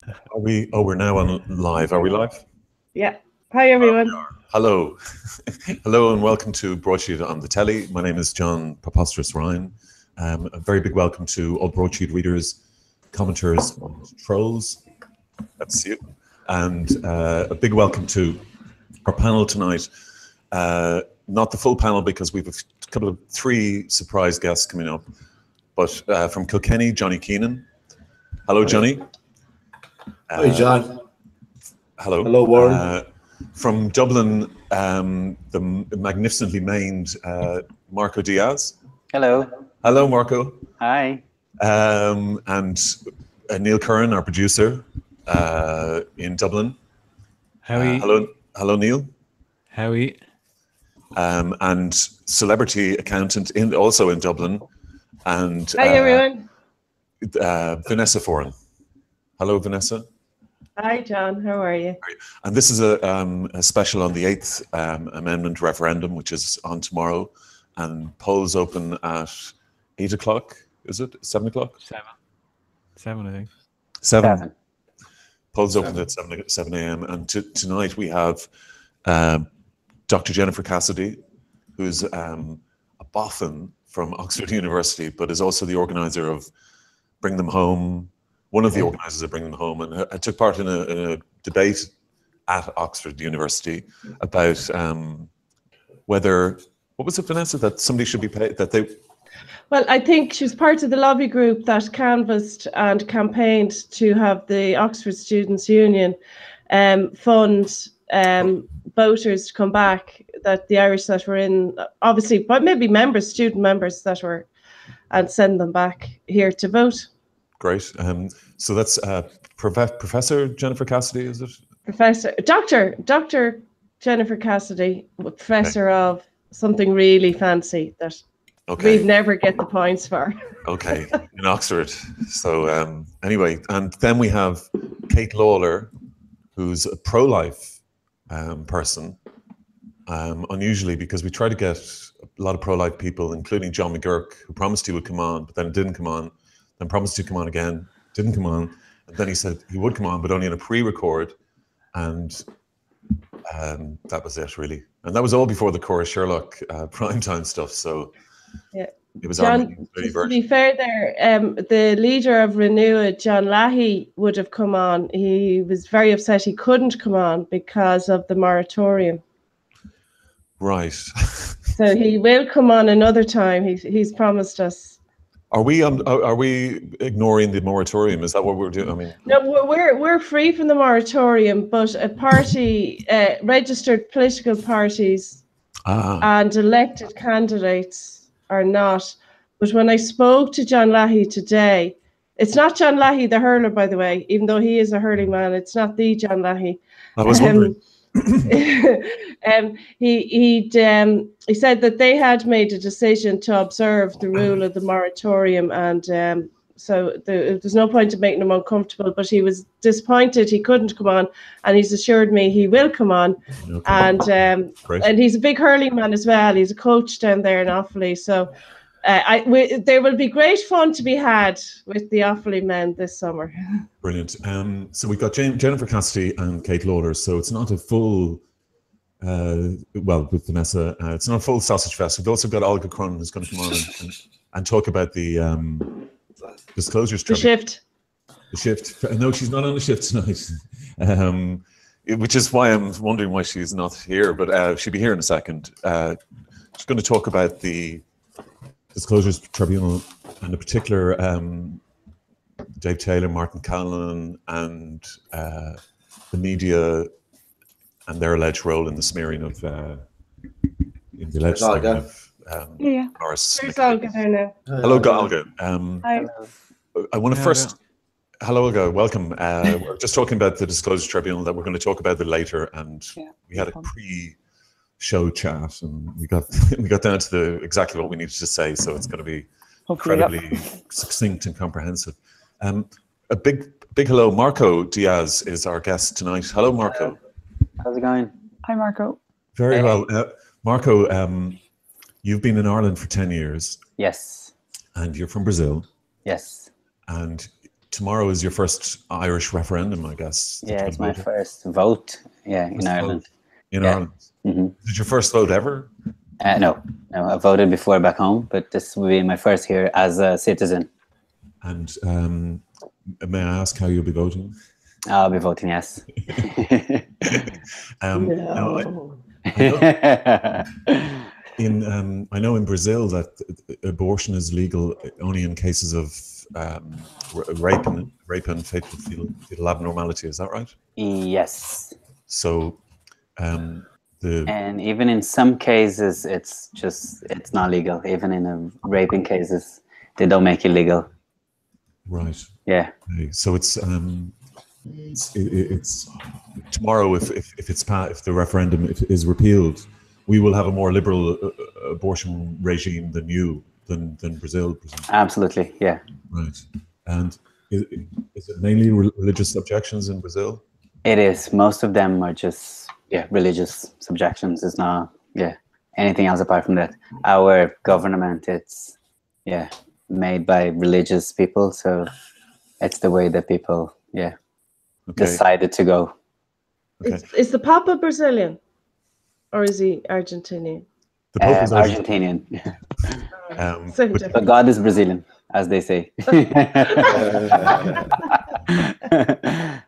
Are we? Oh, we're now on live. Are we live? Yeah. Hi, everyone. Hello. Hello and welcome to Broadsheet on the Telly. My name is John Preposterous Ryan. A very big welcome to all Broadsheet readers, commenters, and trolls. That's you. And a big welcome to our panel tonight. Not the full panel because we've a couple of three surprise guests coming up. But from Kilkenny, Johnny Keenan. Hello, Johnny. Hi, John. Hello. Hello, Warren. From Dublin, the magnificently maned Marco Diaz. Hello. Hello, Marco. Hi. And Neil Curran, our producer in Dublin. Howie. Hello, Neil. Howie. And celebrity accountant also in Dublin. And Hi, everyone. Vanessa Foran. Hello, Vanessa. Hi, John. How are you? And this is a special on the 8th Amendment referendum, which is on tomorrow. And polls open at 8 o'clock. Is it 7 o'clock? 7, I think. 7. Polls open at 7 a.m. And tonight we have Dr. Jennifer Cassidy, who's a boffin from Oxford University, but is also the organizer of Bring Them Home, one of the organisers of Bring Them Home. And I took part in a debate at Oxford University about whether, what was it, Vanessa, that somebody should be paid, that they... Well, I think she was part of the lobby group that canvassed and campaigned to have the Oxford Students' Union fund voters to come back, that the Irish that were in, obviously, but maybe members, student members that were, and send them back here to vote. Great. So that's Professor Jennifer Cassidy, is it? Dr. Jennifer Cassidy, professor of something really fancy that we'd never get the points for. Okay, in Oxford. So anyway, and then we have Kate Lawler, who's a pro-life person, unusually, because we try to get a lot of pro-life people, including John McGurk, who promised he would come on, but then it didn't come on, then promised to come on again, didn't come on, and then he said he would come on, but only in a pre-record, and that was it, really. And that was all before the Cora Sherlock primetime stuff, so yeah. It was John, to be fair there, the leader of Renew, John Leahy, would have come on. He was very upset he couldn't come on because of the moratorium. Right. So he will come on another time. He's promised us. Are we ignoring the moratorium? Is that what we're doing? I mean, no, we're free from the moratorium, but a party, registered political parties, and elected candidates are not. But when I spoke to John Leahy today, it's not John Leahy the hurler, by the way, even though he is a hurling man. It's not the John Leahy. I was wondering. He said that they had made a decision to observe the rule of the moratorium, and so there's no point in making him uncomfortable, but he was disappointed he couldn't come on, and he's assured me he will come on. Okay. And he's a big hurling man as well. He's a coach down there in Offaly, so there will be great fun to be had with the Offaly men this summer. Brilliant. So we've got Jennifer Cassidy and Kate Lawler, so it's not a full with Vanessa, it's not a full sausage fest. We've also got Olga Cronin, who's going to come on and talk about the disclosures. The shift. The shift. No, she's not on the shift tonight, which is why I'm wondering why she's not here, but she'll be here in a second. She's going to talk about the Disclosures Tribunal, and in particular Dave Taylor, Martin Callan, and the media and their alleged role in the smearing of in the alleged smearing of Norris. There's Olga there now. Hello, Olga. Hi. I want to first. Hello, Olga. Welcome. We're just talking about the Disclosure Tribunal, that we're going to talk about it later, and we had a pre-show chat, and we got down to exactly what we needed to say. So it's going to be incredibly succinct and comprehensive. A big hello. Marco Diaz is our guest tonight. Hello, Marco. How's it going? Hi, Marco. Very well. Marco, you've been in Ireland for 10 years. Yes. And you're from Brazil. Yes. And tomorrow is your first Irish referendum, I guess. Yeah, it's my first vote. Yeah, in Ireland. In Ireland. Is it your first vote ever? No, I voted before back home, but this will be my first here as a citizen. And may I ask how you'll be voting? I'll be voting yes. No. I know in Brazil that abortion is legal only in cases of rape and fetal abnormality. Is that right? Yes. So, and even in some cases, it's not legal. Even in raping cases, they don't make it legal. Right. Yeah. Okay. So it's tomorrow. If the referendum is repealed, we will have a more liberal abortion regime than Brazil. Absolutely. Yeah. Right. And is it mainly religious objections in Brazil? It is. Most of them are just religious subjections. It's not anything else apart from that. Our government, it's made by religious people, so it's the way that people decided to go. Okay. Is the Papa Brazilian, or is he Argentinian? The Pope is Argentinian. But God is Brazilian, as they say.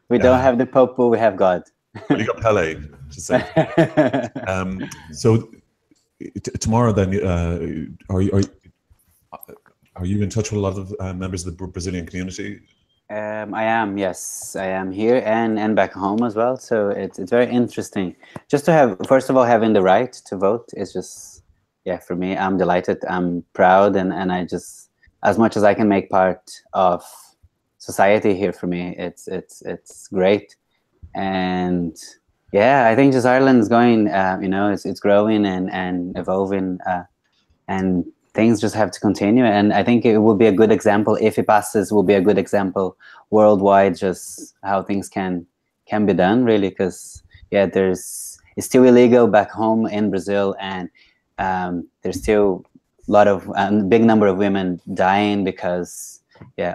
We don't have the Pope, but we have God. Well, you got Pele to say. So tomorrow, then, are you in touch with a lot of members of the Brazilian community? I am, yes, I am here and back home as well. So it's very interesting. Just to have, first of all, having the right to vote is just, for me, I'm delighted. I'm proud, and I just, as much as I can make part of society here, for me, it's great. And I think just Ireland's going, it's growing and evolving, and things just have to continue. And I think it will be a good example, if it passes, will be a good example worldwide, just how things can be done, really. Because it's still illegal back home in Brazil, and there's still a big number of women dying because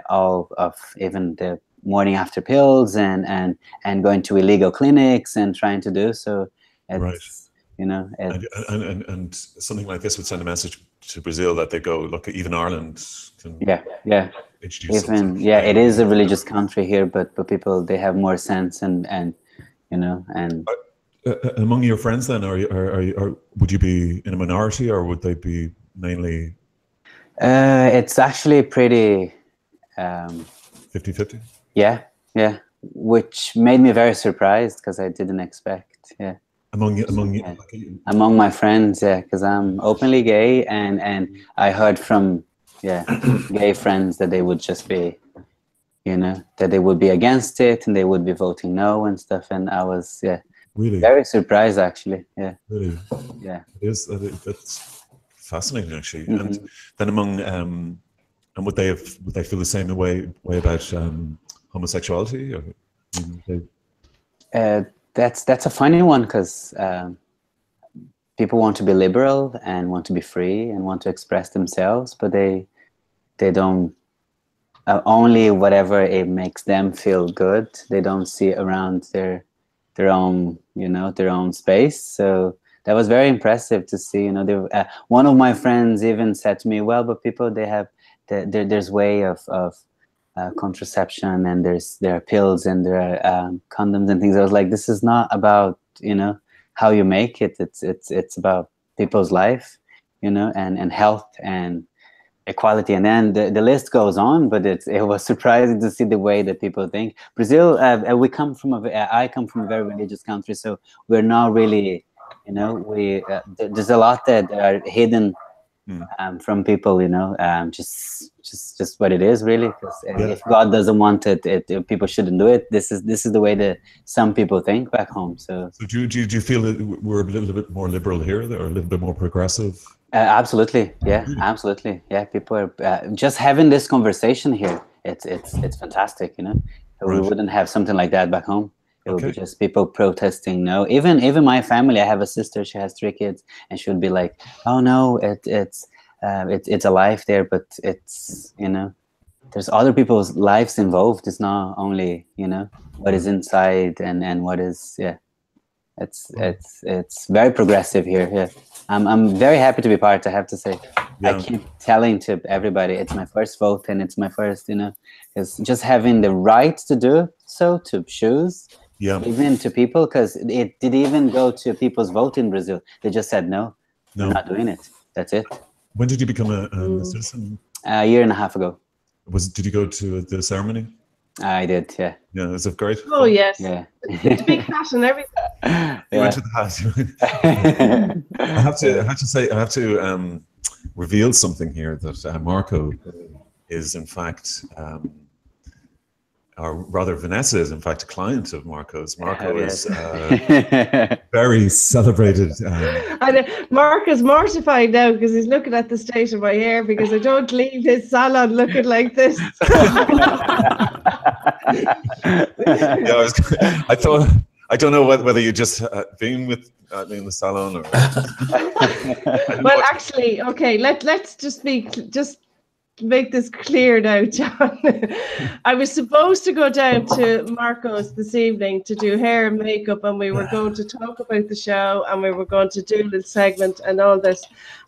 all of even the morning after pills and going to illegal clinics and trying to do so. It's, and something like this would send a message to Brazil that they go, look, even Ireland can introduce something. It is a religious country here, but people, they have more sense and among your friends then, would you be in a minority, or would they be mainly? It's actually pretty 50-50. Yeah, which made me very surprised, because I didn't expect. Among my friends, because I'm openly gay, and I heard from gay friends that they would just be, that they would be against it and they would be voting no and stuff, and I was really very surprised, actually. Really, that's fascinating, actually. And then among and would they feel the same way about homosexuality? Or, that's a funny one, because people want to be liberal and want to be free and want to express themselves, but they don't, only whatever it makes them feel good. They don't see around their own, their own space. So that was very impressive to see. One of my friends even said to me, well, but people, they have there's way of contraception, and there are pills, and there are condoms and things. I was like, this is not about how you make it. It's about people's life, and health and equality. And then the list goes on. But it was surprising to see the way that people think. Brazil, I come from a very religious country, so we're not really, there's a lot that are hidden from people, just what it is, really. Because if God doesn't want it, people shouldn't do it. This is the way that some people think back home. So do you feel that we're a little bit more liberal here, or a little bit more progressive? Absolutely, absolutely, people are just having this conversation here. It's fantastic, Right. We wouldn't have something like that back home. It would be just people protesting no. Even my family, I have a sister, she has 3 kids, and she would be like, oh no, it's a life there, but it's there's other people's lives involved. It's not only, you know, what is inside and what is, yeah. It's very progressive here. Yeah, I'm very happy to be part. I have to say, Yeah. I keep telling to everybody, it's my first vote and it's my first, you know, because just having the right to do so, to choose, even to people, because it did even go to people's vote in Brazil. They just said no, we're not doing it. That's it. When did you become a citizen? A year and a half ago. Did you go to the ceremony? I did, yeah. Yeah, is it great? Oh yes. Yeah. It's a big hat and everything. You went to the hat. I have to reveal something here that Marco is in fact, or rather Vanessa is in fact a client of Marco's. Marco is very celebrated. And Mark is mortified now because he's looking at the state of my hair because I don't leave his salon looking like this. I thought, I don't know whether you just been with in the salon or. Well, actually, okay. Let's just make this clear now, John. I was supposed to go down to Marco's this evening to do hair and makeup, and we were going to talk about the show, and we were going to do a little segment and all this.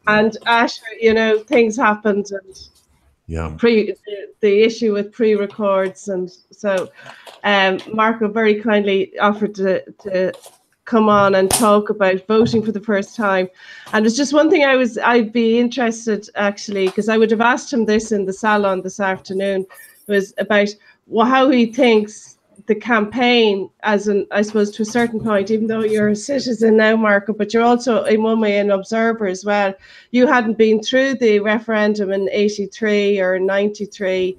And Asher, you know, things happened, and the issue with pre-records, and so Marco very kindly offered to come on and talk about voting for the first time. And it's just one thing I'd be interested, actually, because I would have asked him this in the salon this afternoon, was about how he thinks the campaign, I suppose to a certain point, even though you're a citizen now, Marco, but you're also in one way an observer as well. You hadn't been through the referendum in 83 or 93.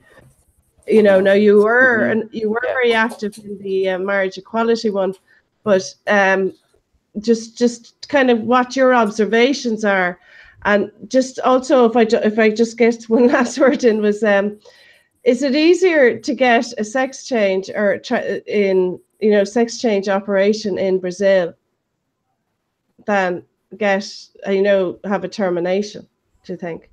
You know, now you were very active in the marriage equality one. But just kind of what your observations are, and just also if I just get one last word in, was is it easier to get a sex change or sex change operation in Brazil than get have a termination? Do you think?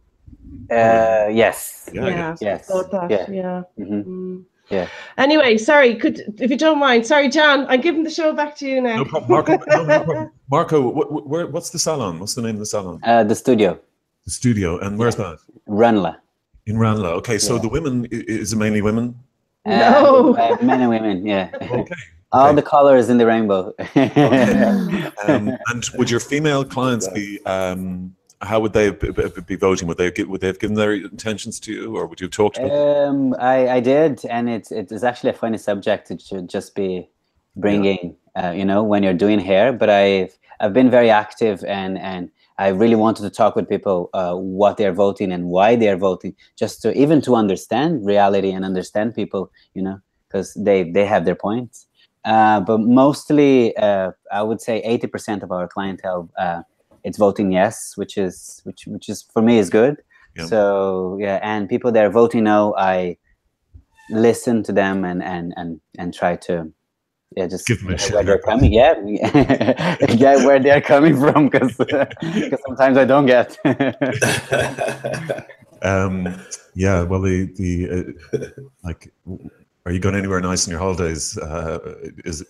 Yes. Yes. Yes. Thought that. Yeah. Mm-hmm. Yeah. Anyway, sorry. If you don't mind, sorry, John. I'm giving the show back to you now. No problem, Marco. No problem. Marco, what's the salon? What's the name of the salon? The studio. The studio, and where's that? Ranla. In Ranla. Okay, so the women, is it mainly women? No. Men and women. Yeah. Okay. All the colors in the rainbow. And would your female clients be? How would they be voting? Would they have given their intentions to you, or would you have talked to them? I did, and it is actually a funny subject. It should just be bringing, when you're doing hair. But I've been very active, and I really wanted to talk with people what they're voting and why they're voting, just to understand reality and understand people, because they have their points. But mostly, I would say 80% of our clientele. It's voting yes, which is for me is good. Yeah. So and people that are voting no, I listen to them and try to just give them a shit where they're coming. Where they're coming from, because sometimes I don't get. Well, like. Are you going anywhere nice in your holidays? Listen,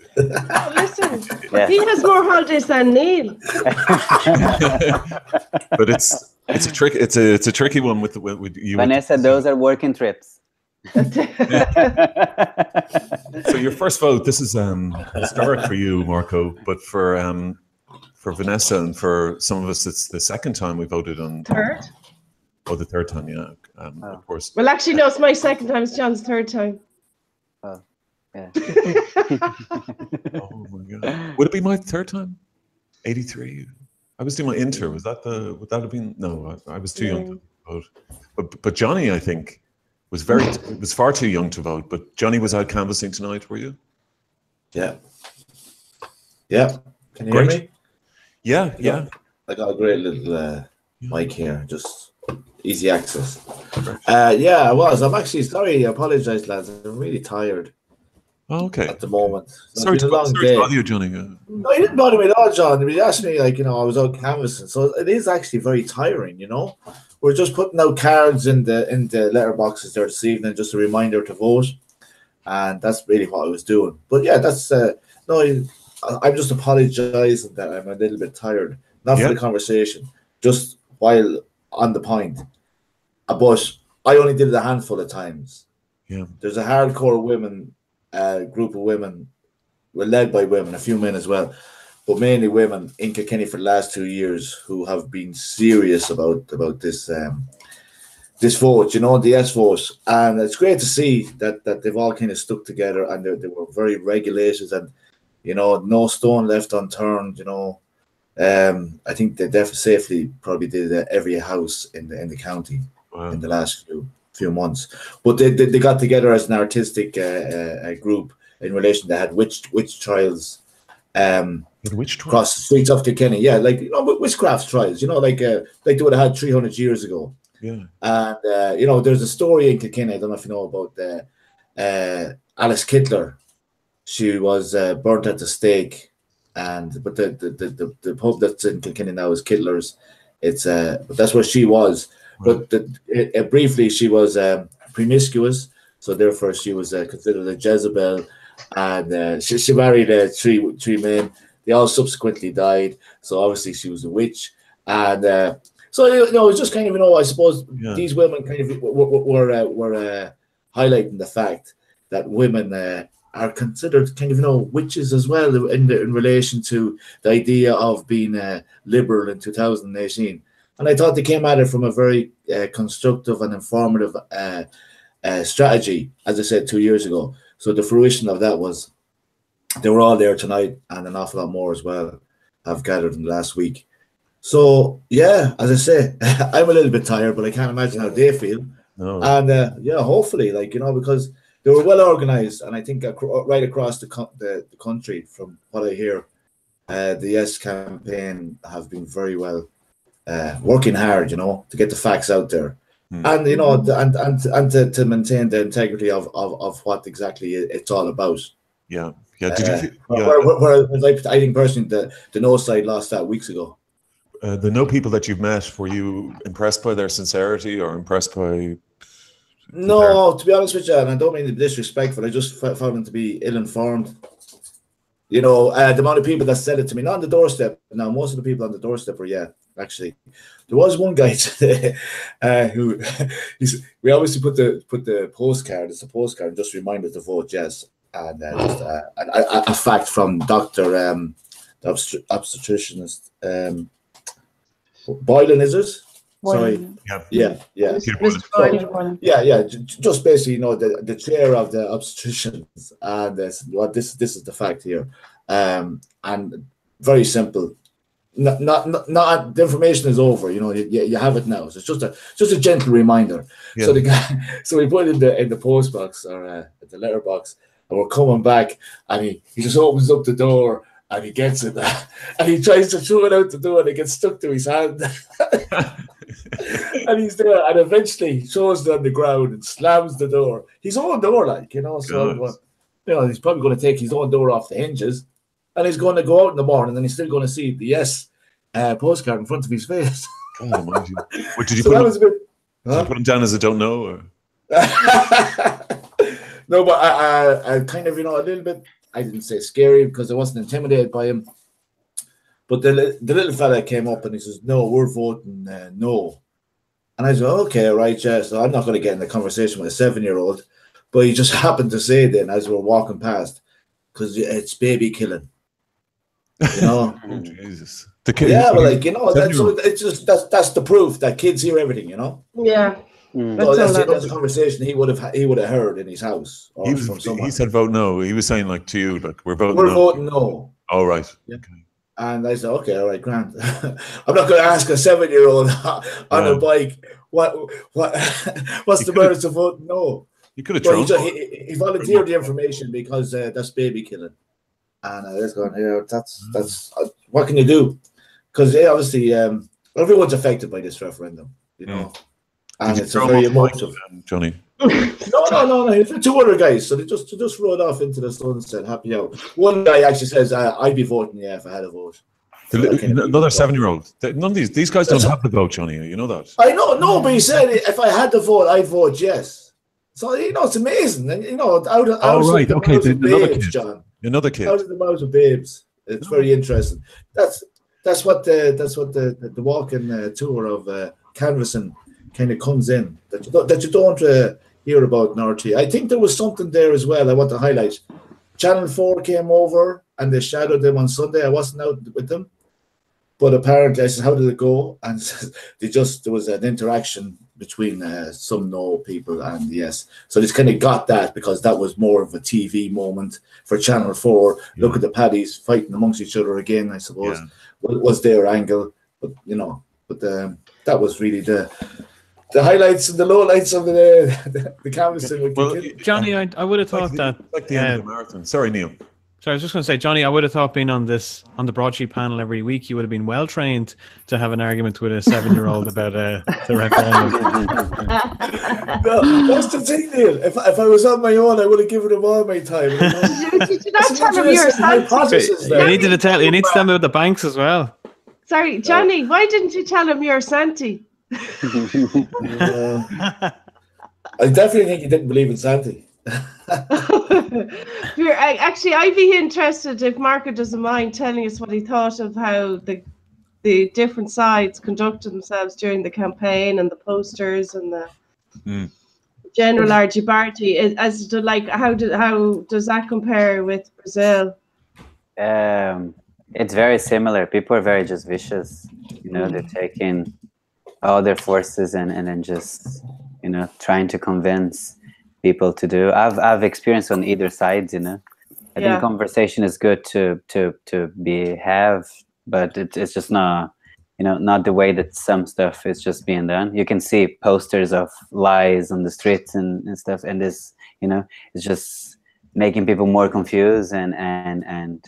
he has more holidays than Neil. But it's a tricky one with you. Vanessa, those are working trips. So your first vote. This is historic for you, Marco. But for Vanessa and for some of us, it's the second time we voted on. Third. Oh, the third time, yeah. Of course. Well, actually, no, it's my second time. It's John's third time. Oh, yeah. Oh my God! Would it be my third time? 83. I was doing my inter. Would that have been? No, I was too young to vote. But Johnny, I think, was far too young to vote. But Johnny was out canvassing tonight. Were you? Yeah. Yeah. Can you hear me? Yeah. I got a great little mic here. Just easy access. I was. I'm actually sorry. I apologize, lads. I'm really tired. Oh, okay. At the moment. Sorry to bother you, Johnny. No, you didn't bother me at all, John. You asked me, I was out canvassing. So it is actually very tiring, we're just putting out cards in the letterboxes there this evening, just a reminder to vote, and that's really what I was doing. But yeah, that's no, I'm just apologising that I'm a little bit tired, not for the conversation, just while on the point. But I only did it a handful of times. Yeah, there's a hardcore women group of women. We're led by women, a few men as well, but mainly women in Kilkenny for the last 2 years who have been serious about this this vote, you know, the yes vote. And it's great to see that they've all kind of stuck together, and they were very regulated, and, you know, no stone left unturned, you know. I think they definitely safely probably did every house in the county in the last few months. But they got together as an artistic group in relation. They had witch trials across the streets of Kilkenny. Yeah, like, you know, witchcraft trials, you know, like they would have had 300 years ago. Yeah. And you know, there's a story in Kilkenny, I don't know if you know about Alice Kittler. She was burnt at the stake, but the pub that's in Kilkenny now is Kittler's. It's but that's where she was. Right. But briefly, she was promiscuous, so therefore she was considered a Jezebel, and she married three men. They all subsequently died, so obviously she was a witch. And so, you know, it's just kind of, you know, I suppose these women kind of were highlighting the fact that women are considered kind of, you know, witches as well in relation to the idea of being liberal in 2018. And I thought they came at it from a very constructive and informative strategy, as I said 2 years ago. So the fruition of that was they were all there tonight, and an awful lot more as well have gathered in the last week. So, yeah, as I say, I'm a little bit tired, but I can't imagine how they feel. No. And, yeah, hopefully, like, you know, because they were well organised, and I think right across the country, from what I hear, the Yes campaign have been very well working hard, you know, to get the facts out there. And, you know, and to maintain the integrity of what exactly it's all about. Yeah. Yeah. Did you? Whereas I think personally the no side lost that weeks ago. The no people that you've met, were you impressed by their sincerity or impressed by? No, to be honest with you, and I don't mean to be disrespectful, I just found them to be ill-informed. You know, the amount of people that said it to me, not on the doorstep. Now, most of the people on the doorstep were, actually. There was one guy today who we obviously put the postcard. It's a postcard, just remind us to vote yes, and just a fact from Dr. the obstetricianist Boylan, is it? Sorry. Yeah. Just basically, you know, the chair of the obstetricians, and this is the fact here, and very simple. Not the information is over. You know, you have it now. So it's just a gentle reminder. Yeah. So the guy, so we put it in the post box or the letter box, and we're coming back, and he just opens up the door. And he gets it, and he tries to throw it out the door, and it gets stuck to his hand. And he's there, and eventually throws it on the ground and slams the door. His own door, like, you know. So, you know, he's probably going to take his own door off the hinges, and he's going to go out in the morning, and he's still going to see the yes postcard in front of his face. Oh, mind you. What, did you put him down as a don't know? Or? No, but I kind of, you know, a little bit. I didn't say scary because I wasn't intimidated by him. But the little fella came up and he says, "No, we're voting no." And I said, "Okay, right, yeah." So I'm not going to get in the conversation with a 7-year-old. But he just happened to say then as we were walking past, because it's baby killing. You know? Oh, Jesus. The kid, yeah, well, like, you know, it's just that's the proof that kids hear everything, you know? Yeah. So that's a conversation he would have heard in his house or from someone. He said vote no. He was saying like to you, like we're voting no. Oh, right. Yeah. Okay. And I said, okay, all right, grand. I'm not going to ask a 7-year-old on a bike what's the merits of voting no. You could have he volunteered the information because that's baby killing. And I was going, yeah, that's what can you do? Because obviously everyone's affected by this referendum, you know. And it's a very emotive. Johnny. No. Two other guys, so they just rode off into the sunset, happy out. One guy actually says, "I'd be voting yeah if I had a vote." Another 7-year-old. None of these guys don't have the vote, Johnny. You know that. I know, no, but he said if I had the vote, I'd vote yes. So it's amazing, and out of the mouths of babes, John. Another kid. Out of the mouths of babes. It's very interesting. That's what the walking tour of canvassing kind of comes in that you don't hear about in RT. I think there was something there as well. I want to highlight. Channel 4 came over and they shadowed them on Sunday. I wasn't out with them, but apparently I said, "How did it go?" And there was an interaction between some no people and yes. So they kind of got that because that was more of a TV moment for Channel 4. Yeah. Look at the paddies fighting amongst each other again, I suppose, was their angle. But, that was really the highlights and the lowlights of the canvassing. Well, Johnny, I would have thought that... Like the end of the marathon. Sorry, Neil. So I was just going to say, Johnny, I would have thought being on the broadsheet panel every week, you would have been well trained to have an argument with a 7-year-old about the referendum. No, that's the thing, Neil. If I was on my own, I would have given him all my time. Did you not tell him your Santi? You need to tell me about the banks as well. Sorry, Johnny, why didn't you tell him your Santi? I definitely think he didn't believe in Santi. Actually, I'd be interested if Marco doesn't mind telling us what he thought of how the different sides conducted themselves during the campaign and the posters and the general argy-bargy. As to how does that compare with Brazil? It's very similar. People are very just vicious. They're taking all their forces and then just trying to convince people to do. I've experienced on either sides. I think conversation is good to have, but it's just not not the way that some stuff is just being done. You can see posters of lies on the streets and stuff, and this it's just making people more confused and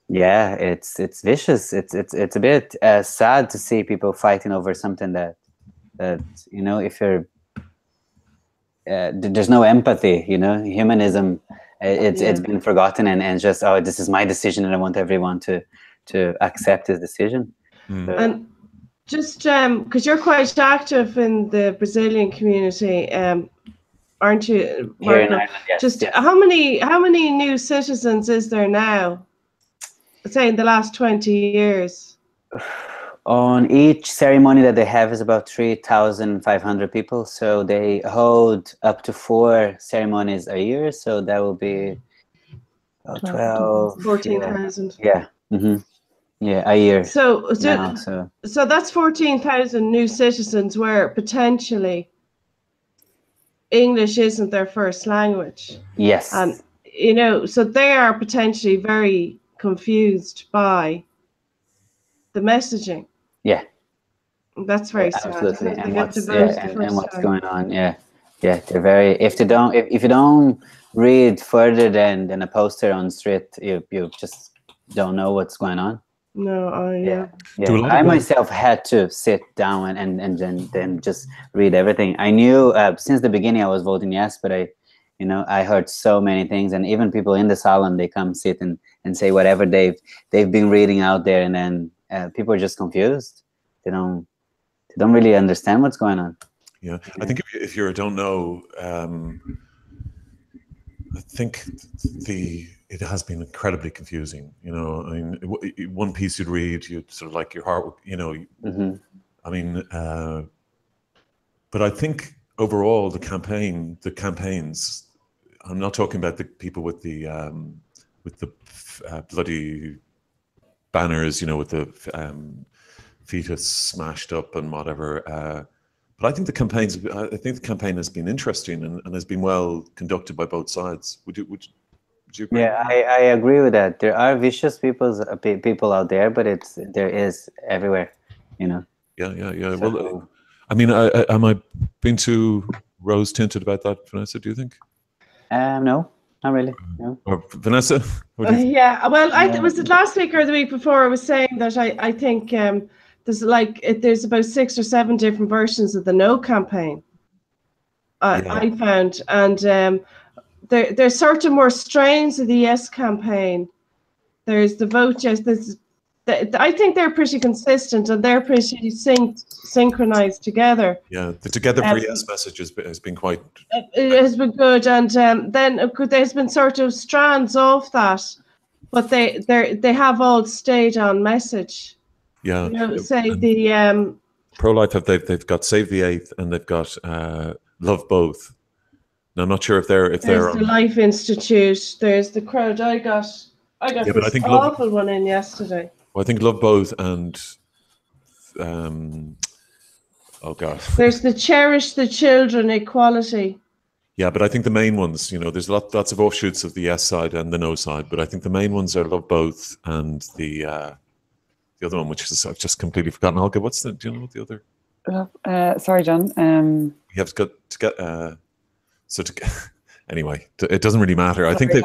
yeah, it's vicious. It's a bit sad to see people fighting over something that if you're there's no empathy, humanism. It's been forgotten and just this is my decision and I want everyone to accept his decision. And just because you're quite active in the Brazilian community, aren't you, Marco? Here in Ireland, yes. Just how many new citizens is there now? Say in the last 20 years. On each ceremony that they have is about 3,500 people. So they hold up to 4 ceremonies a year. So that will be 14,000. Yeah. Yeah, a year. So that's 14,000 new citizens where potentially English isn't their first language. Yes. And so they are potentially very confused by the messaging. Yeah, that's very sad. Absolutely. And what's going on? Yeah, they're very. If you don't read further than a poster on the street, you just don't know what's going on. No, I myself had to sit down and then just read everything. I knew since the beginning I was voting yes, but I heard so many things, and even people in the salon, they come sit and say whatever they've been reading out there, and then people are just confused. They don't really understand what's going on. Yeah, I think if you don't know, I think it has been incredibly confusing. I mean, one piece you'd read, you'd sort of like your heart. I mean, but I think overall the campaigns. I'm not talking about the people with the bloody banners, with the fetus smashed up and whatever. But I think the campaign has been interesting and has been well conducted by both sides. Would you agree? Yeah, I agree with that. There are vicious people out there, but there is everywhere. Yeah. So, well, I mean, am I being too rose tinted about that, Vanessa? Do you think? No, not really. No. Or Vanessa? Yeah, well, was it last week or the week before? I was saying that I think there's about 6 or 7 different versions of the No campaign. I found, and there's certain more strains of the Yes campaign. There's the Vote Yes. I think they're pretty consistent and they're pretty synchronized together. Yeah, the Together for Yes message has been quite. It has been good, and then there's been sort of strands off that, but they have all stayed on message. Yeah, you know, say the pro-life they've got Save the Eighth and they've got Love Both. Now, I'm not sure if they're the Life Institute. There's the crowd. I got this awful one in yesterday. Well, I think Love Both and oh god. There's the Cherish the Children Equality. Yeah, but I think the main ones, you know, there's lots of offshoots of the yes side and the no side, but I think the main ones are Love Both and the other one, which is I've just completely forgotten. Olga, do you know what the other? Sorry, John. You have to get anyway, it doesn't really matter. I think they've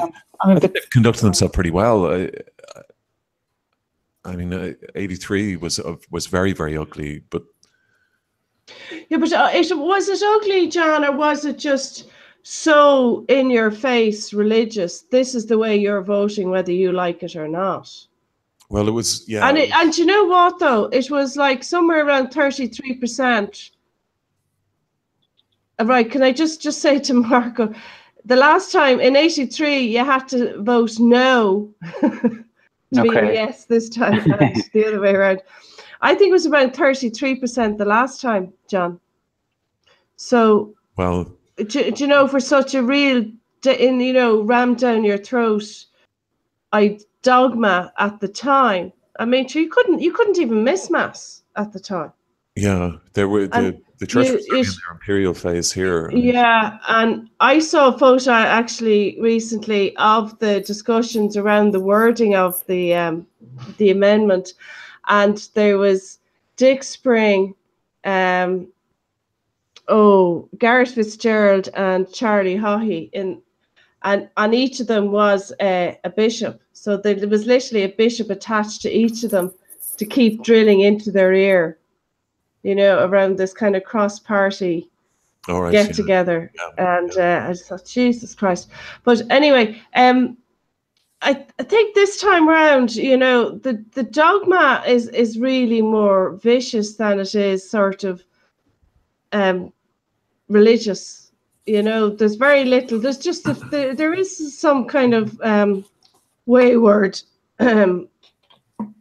conducted themselves pretty well. I mean, 83 was very, very ugly, but yeah, but was it ugly, John, or was it just so in your face religious? This is the way you're voting, whether you like it or not. Well, it was, yeah. And you know what though? It was like somewhere around 33%. Right? Can I just say to Marco, the last time in 83 you had to vote no. To be a yes this time, and the other way around. I think it was around 33% the last time, John. So, well, do you know, for such a real, rammed down your throat, dogma at the time. I mean, you couldn't even miss mass at the time. Yeah, there were the church was in their imperial phase here. Yeah, and I saw a photo actually recently of the discussions around the wording of the amendment, and there was Dick Spring, Gareth Fitzgerald, and Charlie Haughey and on each of them was a bishop. So there was literally a bishop attached to each of them to keep drilling into their ear, around this kind of cross-party get together. Yeah. And I just thought, Jesus Christ. But anyway, I think this time around, the dogma is really more vicious than it is sort of religious. There's very little. There's just there is some kind of wayward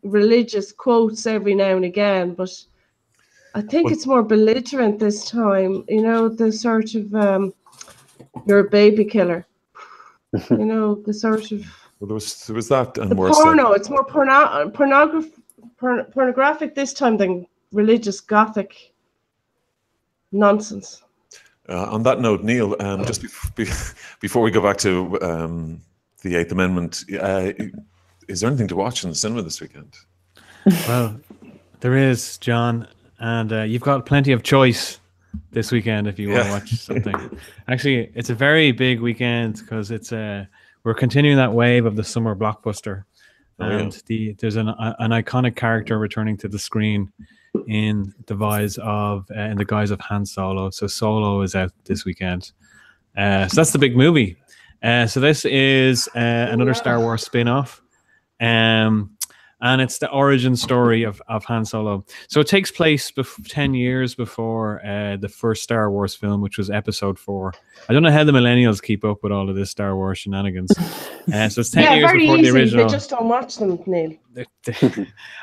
religious quotes every now and again, but I think it's more belligerent this time. The sort of you're a baby killer. The sort of. Well, there was that, and worse. Porno. It's more pornographic this time than religious Gothic nonsense. On that note, Neil, just before we go back to the Eighth Amendment, is there anything to watch in the cinema this weekend? Well, there is, John, and you've got plenty of choice this weekend if you want to watch something. Actually, it's a very big weekend because it's we're continuing that wave of the summer blockbuster, and there's an iconic character returning to the screen in the guise of Han Solo. So Solo is out this weekend. So that's the big movie. So this is another Star Wars spin-off. And it's the origin story of Han Solo. So it takes place 10 years before the first Star Wars film, which was Episode 4. I don't know how the millennials keep up with all of this Star Wars shenanigans. So it's 10 years before the original. They just don't watch them, Neil.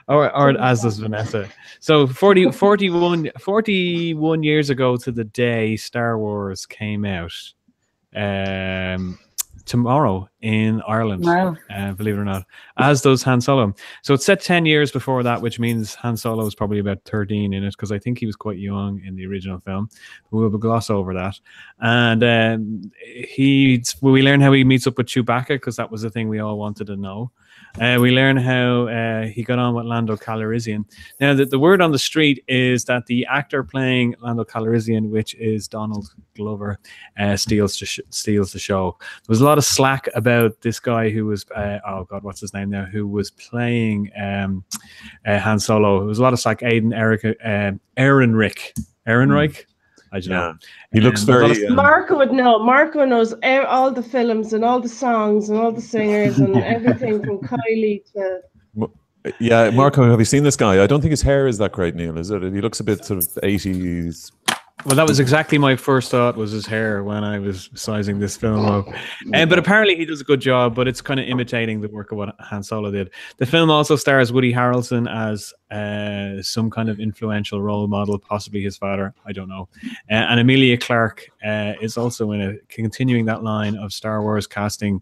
or as does Vanessa. So 41 years ago to the day Star Wars came out. Tomorrow in Ireland, believe it or not, as does Han Solo. So it's set 10 years before that, which means Han Solo is probably about 13 in it, because I think he was quite young in the original film. But we'll gloss over that. And we learn how he meets up with Chewbacca, because that was the thing we all wanted to know. We learn how he got on with Lando Calrissian. Now, the word on the street is that the actor playing Lando Calrissian, which is Donald Glover, steals the show. There was a lot of slack about this guy who was, what's his name now, who was playing Han Solo. There was a lot of slack. Ehrenreich. I don't know. He looks very. Marco would know. Marco knows all the films and all the songs and all the singers and everything from Kylie to. Yeah, Marco, have you seen this guy? I don't think his hair is that great, Neil, is it? He looks a bit sort of 80s. Well, that was exactly my first thought, was his hair when I was sizing this film up. But apparently he does a good job, but it's kind of imitating the work of what Han Solo did. The film also stars Woody Harrelson as some kind of influential role model, possibly his father, I don't know. And Emilia Clarke is also in it, continuing that line of Star Wars casting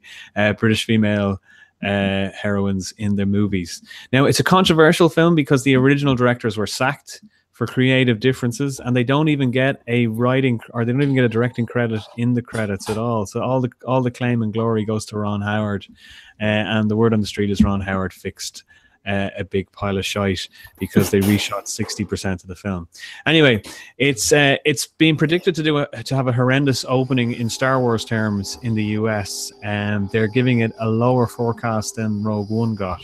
British female heroines in their movies. Now, it's a controversial film because the original directors were sacked for creative differences, and they don't even get a writing, or they don't even get a directing credit in the credits at all. So all the claim and glory goes to Ron Howard, and the word on the street is Ron Howard fixed a big pile of shite because they reshot 60% of the film. Anyway, it's been predicted to have a horrendous opening in Star Wars terms in the US, and they're giving it a lower forecast than Rogue One got.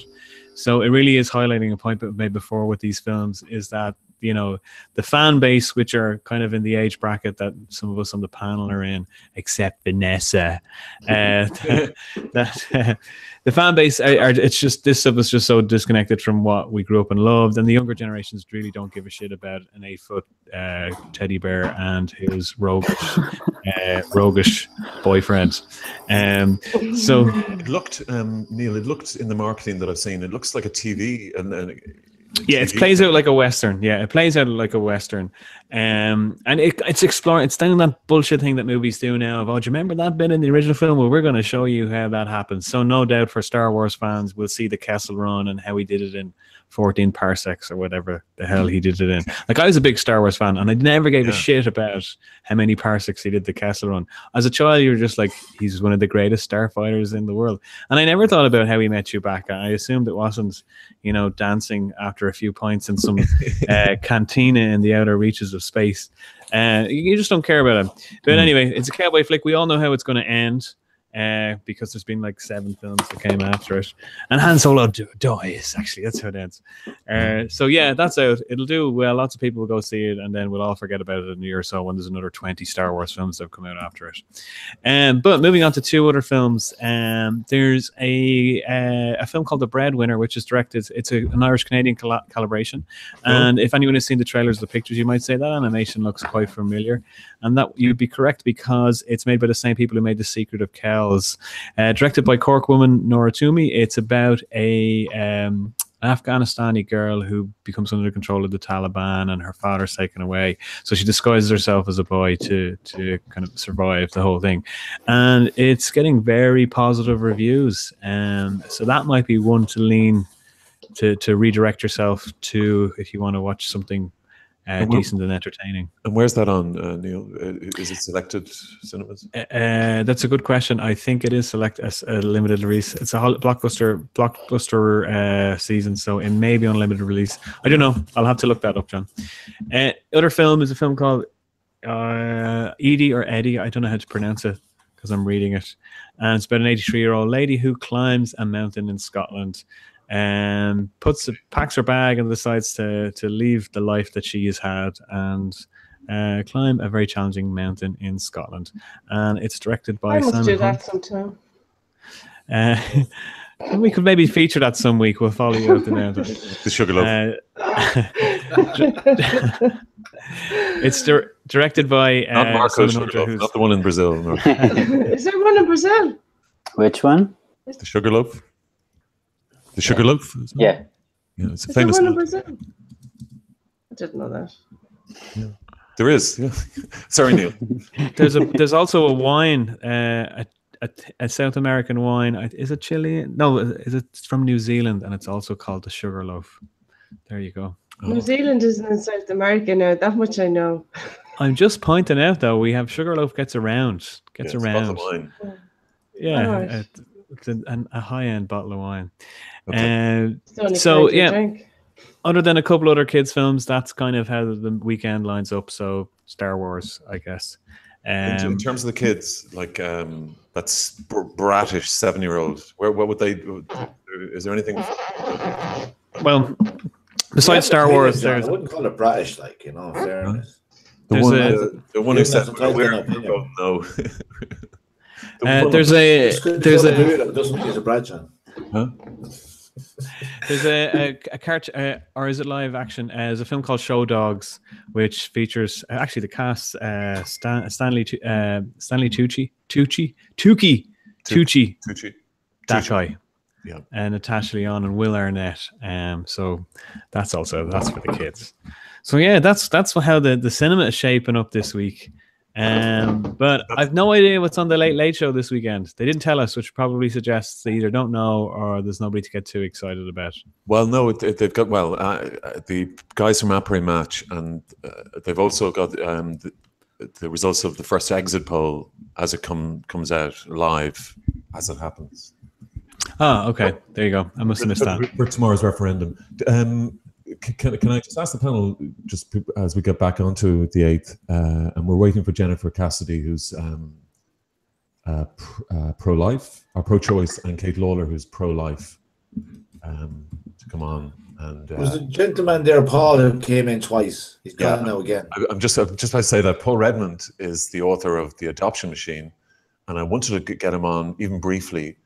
So it really is highlighting a point that we've made before with these films, is that, you know, the fan base, which are kind of in the age bracket that some of us on the panel are in, except Vanessa, the fan base it's just, this stuff is just so disconnected from what we grew up and loved, and the younger generations really don't give a shit about an 8-foot teddy bear and his roguish boyfriend. So it looked, Neil, it looked in the marketing that I've seen, it looks like a TV yeah, it plays out like a Western. Yeah, it plays out like a Western. And it's exploring, it's doing that bullshit thing that movies do now of, oh, do you remember that bit in the original film? Well, we're going to show you how that happens. So no doubt for Star Wars fans, we'll see the Kessel Run and how he did it in 14 parsecs or whatever the hell he did it in. Like, I was a big Star Wars fan, and I never gave a shit about how many parsecs he did the Kessel Run. As a child, you were just like, he's one of the greatest starfighters in the world. And I never thought about how he met Chewbacca. I assumed it wasn't, you know, dancing after a few pints in some cantina in the outer reaches of space. You just don't care about him. But anyway, it's a cowboy flick. We all know how it's going to end. Because there's been like 7 films that came after it, and Han Solo dies. Actually, that's how it ends. So yeah, that's out. It'll do well. Lots of people will go see it, and then we'll all forget about it in a year or so when there's another 20 Star Wars films that have come out after it. But moving on to 2 other films, there's a film called The Breadwinner, which is directed. It's an Irish-Canadian collaboration, and if anyone has seen the trailers or the pictures, you might say that animation looks quite familiar, and that you'd be correct because it's made by the same people who made The Secret of Kells. Directed by Cork woman Nora Toomey. It's about a Afghanistani girl who becomes under control of the Taliban, and her father's taken away. So she disguises herself as a boy to kind of survive the whole thing. And it's getting very positive reviews. So that might be one to lean to redirect yourself to if you want to watch something decent and entertaining. And where's that on, Neil? Is it selected cinemas? That's a good question. I think it is select as a limited release. It's a blockbuster season, so it may be on limited release. I don't know. I'll have to look that up, John. Other film is a film called Edie or Eddie. I don't know how to pronounce it because I'm reading it. And it's about an 83-year-old lady who climbs a mountain in Scotland and packs her bag and decides to leave the life that she has had and climb a very challenging mountain in Scotland. And it's directed by Simon do Hunt. that sometime. We could maybe feature that some week. We'll follow you out the mountain. The Sugarloaf. It's directed by not Marco Simon Hunter, Sugarloaf, not the one in Brazil. No. Is there one in Brazil? Which one? The Sugarloaf. The Sugarloaf? Yeah. Yeah, it's a Is famous there one in one. Brazil? I didn't know that. Yeah. There is. Yeah. Sorry, Neil. There's also a wine, a South American wine. Is it Chilean? No, is it from New Zealand? And it's also called the Sugarloaf. There you go. New Zealand isn't in South America now. That much I know. I'm just pointing out, though, we have Sugarloaf gets around. It's a bottle of wine. Yeah, it's a high-end bottle of wine. Okay. So yeah, drink. Other than a couple other kids' films, that's kind of how the weekend lines up. So Star Wars, I guess. In terms of the kids, like that's bratish 7-year-old. What would they? Is there anything? Well, besides Star Wars, I wouldn't call it bratish, like, you know. Fairness. The one who said no. There's a doesn't mean he's a Brad John. Huh? There's a cartoon, or is it live action? There's a film called Show Dogs, which features actually the cast: Stanley Tucci, that guy, Yeah. and Natasha Lyonne and Will Arnett. So that's for the kids. So yeah, that's how the cinema is shaping up this week. But I've no idea what's on the Late Late Show this weekend. They didn't tell us, which probably suggests they either don't know or there's nobody to get too excited about. Well, no, they've got the guys from Après Match, and they've also got the results of the first exit poll as it comes out live as it happens. Oh, okay. There you go. I must have missed that. For tomorrow's referendum. Can I just ask the panel, just as we get back onto the 8th, and we're waiting for Jennifer Cassidy, who's pro-life, or pro-choice, and Kate Lawler, who's pro-life, to come on. And there's a gentleman there, Paul, who came in twice. He's gone now again. I'm just about to say that Paul Redmond is the author of The Adoption Machine, and I wanted to get him on, even briefly,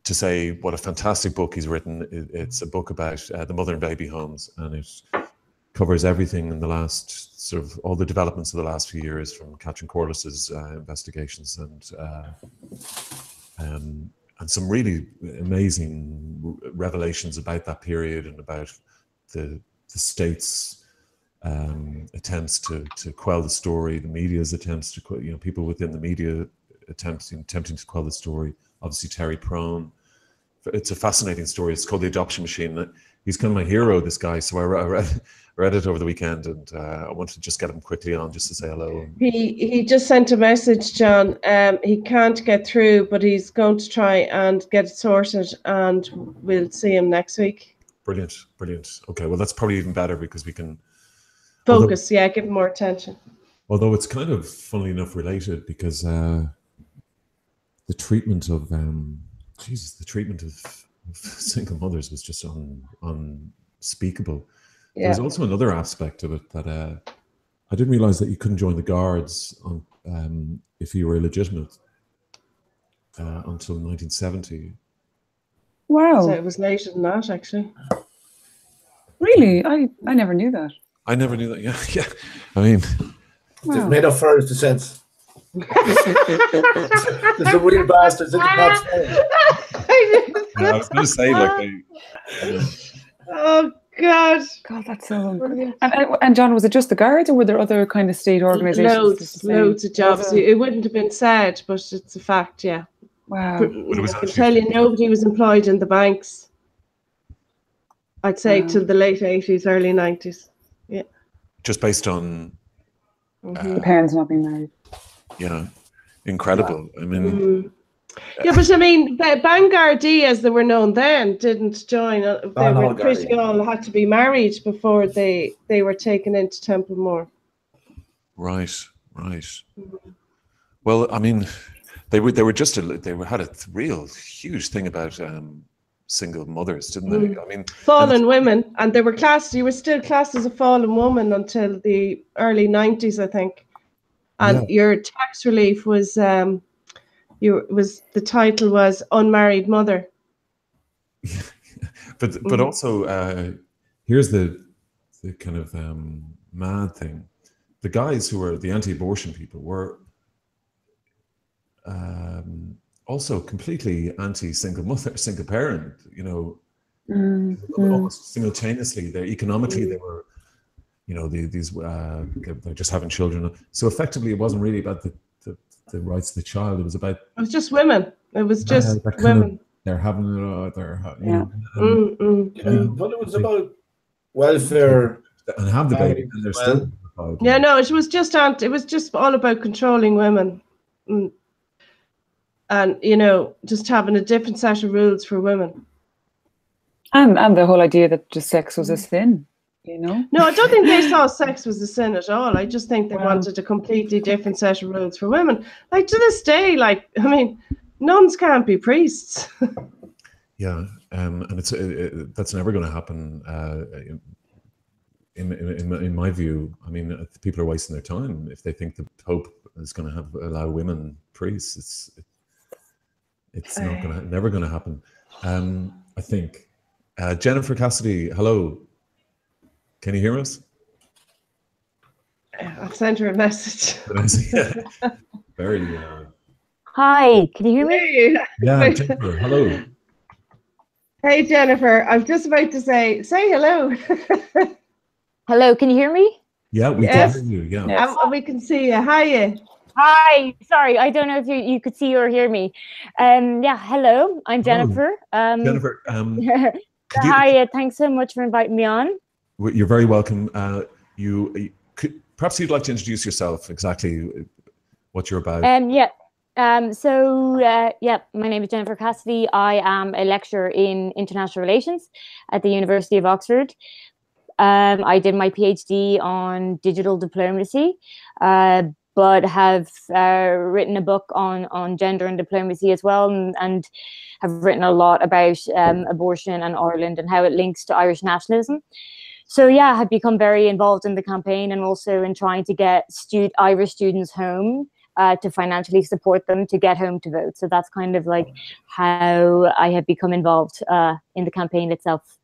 to say what a fantastic book he's written. It's a book about the mother and baby homes, and it covers everything in the last sort of all the developments of the last few years, from Catherine Corliss's investigations and some really amazing revelations about that period and about the state's attempts to quell the story, the media's attempts to quell, people within the media attempting to quell the story. Obviously, Terry Prone. It's a fascinating story. It's called The Adoption Machine. He's kind of my hero, this guy. So I read it over the weekend, and I wanted to just get him quickly on just to say hello. He just sent a message, John. He can't get through, but he's going to try and get it sorted, and we'll see him next week. Brilliant. Okay, well, that's probably even better because we can focus. Give him more attention. Although it's kind of, funnily enough, related, because the treatment of single mothers was just unspeakable. Yeah. There's also another aspect of it that I didn't realize that you couldn't join the guards if you were illegitimate until 1970. Wow. So it was later than that, actually. Really? I never knew that. I never knew that. Yeah. I mean, they've made up for his descent. There's a real bastards in the cops. I was going to say, oh God, that's so brilliant. And John, was it just the guards, or were there other kind of state organisations? Loads of jobs. It wouldn't have been said, but it's a fact. Yeah. Wow. I can tell you, nobody was employed in the banks. I'd say till the late 80s, early 90s. Yeah. Just based on the parents not being married. Yeah, incredible. Wow. I mean, yeah, but I mean, Bangardie, as they were known then, didn't join. They were pretty all had to be married before they were taken into Templemore. Right. Well, I mean, they had a real huge thing about single mothers, didn't they? I mean, fallen women, and they were classed. You were still classed as a fallen woman until the early 90s, I think. And your tax relief was the title was unmarried mother. but also here's the kind of mad thing: the guys who were the anti-abortion people were also completely anti-single mother, single parent. Almost simultaneously. Economically they were. They're just having children. So effectively, it wasn't really about the rights of the child. It was about. It was just women. It was just women. They're having it. But it was about welfare and have the baby, and they're still. Yeah, no, it was just all about controlling women, and just having a different set of rules for women. And the whole idea that just sex was a sin. No, I don't think they saw sex was a sin at all. I just think they wanted a completely different set of rules for women. Like to this day, nuns can't be priests. Yeah, and that's never going to happen. In my view, I mean, people are wasting their time if they think the Pope is going to allow women priests. It's never going to happen. I think. Jennifer Cassidy, hello. Can you hear us? I've sent her a message. Very. Hi, can you hear me? Hey. Yeah, Jennifer, hello. Hey, Jennifer. I'm just about to say hello. Hello, can you hear me? Yeah, we Yes. can hear you. Yeah. Yes. And we can see you. Hiya. Hi, sorry, I don't know if you could see or hear me. Yeah, hello, I'm Jennifer. Jennifer, Hi, thanks so much for inviting me on. you're very welcome. Perhaps you'd like to introduce yourself, exactly what you're about. Yeah. Yeah, my name is Jennifer Cassidy. I am a lecturer in international relations at the University of Oxford. I did my PhD on digital diplomacy, but have written a book on gender and diplomacy as well, and have written a lot about abortion and Ireland and how it links to Irish nationalism. So yeah, I have become very involved in the campaign and also in trying to get Irish students home to financially support them to get home to vote. So that's kind of like how I have become involved in the campaign itself.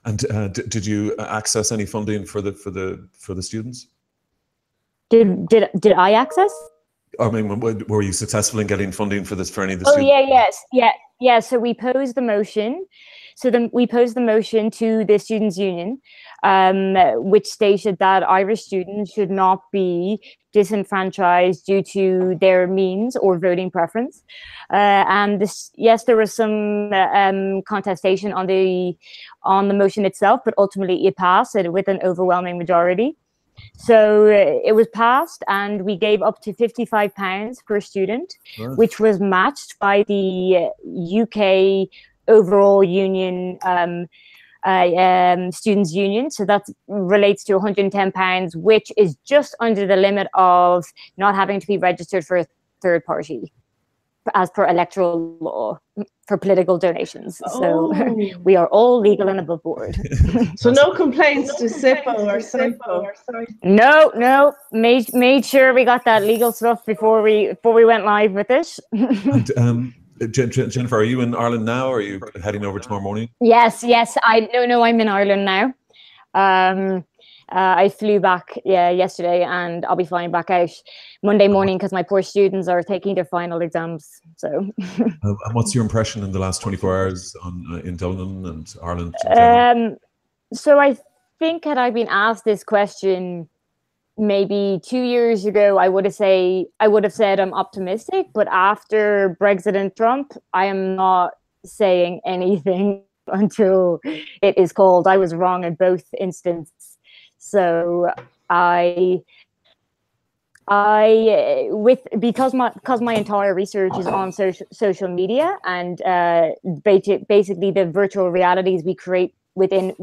And did you access any funding for the students? Did I access? I mean, were you successful in getting funding for any of the Oh, students? yeah. So we posed the motion. So then we posed the motion to the Students' Union, which stated that Irish students should not be disenfranchised due to their means or voting preference. And yes, there was some contestation on the motion itself, but ultimately it passed with an overwhelming majority. So it was passed, and we gave up to £55 per student, which was matched by the UK overall union, students' union. So that relates to £110, which is just under the limit of not having to be registered for a third party, as per electoral law, for political donations. So we are all legal and above board. So no complaints to SIPO or SIPO. No. Made sure we got that legal stuff before we went live with it. And, Jennifer, are you in Ireland now, or are you heading over tomorrow morning? Yes. I'm in Ireland now. I flew back yesterday, and I'll be flying back out Monday morning because my poor students are taking their final exams. So, and what's your impression in the last 24 hours in Dublin and Ireland? So I think had I been asked this question maybe 2 years ago, I would have said I'm optimistic. But after Brexit and Trump, I am not saying anything until it is called. I was wrong in both instances. So because my entire research is on social media and basically the virtual realities we create within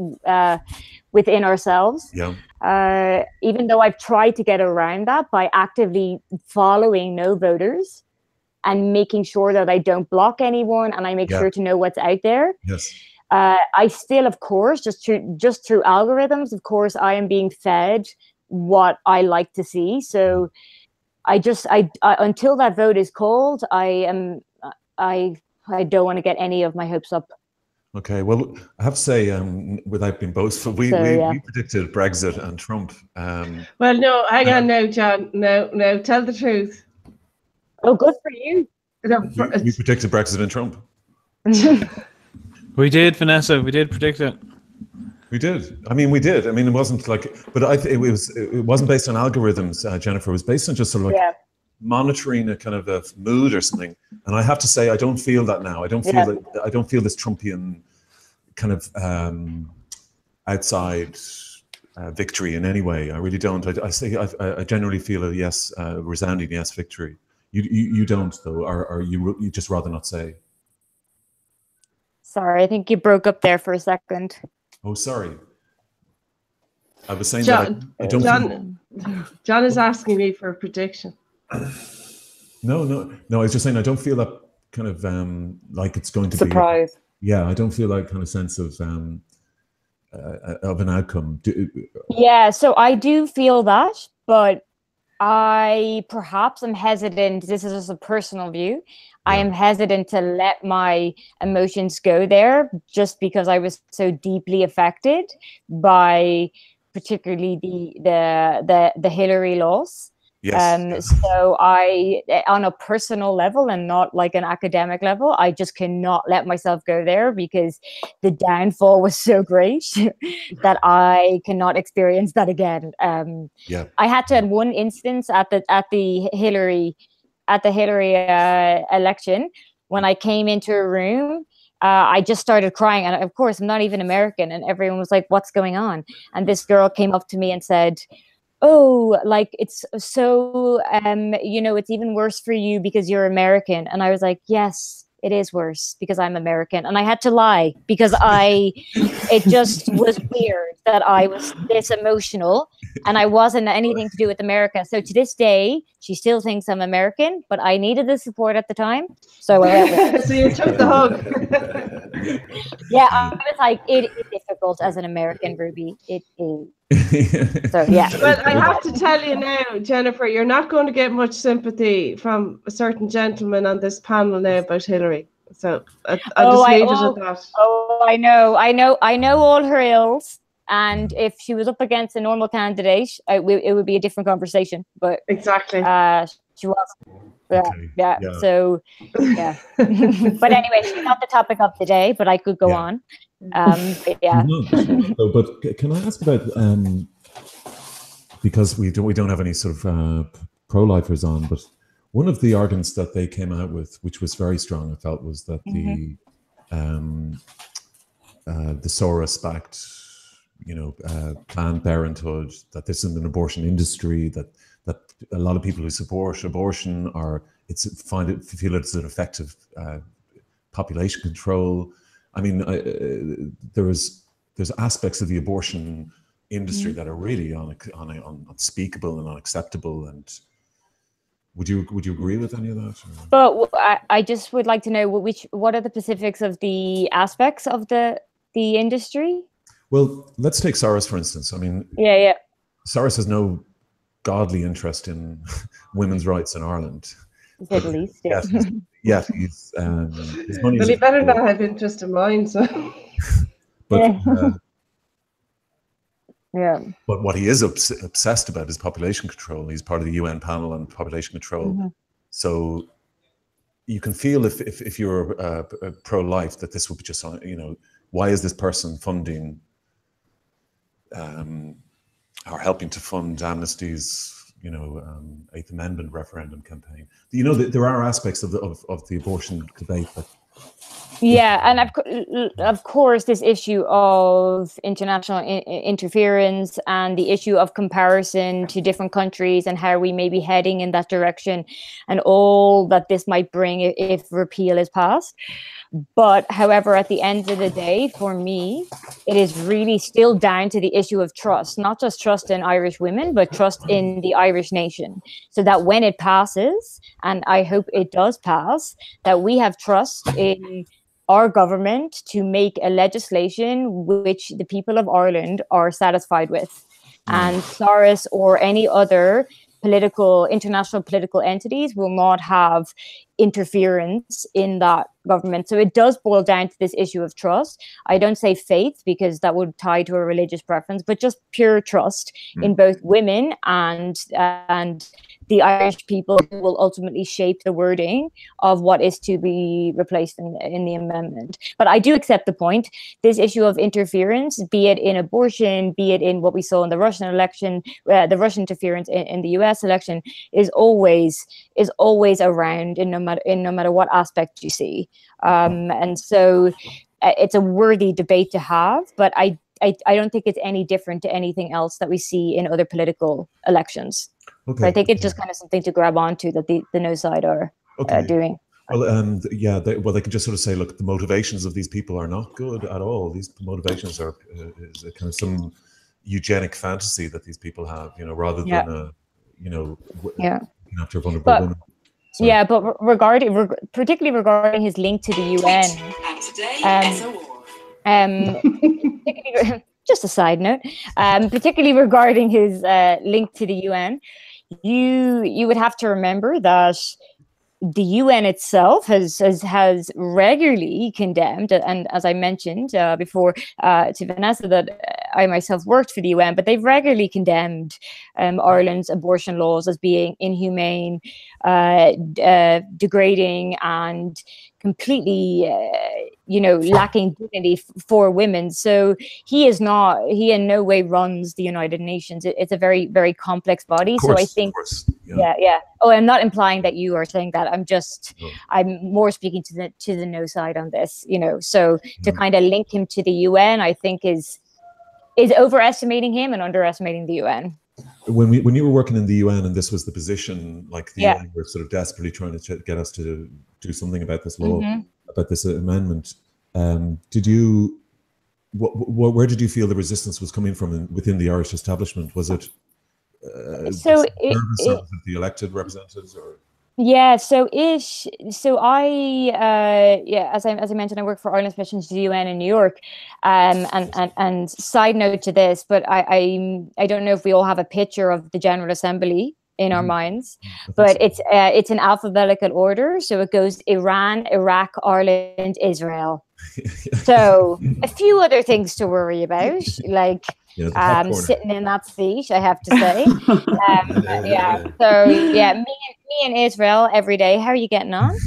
ourselves. Yeah. Even though I've tried to get around that by actively following no voters and making sure that I don't block anyone and I make sure to know what's out there. Yes. I still, of course, just through algorithms, of course, I am being fed what I like to see. So I until that vote is called, I don't want to get any of my hopes up. Okay, well, I have to say, without being boastful, we predicted Brexit and Trump. Well, no, hang on now, John. No, tell the truth. Oh, good for you. We predicted Brexit and Trump. We did, Vanessa. We did predict it. We did. I mean, we did. I mean, it wasn't like, but it wasn't based on algorithms, Jennifer. It was based on just sort of like monitoring a kind of a mood or something. And I have to say, I don't feel that now. I don't feel I don't feel this Trumpian kind of outside victory in any way. I really don't. I generally feel a yes, resounding yes victory. You don't though, or you just rather not say. Sorry, I think you broke up there for a second. Oh, sorry. I was saying John, that I don't. John is asking me for a prediction. No. I was just saying I don't feel that kind of like it's going to surprise. Yeah, I don't feel that kind of sense of an outcome. Yeah, so I do feel that, but I perhaps am hesitant. This is just a personal view. I am hesitant to let my emotions go there, just because I was so deeply affected by particularly the Hillary loss. Yes. So I, on a personal level and not like an academic level, I just cannot let myself go there, because the downfall was so great that I cannot experience that again. I had to, in one instance at the Hillary election, when I came into a room, I just started crying, and of course I'm not even American, and everyone was like, "What's going on?" And this girl came up to me and said, "Oh, like, it's so it's even worse for you because you're American." And I was like, "Yes, it is worse because I'm American." And I had to lie, because it just was weird that I was this emotional, and I wasn't anything to do with America. So to this day, she still thinks I'm American, but I needed the support at the time, so I went with it. So you took the hug. Yeah, I was like, it is difficult as an American, Ruby. It is. So yeah. Well, I have to tell you now, Jennifer, you're not going to get much sympathy from a certain gentleman on this panel now about Hillary. So I'll just leave it at that. Oh, I know all her ills. And if she was up against a normal candidate, it would be a different conversation. But exactly, she was. Yeah. So yeah. But anyway, she's not the topic of the day. But I could go on. But yeah. No, but can I ask about because we don't have any sort of pro-lifers on, but one of the arguments that they came out with, which was very strong, I felt, was that the Soros-backed, Planned Parenthood, that this is an abortion industry, that a lot of people who support abortion feel it's an effective population control. I mean, there's aspects of the abortion industry that are really unspeakable and unacceptable. And would you agree with any of that? Or? But I just would like to know what are the specifics of the aspects of the industry? Well, let's take Soros, for instance. I mean, Soros has no godly interest in women's rights in Ireland. At least, yes, he's his money. Well, he better not have interest in mine. So, but but what he is obsessed about is population control. He's part of the UN panel on population control. So you can feel if you're pro-life that this would be just why is this person funding or helping to fund Amnesty's Eighth Amendment referendum campaign? There are aspects of the abortion debate that. Yeah, and of course, this issue of international interference and the issue of comparison to different countries and how we may be heading in that direction, and all that this might bring if repeal is passed. But however, at the end of the day, for me, it is really still down to the issue of trust, not just trust in Irish women, but trust in the Irish nation. So that when it passes, and I hope it does pass, that we have trust in our government to make a legislation which the people of Ireland are satisfied with. And Soros or any other international political entities will not have interference in that government. So it does boil down to this issue of trust. I don't say faith, because that would tie to a religious preference, but just pure trust in both women and the Irish people, who will ultimately shape the wording of what is to be replaced in the amendment. But I do accept the point. This issue of interference, be it in abortion, be it in what we saw in the Russian election, the Russian interference in the US election, is always around in no matter what aspect you see. And so it's a worthy debate to have, but I don't think it's any different to anything else that we see in other political elections. Okay. So I think it's just kind of something to grab onto that the no side are doing. Well, they can just sort of say, look, the motivations of these people are not good at all. These motivations are is a kind of some eugenic fantasy that these people have, rather than after vulnerable women. Sorry. Yeah, but particularly regarding his link to the UN, just a side note, particularly regarding his link to the UN, you would have to remember that the UN itself has regularly condemned, and as I mentioned before to Vanessa, that I myself worked for the UN, but they've regularly condemned Ireland's abortion laws as being inhumane, degrading, and completely, lacking dignity for women. So he in no way runs the United Nations. It's a very, very complex body. Course, so I think, yeah. Oh, I'm not implying that you are saying that. I'm more speaking to the no side on this. So to kind of link him to the UN, I think is overestimating him and underestimating the UN. When you were working in the UN and this was the position, like the UN were sort of desperately trying to get us to do something about this law, about this amendment, where did you feel the resistance was coming from within the Irish establishment? Was it the elected representatives, or? Yeah, so as I mentioned, I work for Ireland's mission to the UN in New York, and side note to this, but I don't know if we all have a picture of the General Assembly in our minds, but it's in alphabetical order, so it goes Iran, Iraq, Ireland, Israel. So a few other things to worry about, like sitting in that seat, I have to say. So me and Israel every day. How are you getting on?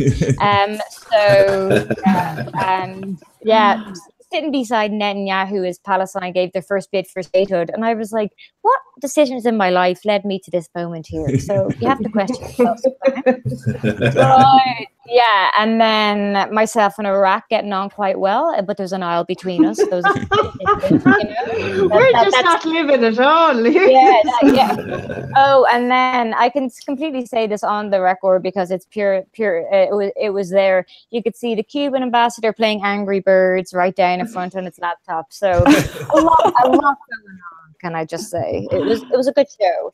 Sitting beside Netanyahu as Palestine gave their first bid for statehood, and I was like, what decisions in my life led me to this moment here? So you have to question yourself sometimes. And then myself and Iraq getting on quite well, but there's an aisle between us. We're just not living at all. Oh, and then I can completely say this on the record because it's pure. It was there. You could see the Cuban ambassador playing Angry Birds right down in front on its laptop. So a lot going on. Can I just say it was a good show.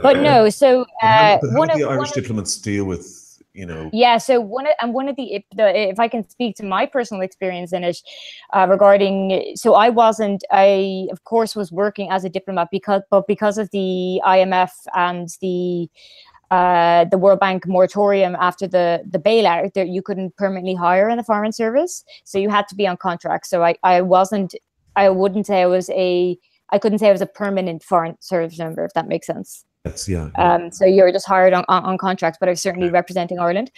But no. So one of the Irish diplomats deal with. So one of the if I can speak to my personal experience in it regarding, so I of course was working as a diplomat because of the IMF and the World Bank moratorium after the bailout, that you couldn't permanently hire in the Foreign Service, so you had to be on contract. So I couldn't say I was a permanent Foreign Service member, if that makes sense. So you're just hired on contracts, but I'm certainly representing Ireland.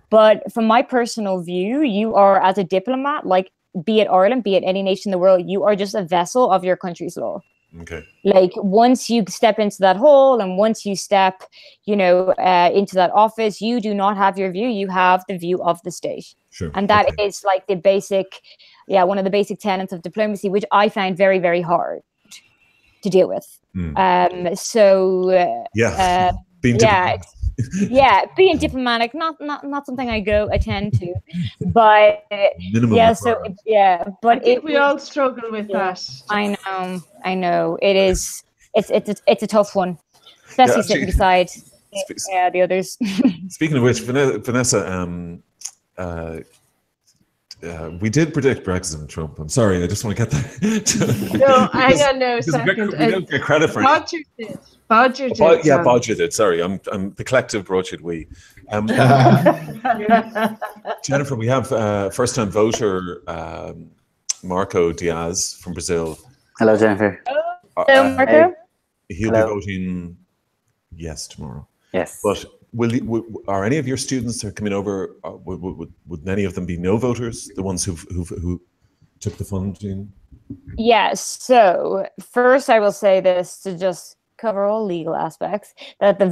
But from my personal view, you are, as a diplomat, like, be it Ireland, be it any nation in the world, you are just a vessel of your country's law. Okay. Like, once you step into that hole and once you step, into that office, you do not have your view. You have the view of the state. Sure. And that is like the basic, one of the basic tenets of diplomacy, which I found very, very hard to deal with. Being diplomatic, not something I attend to, but but I think we all struggle with that. I know it is. It's a tough one, especially sitting beside the others. Speaking of which, Vanessa, we did predict Brexit and Trump. I'm sorry, I just want to get that. No, hang on, no second. We don't get credit for it. Bodger did. Bodger did. Sorry, I'm the collective Broadsheet we. Jennifer, we have first-time voter Marco Diaz from Brazil. Hello, Jennifer. Hello, Marco. He'll be voting yes tomorrow. Yes. But are any of your students that are coming over? Would many of them be no voters? The ones who took the funding? Yes. So first, I will say this to just cover all legal aspects: that the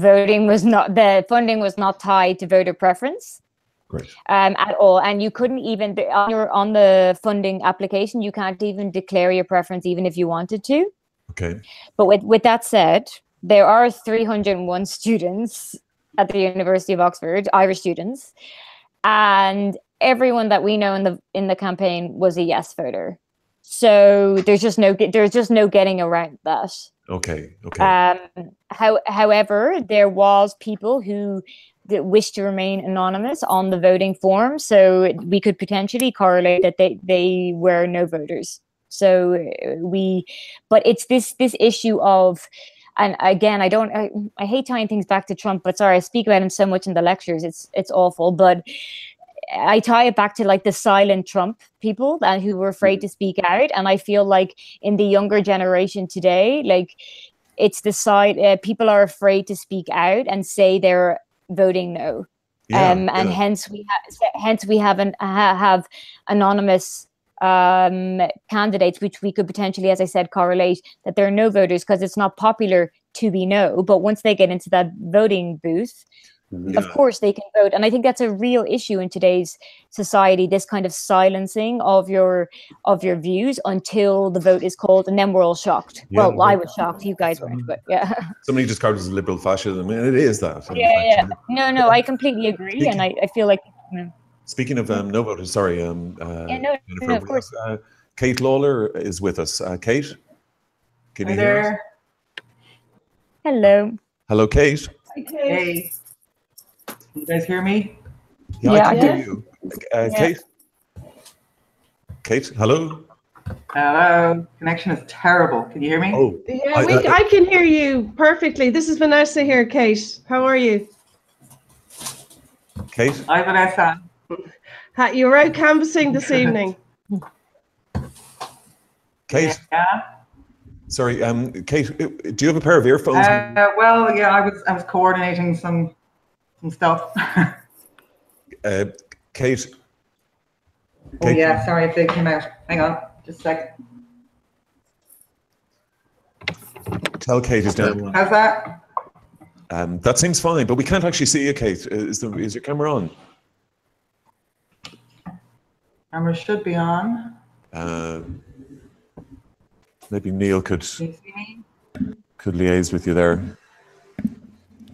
funding was not tied to voter preference. Great. At all, and you couldn't even on the funding application, you can't even declare your preference, even if you wanted to. Okay. But with that said, there are 301 students at the University of Oxford, Irish students, and everyone that we know in the campaign was a yes voter. So there's just no getting around that. Okay. However, there was people who wish to remain anonymous on the voting form, so we could potentially correlate that they were no voters. So but it's this issue of and again, I hate tying things back to Trump, but sorry, I speak about him so much in the lectures. It's awful, but I tie it back to like the silent Trump people and who were afraid to speak out. And I feel like in the younger generation today, like it's the side people are afraid to speak out and say they're voting no. And hence we have anonymous candidates, which we could potentially, as I said, correlate that there are no voters because it's not popular to be no. But once they get into that voting booth, of course they can vote. And I think that's a real issue in today's society, this kind of silencing of your views until the vote is called, and then we're all shocked. Well, I was shocked, you guys weren't, but yeah. Somebody described it as liberal fascism. I mean, it is that. No, I completely agree. And I feel like... Speaking of no voters, sorry. No, of course. Kate Lawler is with us. Kate, can you hear us? Hello. Hello, Kate. Hey. Can you guys hear me? Yeah, I can hear you. Kate? Kate, hello? Hello. Connection is terrible. Can you hear me? Oh, yeah, I can hear you perfectly. This is Vanessa here, Kate. How are you? Kate? Hi, Vanessa. You're out canvassing this evening. Kate? Yeah. Sorry, Kate, do you have a pair of earphones? Well, yeah, I was coordinating some stuff. Kate? Oh, yeah, sorry if they came out. Hang on, just a second. Tell Kate is down. How's that? That seems fine, but we can't actually see you, Kate. Is your camera on? Camera should be on. Maybe Neil could liaise with you there.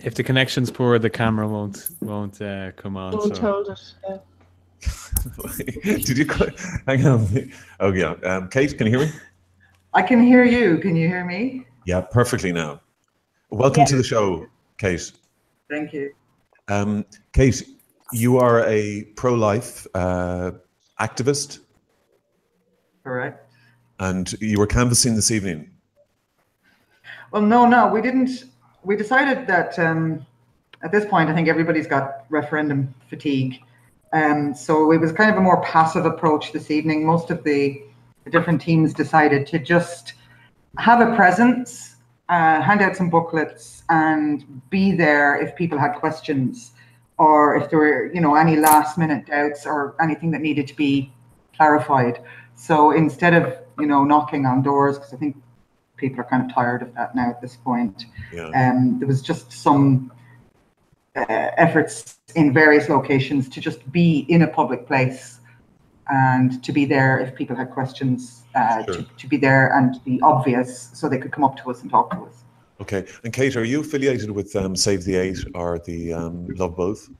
If the connection's poor, the camera won't come on. Won't hold it. Yeah. Did you hang on? Oh yeah, Kate, can you hear me? I can hear you. Can you hear me? Yeah, perfectly now. Welcome to the show, Kate. Thank you. Kate, you are a pro-life activist. Correct. And you were canvassing this evening. Well, no, we didn't. We decided that at this point, I think everybody's got referendum fatigue. So it was kind of a more passive approach this evening. Most of the different teams decided to just have a presence, hand out some booklets, and be there if people had questions, or if there were, any last-minute doubts or anything that needed to be clarified. So instead of, knocking on doors, because I think people are kind of tired of that now at this point, there was just some efforts in various locations to just be in a public place and to be there if people had questions, to be there and be obvious so they could come up to us and talk to us. Okay. And Kate, are you affiliated with Save the Eight or the Love Both?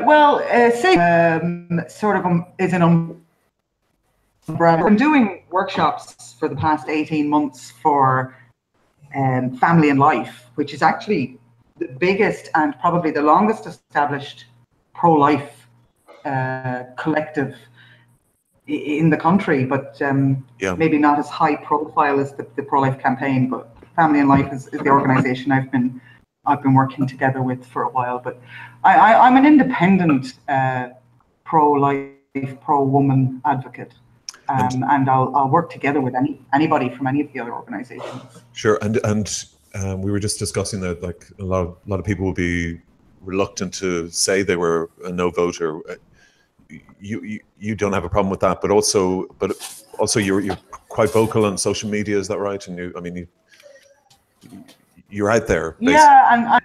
Well, Save sort of is an umbrella. I'm doing workshops for the past 18 months for Family and Life, which is actually the biggest and probably the longest established pro-life collective in the country, but maybe not as high profile as the pro-life campaign. But Family and Life is the organization I've been working together with for a while. But I'm an independent pro-life, pro-woman advocate. And I'll work together with anybody from any of the other organizations. Sure, and we were just discussing that, like a lot of people will be reluctant to say they were a no voter. You don't have a problem with that, but also you're quite vocal on social media. Is that right? And you're out there. Basically. Yeah, and a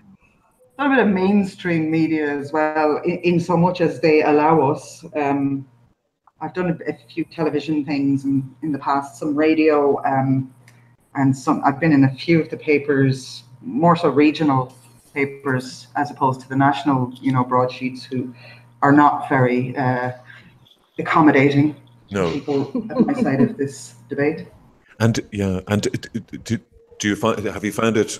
little bit of mainstream media as well, in so much as they allow us. I've done a few television things in the past, some radio, and I've been in a few of the papers, more so regional papers, as opposed to the national, broadsheets, who are not very accommodating to people at my side of this debate. And do you have you found it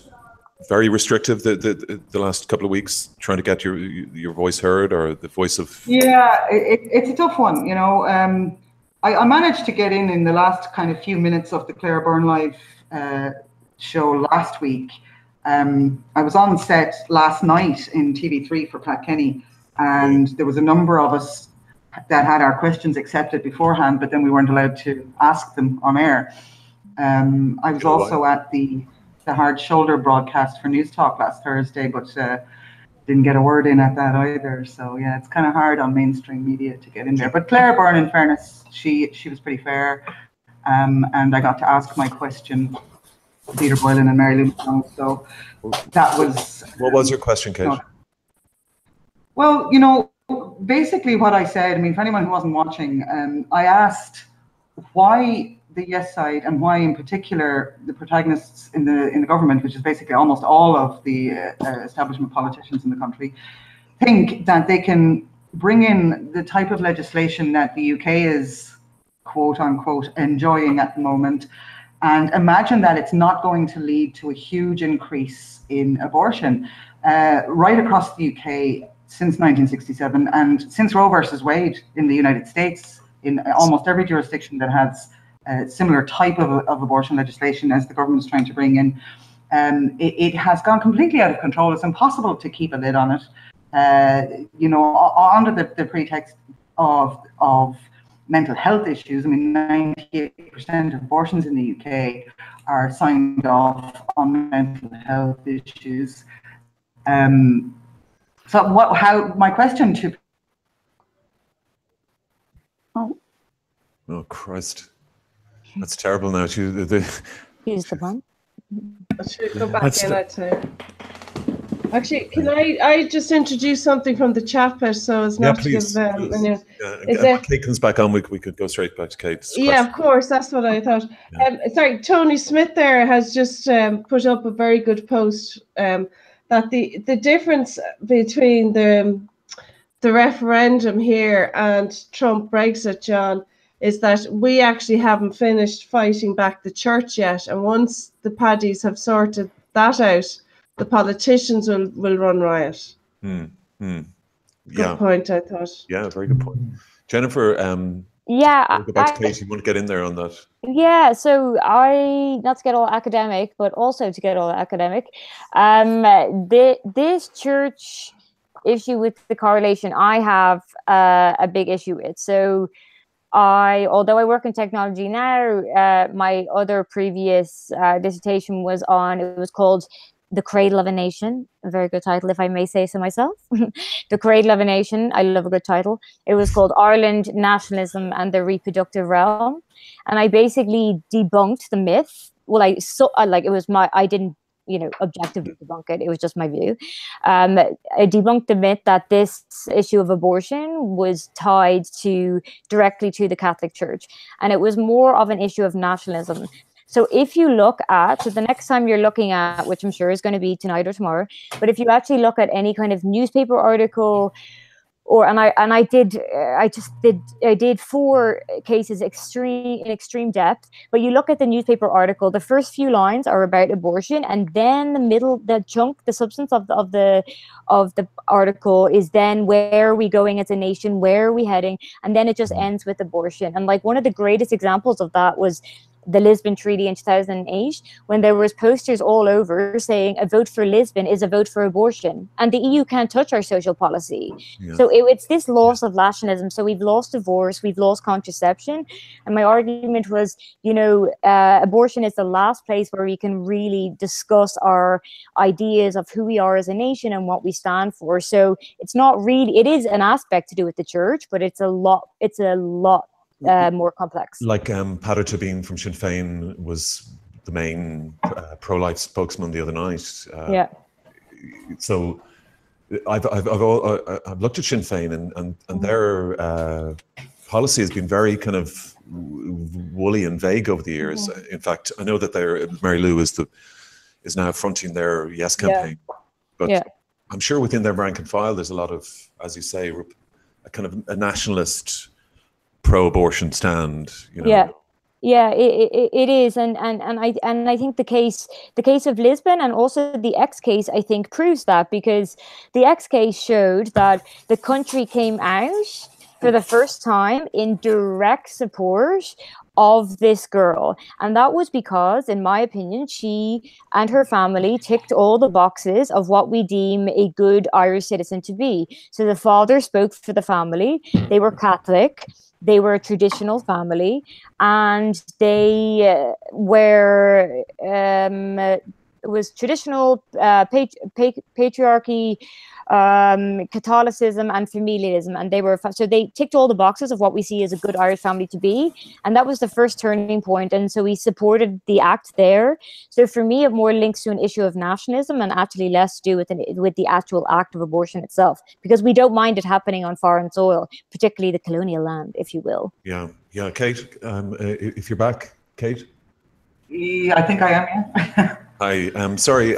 very restrictive the last couple of weeks, trying to get your voice heard, or the voice of... Yeah, it's a tough one, I managed to get in the last kind of few minutes of the Claire Byrne Live show last week. I was on set last night in TV3 for Pat Kenny, and there was a number of us that had our questions accepted beforehand, but then we weren't allowed to ask them on air. I was also at the Hard Shoulder broadcast for News Talk last Thursday, but didn't get a word in at that either. So yeah, it's kind of hard on mainstream media to get in there. But Claire Byrne, in fairness, she was pretty fair, and I got to ask my question to Peter Boylan and Mary Lou McDonald. So that was. What was your question, Kate? Well, basically what I said. I mean, for anyone who wasn't watching, I asked why the Yes side, and why in particular the protagonists in the government, which is basically almost all of the establishment politicians in the country, think that they can bring in the type of legislation that the UK is, quote unquote, enjoying at the moment, and imagine that it's not going to lead to a huge increase in abortion right across the UK since 1967, and since Roe versus Wade in the United States, in almost every jurisdiction that has a similar type of abortion legislation as the government is trying to bring in, it has gone completely out of control. It's impossible to keep a lid on it, under the pretext of mental health issues. I mean, 98% of abortions in the UK are signed off on mental health issues. My question to... Oh, Christ. That's terrible now. Use the button. I should go back in, I'd say. Actually, can I just introduce something from the chat bit so as not to give if Kate comes back on, we could go straight back to Kate's question. Yeah, of course, that's what I thought. Yeah. Sorry, Tony Smith there has just put up a very good post that the difference between the referendum here and Trump Brexit, John, is that we actually haven't finished fighting back the church yet. And once the paddies have sorted that out, the politicians will run riot. Good point, I thought. Yeah, very good point. Jennifer, go back to Kate. You want to get in there on that? Yeah, so not to get all academic, but also to get all academic, this church issue with the correlation, I have a big issue with. So although I work in technology now, my other previous dissertation was called The Cradle of a Nation, a very good title, if I may say so myself. The Cradle of a Nation, I love a good title. It was called Ireland, Nationalism and the Reproductive Realm. And I basically debunked the myth. Well, I didn't, objectively debunk it. It was just my view. I debunked the myth that this issue of abortion was tied directly to the Catholic Church. And it was more of an issue of nationalism. So if you look at, the next time you're looking at, which I'm sure is going to be tonight or tomorrow, but if you actually look at any kind of newspaper article, I did 4 cases in extreme depth, but you look at the newspaper article, the first few lines are about abortion, and then the substance of the article is then where are we going as a nation, where are we heading, and then it just ends with abortion. And like one of the greatest examples of that was the Lisbon Treaty in 2008, when there was posters all over saying a vote for Lisbon is a vote for abortion, and the EU can't touch our social policy. Yeah. So it's this loss of nationalism. So we've lost divorce, we've lost contraception, and my argument was, abortion is the last place where we can really discuss our ideas of who we are as a nation and what we stand for. So it's not really, it is an aspect to do with the church, but it's a lot more complex. Like Pader Tabine from Sinn Féin was the main pro-life spokesman the other night. So I've looked at Sinn Féin and their policy has been very kind of woolly and vague over the years. In fact, I know that Mary Lou is now fronting their Yes campaign, but I'm sure within their rank and file there's a lot of, as you say, a kind of a nationalist pro-abortion stand, Yeah, it is, and I think the case of Lisbon and also the X case, I think, proves that, because the X case showed that the country came out for the first time in direct support of this girl. And that was because, in my opinion, she and her family ticked all the boxes of what we deem a good Irish citizen to be. So the father spoke for the family. They were Catholic. They were a traditional family, and they were it was traditional patriarchy, Catholicism, and familialism, and so they ticked all the boxes of what we see as a good Irish family to be, and that was the first turning point. And so we supported the act there. So for me, it more links to an issue of nationalism and actually less to do with the actual act of abortion itself, because we don't mind it happening on foreign soil, particularly the colonial land, if you will. Yeah, Kate, if you're back, Kate. Yeah, I think I am. Yeah. I'm sorry.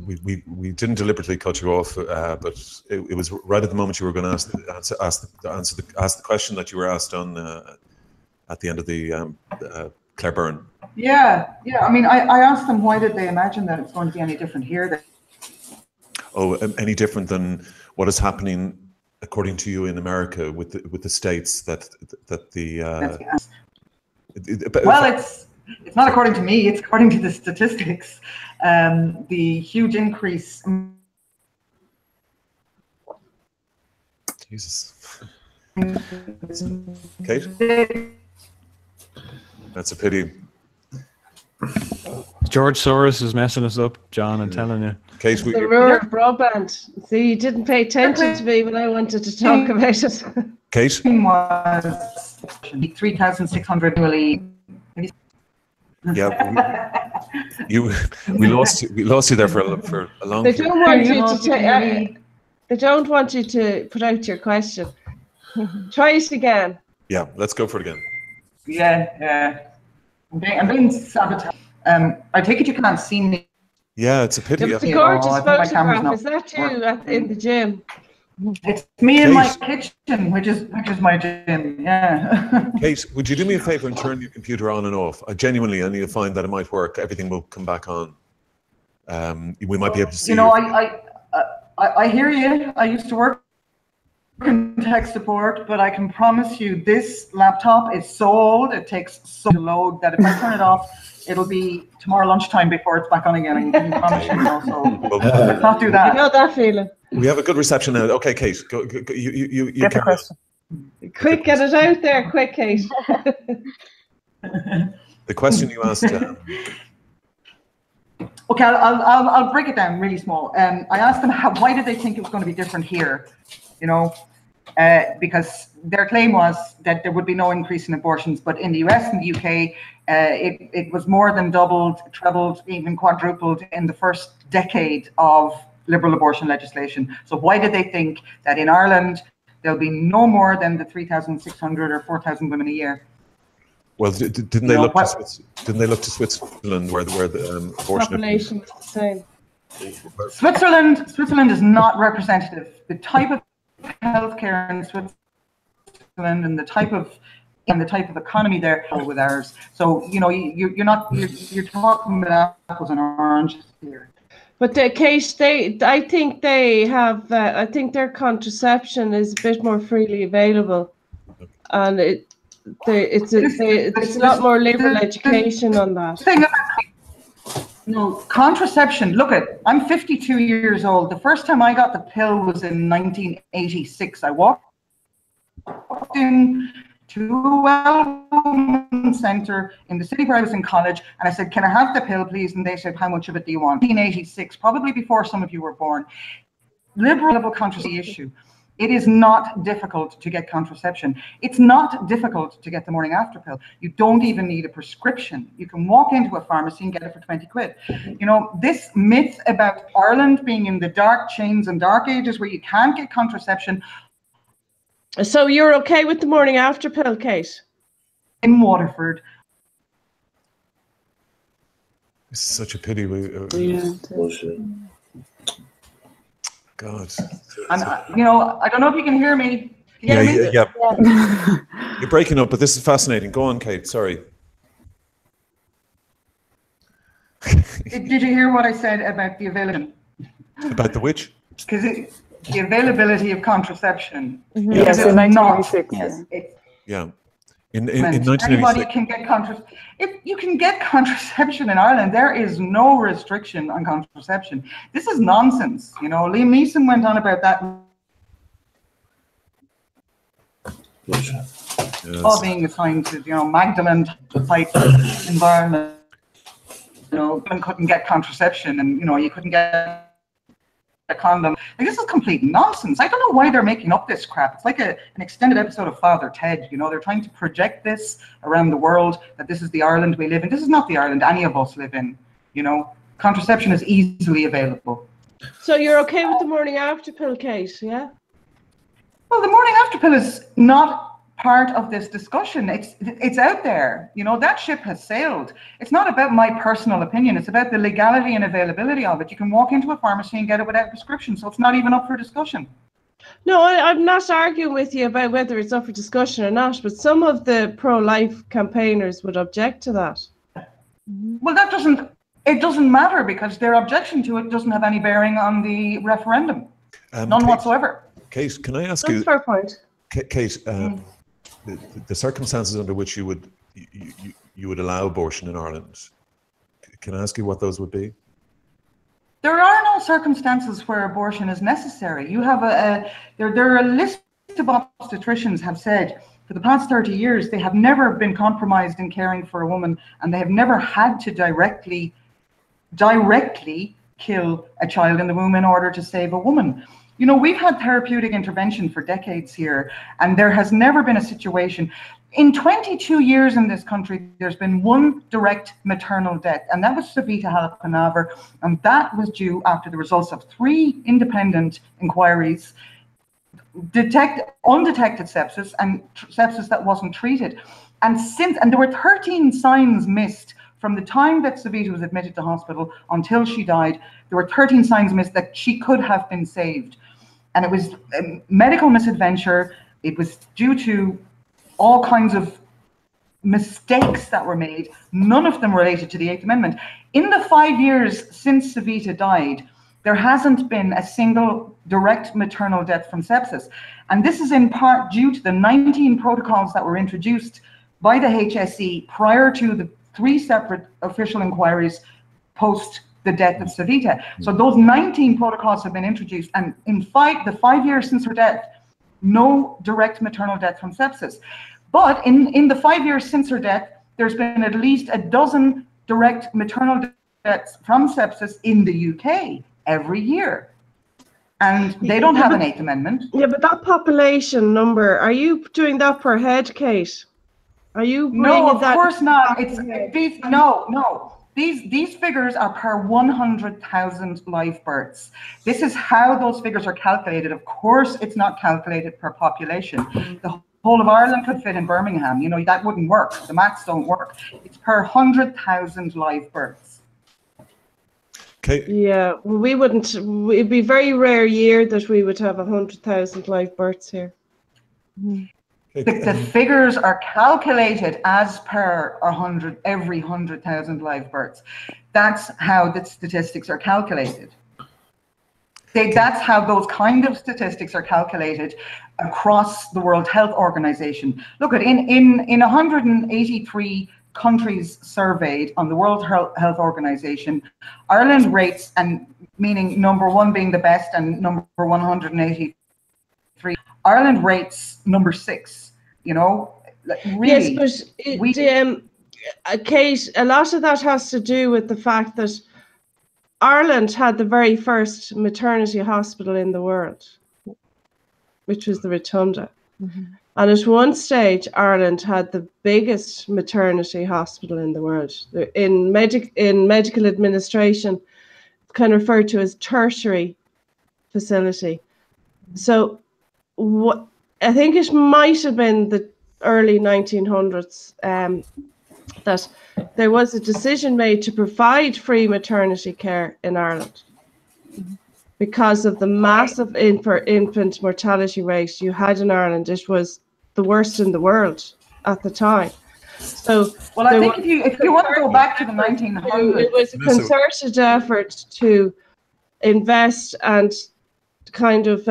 We didn't deliberately cut you off, but it was right at the moment you were going to ask the question that you were asked on at the end of the Claire Byrne. Yeah. I mean, I asked them, why did they imagine that it's going to be any different here? Oh, any different than what is happening, according to you, in America with the states that the. Well, it's not according to me, it's according to the statistics. The huge increase. Jesus. Kate? That's a pity. George Soros is messing us up, John, I'm telling you. Kate, the rural broadband. See, you didn't pay attention to me when I wanted to talk about it. Kate? Was 3,600 annually. Yeah, we lost you there for a long. They don't want you to they don't want you to put out your question. Try it again. Yeah, let's go for it again. Yeah. I'm being sabotaged. I take it you can't see me. Yeah, it's a pity. It's a gorgeous photograph. Is that you in the gym? It's me in my kitchen, which is my gym. Yeah. Kate, would you do me a favor and turn your computer on and off? I need to find that it might work. Everything will come back on. We might be able to see. You know, I hear you. I used to work in tech support, but I can promise you, this laptop is so old. It takes so to load that if I turn it off, it'll be tomorrow lunchtime before it's back on again. I can promise you. So let's not do that. You know that feeling. We have a good reception now. Okay, Kate, go you get the question. Quick, get it out there, quick, Kate. The question you asked. Okay, I'll break it down really small. I asked them why did they think it was going to be different here? You know, because their claim was that there would be no increase in abortions, but in the US and the UK, it was more than doubled, trebled, even quadrupled in the first decade of liberal abortion legislation. So why did they think that in Ireland there'll be no more than the 3,600 or 4,000 women a year? Well, didn't they look to Switzerland where the abortion population is the same? Switzerland is not representative. The type of healthcare in Switzerland and the type of economy there with ours. So you know you're talking about apples and oranges here. But Kate, I think they have. I think their contraception is a bit more freely available, and it's a lot more liberal education on that. No, contraception. Look I'm 52 years old. The first time I got the pill was in 1986. I walked in to a well-woman centre in the city where I was in college, and I said, "Can I have the pill, please?" And they said, "How much of it do you want?" 1986, probably before some of you were born. Liberal contraception issue. It is not difficult to get contraception. It's not difficult to get the morning after pill. You don't even need a prescription. You can walk into a pharmacy and get it for 20 quid. You know, this myth about Ireland being in the dark chains and dark ages where you can't get contraception. So you're okay with the morning after pill, Kate? In Waterford. It's such a pity. God. And you know, I don't know if you can hear me. Yeah. You're breaking up, but this is fascinating. Go on, Kate. Sorry. Did you hear what I said about the availability? About the which? Because the availability of contraception. Yes, in 1996. Yeah. In anybody 1986, can get contraception. If you can get contraception in Ireland, there is no restriction on contraception. This is nonsense. You know, Liam Neeson went on about that. yes. All being assigned to, you know, Magdalene type environment. You know, women couldn't get contraception, and you know, you couldn't get a condom. Like, this is complete nonsense. I don't know why they're making up this crap. It's like an extended episode of Father Ted. You know, they're trying to project this around the world, that this is the Ireland we live in. This is not the Ireland any of us live in. You know, contraception is easily available. So you're okay with the morning after pill, Kate? Yeah. Well, the morning after pill is not part of this discussion. It's out there. You know, that ship has sailed. It's not about my personal opinion. It's about the legality and availability of it. You can walk into a pharmacy and get it without prescription, so it's not even up for discussion. No, I'm not arguing with you about whether it's up for discussion or not, but some of the pro-life campaigners would object to that. Well, it doesn't matter, because their objection to it doesn't have any bearing on the referendum. None whatsoever. Kate, can I ask That's you? a fair point. Kate, the circumstances under which you would allow abortion in Ireland, can I ask you what those would be? There are no circumstances where abortion is necessary. You have there are a list of obstetricians have said for the past 30 years they have never been compromised in caring for a woman, and they have never had to directly kill a child in the womb in order to save a woman. You know, we've had therapeutic intervention for decades here, and there has never been a situation. In 22 years in this country, there's been one direct maternal death, and that was Savita Halappanavar, and that was due after the results of 3 independent inquiries, undetected sepsis and sepsis that wasn't treated. And there were 13 signs missed from the time that Savita was admitted to hospital until she died. There were 13 signs missed that she could have been saved. And it was a medical misadventure. It was due to all kinds of mistakes that were made, none of them related to the 8th Amendment. In the 5 years since Savita died, there hasn't been a single direct maternal death from sepsis. And this is in part due to the 19 protocols that were introduced by the HSE prior to the 3 separate official inquiries post the death of Savita. So those 19 protocols have been introduced, and in the 5 years since her death, no direct maternal death from sepsis. But in the 5 years since her death, there's been at least a dozen direct maternal deaths from sepsis in the UK every year. And they don't have an 8th Amendment. Yeah, but that population number, are you doing that per head, Kate? Are you No, of that course not. No. These figures are per 100,000 live births. This is how those figures are calculated. Of course, it's not calculated per population. The whole of Ireland could fit in Birmingham. You know, that wouldn't work. The maths don't work. It's per 100,000 live births. Okay. Yeah, we wouldn't. It'd be a very rare year that we would have 100,000 live births here. The figures are calculated as per every 100,000 live births. That's how the statistics are calculated. That's how those kind of statistics are calculated across the World Health Organization. Look at in 183 countries surveyed on the World Health Organization, Ireland rates, and meaning number 1 being the best and number 183. Ireland rates number 6, you know, really. Yes, but Kate, a lot of that has to do with the fact that Ireland had the very first maternity hospital in the world, which was the Rotunda. Mm-hmm. And at one stage, Ireland had the biggest maternity hospital in the world. In medical administration, it's kind of referred to as tertiary facility. So I think it might have been the early 1900s that there was a decision made to provide free maternity care in Ireland because of the massive infant mortality rate you had in Ireland. It was the worst in the world at the time. So, well, I think if you want to go back to the 1900s, it was a concerted effort to invest and kind of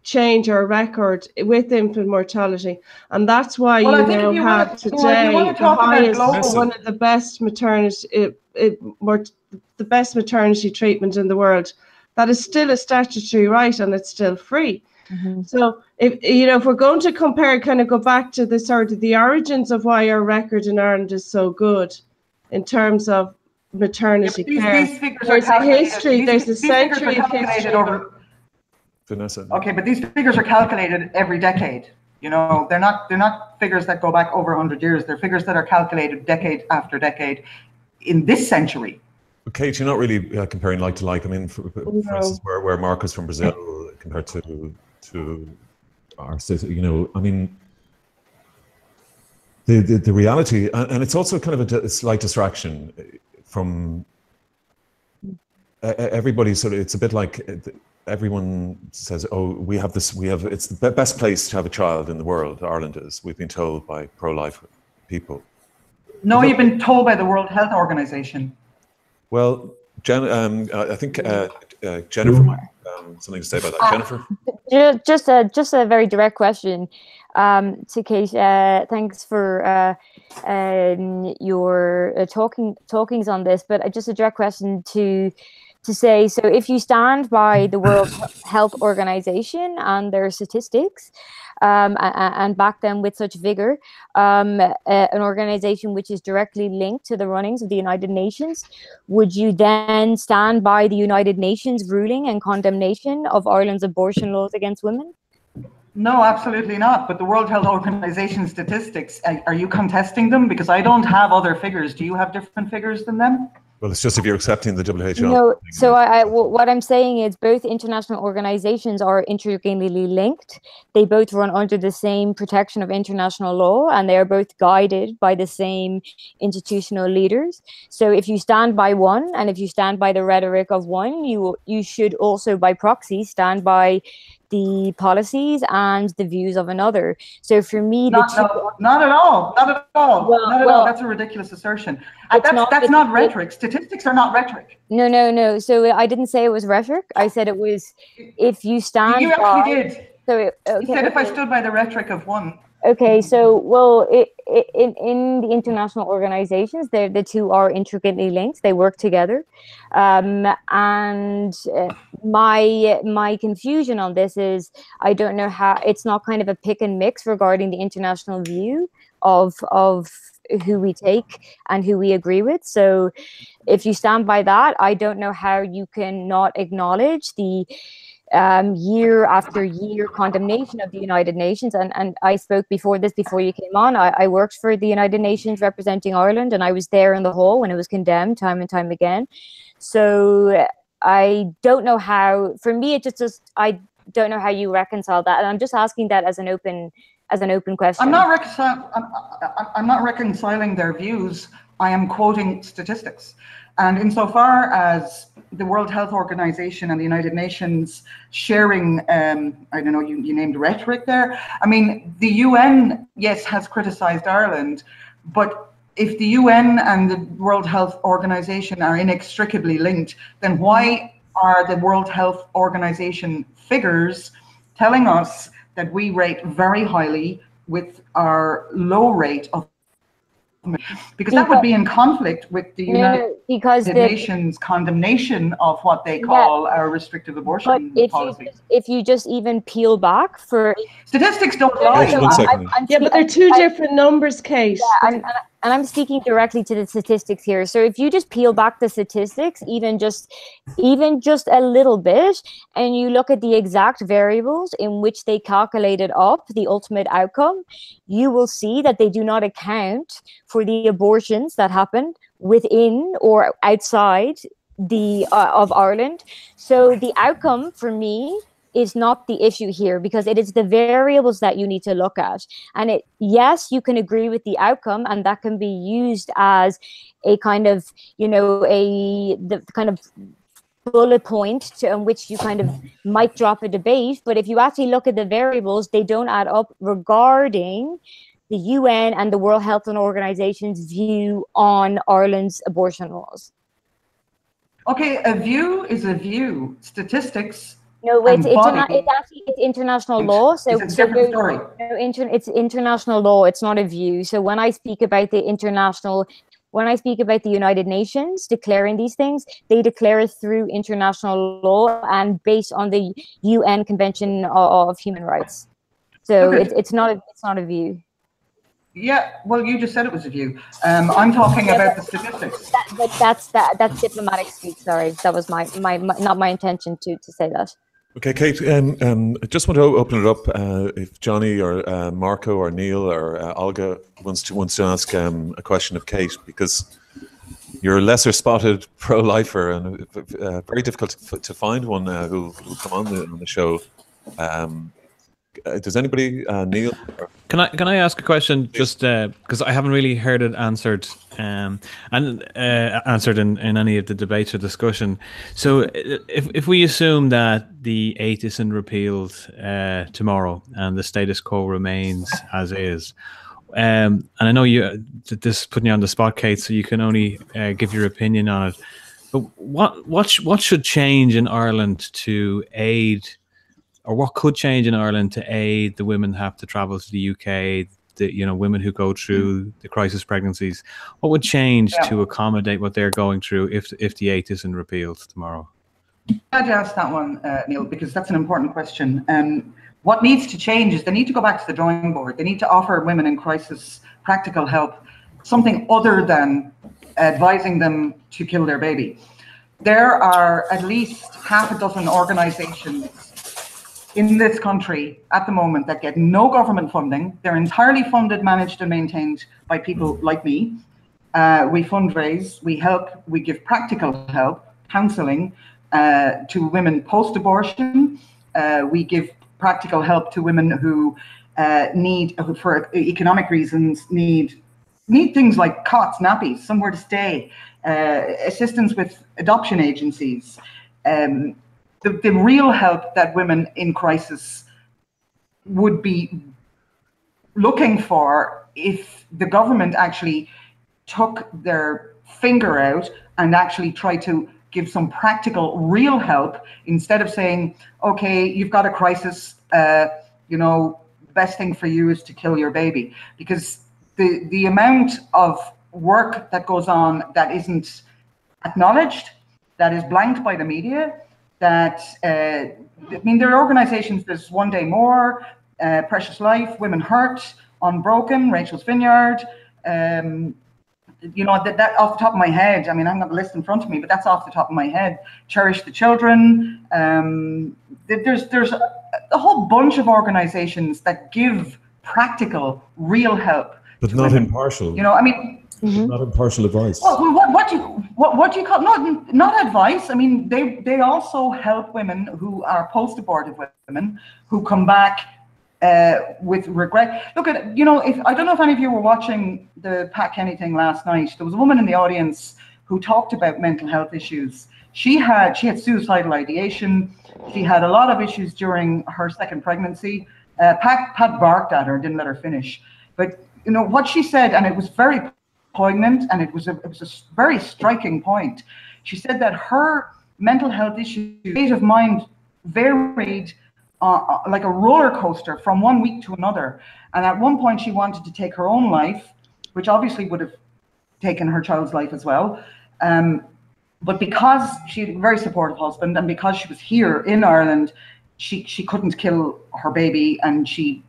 change our record with infant mortality, and that's why Well, I you think now if you have want today to the talk about highest, global, one of the best maternity, the best maternity treatment in the world. That is still a statutory right, and it's still free. So if we're going to compare, kind of go back to the sort of the origins of why our record in Ireland is so good in terms of maternity care. These figures There's are a calculated. history. There's a century of history. Vanessa. Okay, but these figures are calculated every decade. You know, they're not figures that go back over 100 years. They're figures that are calculated decade after decade in this century. But Kate, you're not really comparing like to like. I mean, for instance, where Mark is from Brazil compared to our city, you know, I mean, the reality, and it's also kind of a slight distraction from everybody. Sort of, it's a bit like everyone says, "Oh, it's the best place to have a child in the world." Ireland is. We've been told by pro-life people. No, you've been told by the World Health Organization. Well, I think Jennifer might have something to say about that. Jennifer? Just a very direct question to Kate. Thanks for your talkings on this, but just a direct question to say, so if you stand by the World Health Organization and their statistics and back them with such vigor, an organization which is directly linked to the runnings of the United Nations, would you then stand by the United Nations ruling and condemnation of Ireland's abortion laws against women? No, absolutely not. But the World Health Organization statistics, are you contesting them? Because I don't have other figures. Do you have different figures than them? Well, it's just if you're accepting the WHO. No, so what I'm saying is both international organizations are intricately linked. They both run under the same protection of international law, and they are both guided by the same institutional leaders. So if you stand by one, and if you stand by the rhetoric of one, you should also by proxy stand by the policies and the views of another. So for me, not at all. Not at all. Well, that's a ridiculous assertion. That's not rhetoric. Statistics are not rhetoric. No. So I didn't say it was rhetoric. I said it was if you stand. You actually did. So you said if I stood by the rhetoric of one. Okay, so well, in the international organizations, the two are intricately linked. They work together, and my confusion on this is I don't know how it's not kind of a pick and mix regarding the international view of who we take and who we agree with. So if you stand by that, I don't know how you can not acknowledge the year after year condemnation of the United Nations. And I spoke before you came on. I worked for the United Nations representing Ireland, and I was there in the hall when it was condemned time and time again. So I don't know how, for me, it just I don't know how you reconcile that. And I'm just asking that as an open question. I'm not reconciling their views. I am quoting statistics. And insofar as the World Health Organization and the United Nations sharing, I don't know, you named rhetoric there. I mean, the UN, yes, has criticized Ireland, but if the UN and the World Health Organization are inextricably linked, then why are the World Health Organization figures telling us that we rate very highly with our low rate of, because that would be in conflict with the United Nations condemnation of what they call our restrictive abortion policy. If you just even peel back for statistics don't lie. But they're two different numbers, Kate. Yeah, and I'm speaking directly to the statistics here. So if you just peel back the statistics, even just a little bit, and you look at the exact variables in which they calculated up the ultimate outcome, you will see that they do not account for the abortions that happen within or outside of Ireland. So the outcome for me is not the issue here, because it is the variables that you need to look at. And yes, you can agree with the outcome, and that can be used as a kind of, the kind of bullet point on which you kind of might drop a debate. But if you actually look at the variables, they don't add up regarding the UN and the World Health Organization's view on Ireland's abortion laws. Okay, a view is a view. Statistics No, it's international law. So it's a different story. It's international law. It's not a view. So when I speak about the United Nations declaring these things, they declare it through international law and based on the UN Convention of Human Rights. So it's not a view. Yeah, well, you just said it was a view. I'm talking about the statistics. That's diplomatic speak. Sorry, that was not my intention to say that. Okay, Kate. I just want to open it up. If Johnny or Marco or Neil or Olga wants to ask a question of Kate, because you're a lesser spotted pro-lifer and very difficult to find one who come on the show. Does anybody, Neil? Can I ask a question? Just because I haven't really heard it answered, answered in any of the debates or discussion. So, if we assume that the 8 isn't repealed tomorrow and the status quo remains as is, and I know this is putting you on the spot, Kate, so you can only give your opinion on it. But what should change in Ireland to aid? Or what could change in Ireland to aid the women who have to travel to the UK, the women who go through the crisis pregnancies? What would change to accommodate what they're going through if the 8 isn't repealed tomorrow? Glad you asked that one, Neil, because that's an important question. What needs to change is they need to go back to the drawing board. They need to offer women in crisis practical help, something other than advising them to kill their baby. There are at least half a dozen organizations in this country at the moment that get no government funding. They're entirely funded, managed and maintained by people like me. We fundraise, we help, we give practical help, counselling to women post-abortion. We give practical help to women who need, for economic reasons, need things like cots, nappies, somewhere to stay, assistance with adoption agencies. The real help that women in crisis would be looking for if the government actually took their finger out and actually tried to give some practical, real help instead of saying, okay, you've got a crisis, the best thing for you is to kill your baby. Because the amount of work that goes on that isn't acknowledged, that is blanked by the media, that, there are organizations, there's One Day More, Precious Life, Women Hurt, Unbroken, Rachel's Vineyard, that off the top of my head, I haven't got the list in front of me, but that's off the top of my head. Cherish the Children. There's a whole bunch of organizations that give practical, real help. But not women. Impartial. Not impartial advice. Well, what do you call not advice? They also help women who are post-abortive women who come back with regret. Look at I don't know if any of you were watching the Pat Kenny thing last night. There was a woman in the audience who talked about mental health issues. She had suicidal ideation. She had a lot of issues during her second pregnancy. Pat barked at her, didn't let her finish. But what she said, and it was very poignant, and it was a very striking point. She said that her mental health issues, state of mind varied like a roller coaster from one week to another. And at one point she wanted to take her own life, which obviously would have taken her child's life as well. But because she had a very supportive husband and because she was here in Ireland, she couldn't kill her baby, and she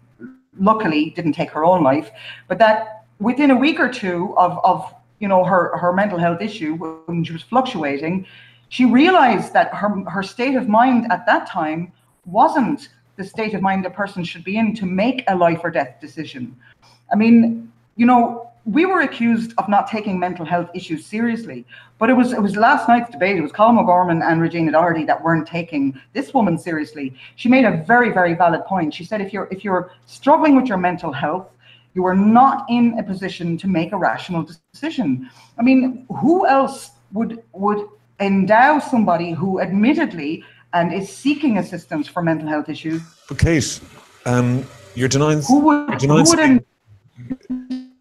luckily didn't take her own life. But that within a week or two of her mental health issue, when she was fluctuating, she realized that her state of mind at that time wasn't the state of mind a person should be in to make a life or death decision. We were accused of not taking mental health issues seriously, but it was last night's debate. It was Colm O'Gorman and Regina Doherty that weren't taking this woman seriously. She made a very, very valid point. She said, if you're struggling with your mental health, you are not in a position to make a rational decision. Who else would endow somebody who admittedly and is seeking assistance for mental health issues? But Kate, you're denying. Who would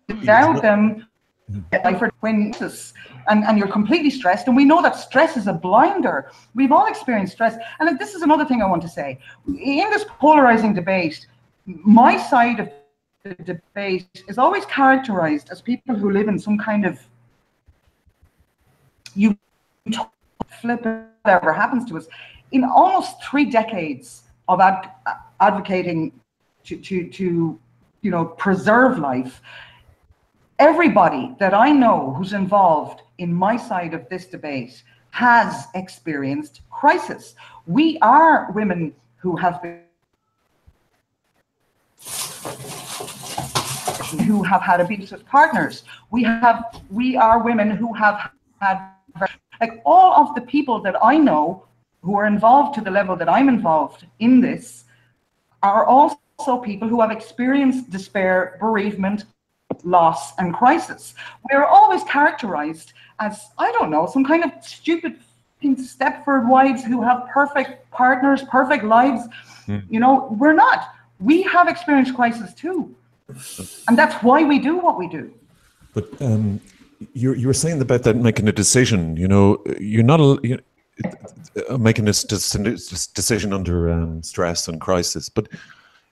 endow them for when and you're completely stressed. And we know that stress is a blinder. We've all experienced stress. And this is another thing I want to say. In this polarizing debate, my side of the debate is always characterized as people who live in some kind of flip whatever happens to us. In almost 3 decades of advocating to preserve life, everybody that I know who's involved in my side of this debate has experienced crisis. We are women who have had abusive partners. We are women who have had, like, all of the people that I know who are involved to the level that I'm involved in this are also people who have experienced despair, bereavement, loss, and crisis. We're always characterized as, I don't know, some kind of stupid Stepford wives who have perfect partners, perfect lives. We're not. We have experienced crisis too. And that's why we do what we do. But you were saying about that making a decision. You're not making this decision under stress and crisis. But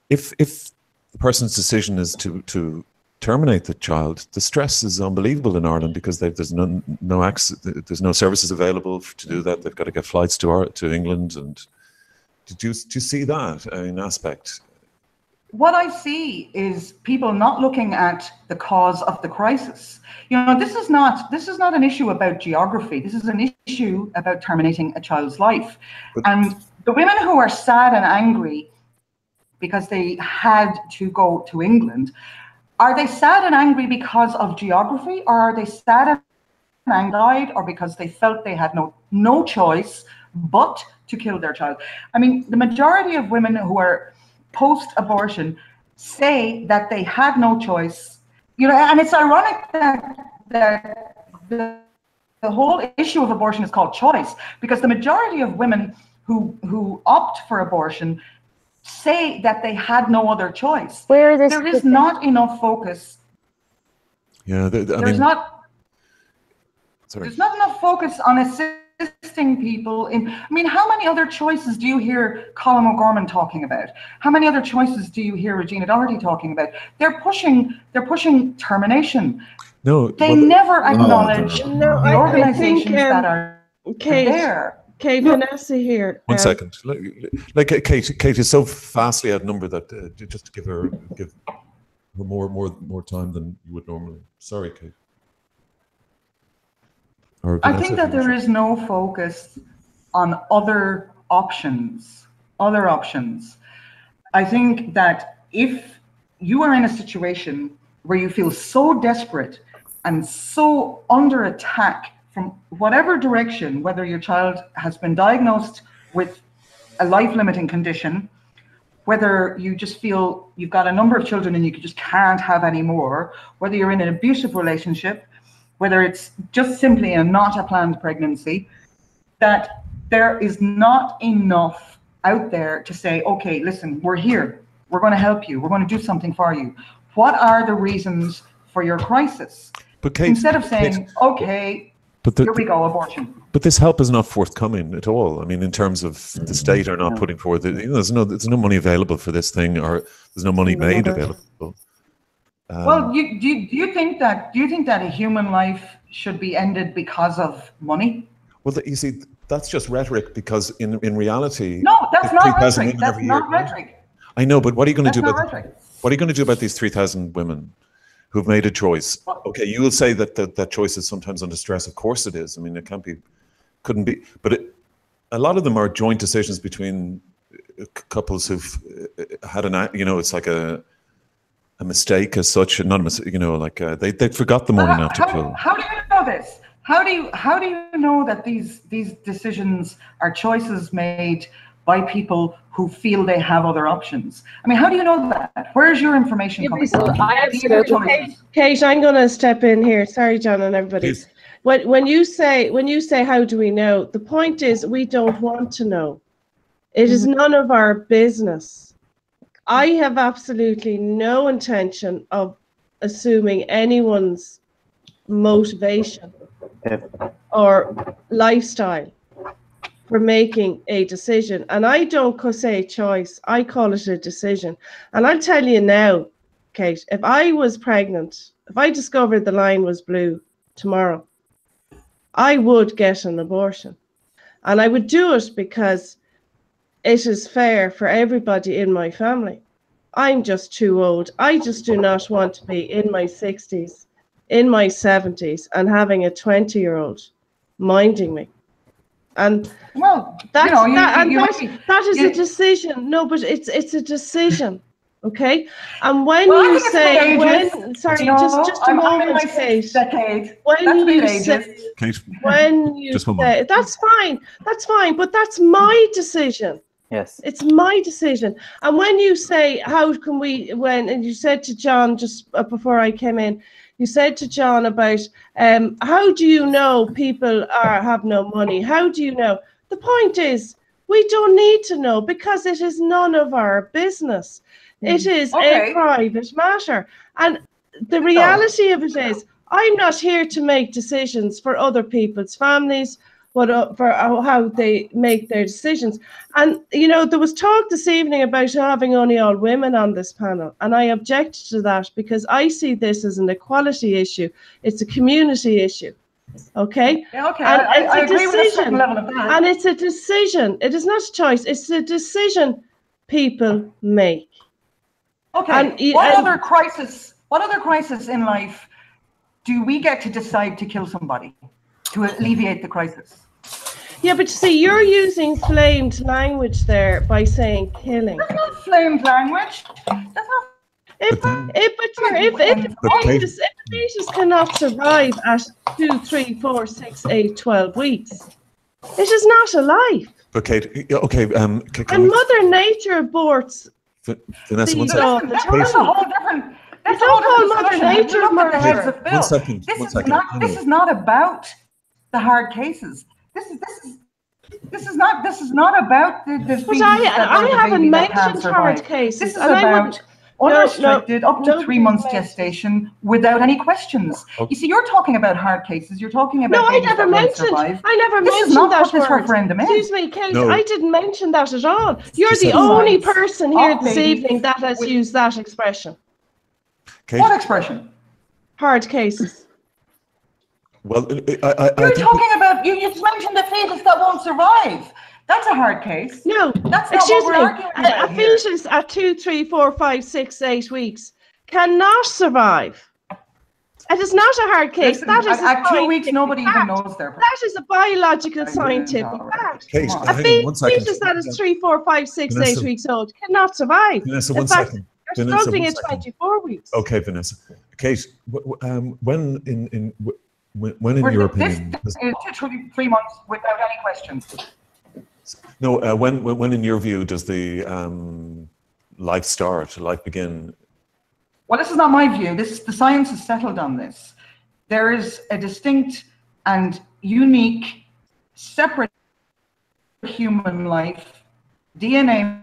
if the person's decision is to terminate the child, the stress is unbelievable in Ireland because there's no access, there's no services available to do that. They've got to get flights to England. And do you see that in aspect? What I see is people not looking at the cause of the crisis. This is not an issue about geography. This is an issue about terminating a child's life. And the women who are sad and angry because they had to go to England, are they sad and angry because of geography, or are they sad and angry, or because they felt they had no choice but to kill their child? I mean, the majority of women who are post-abortion say that they had no choice. And it's ironic that the whole issue of abortion is called choice, because the majority of women who opt for abortion say that they had no other choice. There is not enough focus. Yeah, there's not enough focus on assisting people in. I mean, how many other choices do you hear Colin O'Gorman talking about? How many other choices do you hear Regina Doherty talking about? They're pushing termination. No, they never acknowledge the organizations that are there. Kate, Vanessa here. One second. Like Kate is so vastly outnumbered that just to give her more time than you would normally. Sorry, Kate. I think that there is no focus on other options. I think that if you are in a situation where you feel so desperate and so under attack from whatever direction, whether your child has been diagnosed with a life-limiting condition, whether you just feel you've got a number of children and you just can't have any more, whether you're in an abusive relationship, whether it's just simply not a planned pregnancy, that there is not enough out there to say, okay, listen, we're here, we're going to help you, we're going to do something for you. What are the reasons for your crisis? But Kate, instead of saying, okay, here we go, abortion. But this help is not forthcoming at all. I mean, in terms of the state are not putting forward, there's no money available for this thing, or there's no money made available. Well, do you think that a human life should be ended because of money? Well, you see, that's just rhetoric, because in reality, no, that's not rhetoric. That's not rhetoric. I know, but what are you going to do about what are you going to do about these 3,000 women who've made a choice? Okay, you will say that choice is sometimes under stress. Of course it is. I mean, it couldn't be. But a lot of them are joint decisions between couples who've had it's like a mistake as such, not a mistake, they forgot the morning after pill. How do you know this? How do you know that these decisions are choices made by people who feel they have other options? I mean, how do you know that? Where's your information coming from? Kate, I'm going to step in here. Sorry, John, and everybody. Please. When you say how do we know, the point is we don't want to know. It is none of our business. I have absolutely no intention of assuming anyone's motivation. or lifestyle for making a decision. And I don't say choice, I call it a decision. And I'll tell you now, Kate, if I was pregnant, if I discovered the line was blue tomorrow, I would get an abortion. And I would do it because it is fair for everybody in my family. I'm just too old. I just do not want to be in my 60s, in my 70s, and having a 20-year-old minding me. And well, that is a decision. No, but it's a decision. Okay. And when you say just a moment, Kate. When you say that's fine, but that's my decision. Yes, it's my decision. And when you say, how can we, and you said to John just before I came in, you said to John about how do you know people have no money? How do you know? The point is, we don't need to know because it is none of our business. It is a private matter. And the reality of it is, I'm not here to make decisions for other people's families, but for how they make their decisions. And, you know, there was talk this evening about having only all women on this panel. And I objected to that because I see this as an equality issue. It's a community issue. Okay? Yeah, okay. And I agree with a certain level of that. And it's a decision. It is not a choice. It's a decision people make. Okay. And, what other crisis in life do we get to decide to kill somebody to alleviate the crisis? Yeah, but you see, you're using flamed language there by saying killing. That's not flamed language. That's not. If the fetus cannot survive at 2, 3, 4, 6, 8, 12 weeks, it is not alive. Okay, okay. And Mother Nature aborts Vanessa, these all the time. That's a whole different. You don't call Mother Nature murder. One second. This is not about the hard cases. This is not about the but I haven't mentioned hard cases. This is about unrestricted up to 3 months gestation without any questions. Okay. You see, you're talking about hard cases. You're talking about I never mentioned that this referendum is. Excuse me, Kate. No. I didn't mention that at all. You're the only person here this evening that has used that expression. Kate? What expression? Hard cases. Well, you're talking about you mentioned a fetus that won't survive. That's a hard case. No, that's not what we're arguing about. A fetus at 2, 3, 4, 5, 6, 8 weeks cannot survive. It is not a hard case. Listen, that is at 2 weeks, nobody even knows their. That is a biological scientific fact. Kate, a fetus that is 3, 4, 5, 6, 8 weeks old cannot survive. Vanessa, one second. You're struggling at 24 weeks. Okay, Vanessa. Kate, when in your opinion? This is 3 months without any questions. No, when in your view does the life start, life begin? Well, this is not my view. The science is settled on this. There is a distinct and unique, separate human life, DNA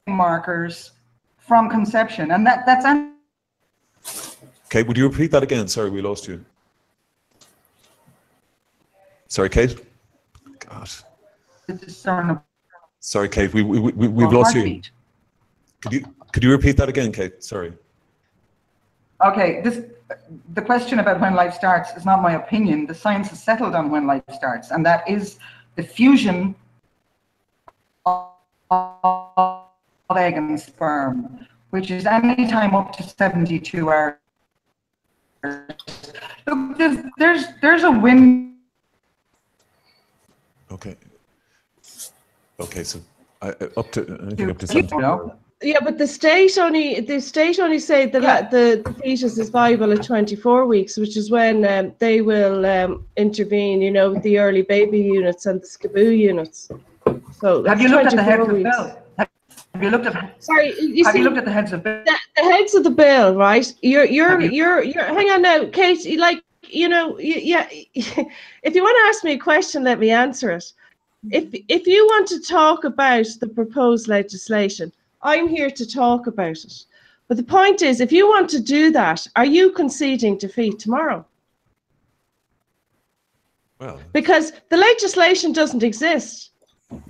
markers from conception, and that's. Okay, would you repeat that again? Sorry, we lost you. Sorry, Kate. God. Sorry, Kate. We've lost you. Could you repeat that again, Kate? Sorry. Okay. The question about when life starts is not my opinion. The science is settled on when life starts, and that is the fusion of egg and sperm, which is any time up to 72 hours. Look, there's a window. Okay, so up to 70. Yeah, but the state only say that the fetus is viable at 24 weeks, which is when they will intervene. You know, with the early baby units and the SCABU units. So have you looked at the heads of the bill? Have you looked at? Sorry, you looked at the heads of the bill? The heads of the bill, right? You're hang on now, Kate. Like, you know, yeah. If you want to ask me a question, let me answer it. If you want to talk about the proposed legislation, I'm here to talk about it. But the point is, if you want to do that, are you conceding defeat tomorrow? Well, because the legislation doesn't exist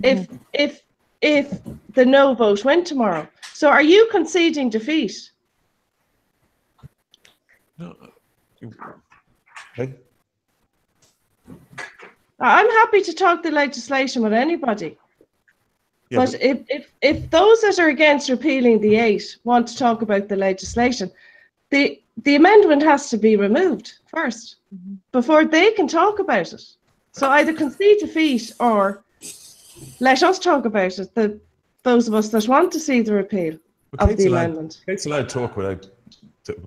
if the no vote went tomorrow. So are you conceding defeat? no. Okay. I'm happy to talk the legislation with anybody. Yeah, But if those that are against repealing the 8 want to talk about the legislation, the amendment has to be removed first before they can talk about it. So either concede defeat or let us talk about it, those of us that want to see the repeal of the amendment. Kate's allowed to talk without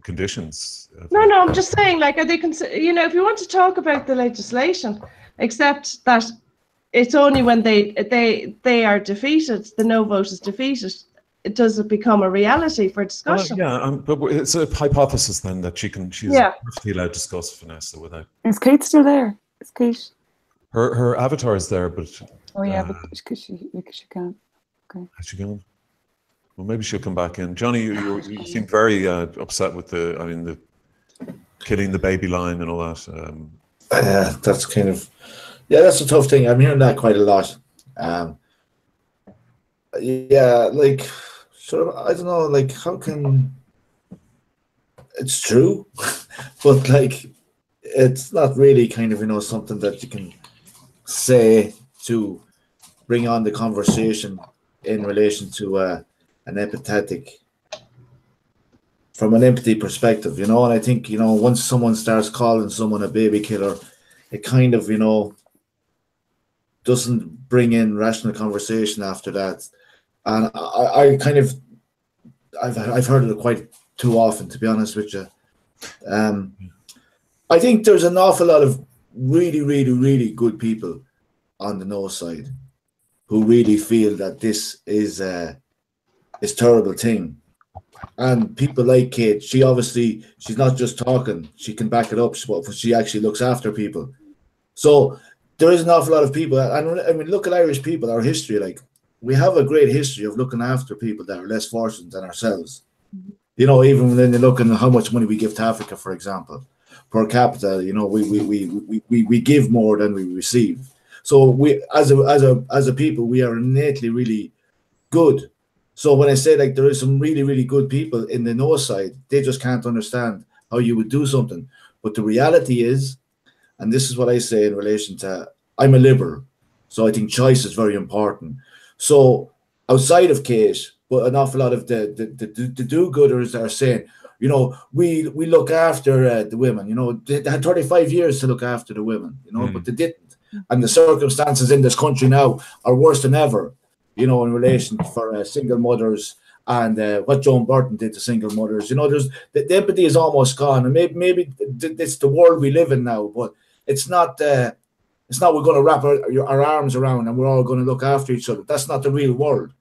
conditions. No, I'm just saying, like, are they, if you want to talk about the legislation, except that it's only when they are defeated, the no vote is defeated, does it become a reality for discussion? But it's a hypothesis then that she's perfectly allowed to discuss Vanessa without. Is Kate still there? Is Kate? Her avatar is there, but. Oh yeah, but she can't. Okay. Has she gone? Well, maybe she'll come back in. Johnny, you seem very upset with the killing the baby lion and all that. That's kind of, that's a tough thing. I'm hearing that quite a lot. Like, sort of, I don't know, like, how can, it's true, but like, it's not really kind of, something that you can say to bring on the conversation in relation to an empathetic, from an empathy perspective, and I think, once someone starts calling someone a baby killer, it kind of, doesn't bring in rational conversation after that. And I kind of, I've heard it quite too often, to be honest with you. I think there's an awful lot of really, really, really good people on the no side who really feel that this is a terrible thing. And people like Kate, she's not just talking, she can back it up, she actually looks after people. So there is an awful lot of people, and I mean, look at Irish people, our history, like, we have a great history of looking after people that are less fortunate than ourselves. Even when you look at how much money we give to Africa, for example, per capita, we give more than we receive. So we, as a people, we are innately really good. So when I say, like, there is some really, really good people in the no side, they just can't understand how you would do something. But the reality is, and this is what I say in relation to, I'm a liberal, so I think choice is very important. So outside of Kate, but an awful lot of the do-gooders are saying, we look after the women. They had 35 years to look after the women, but they didn't. And the circumstances in this country now are worse than ever, in relation for single mothers and what Joan Burton did to single mothers. There's the empathy is almost gone, and maybe it's the world we live in now, but it's not. It's not we're going to wrap our arms around and we're all going to look after each other. That's not the real world,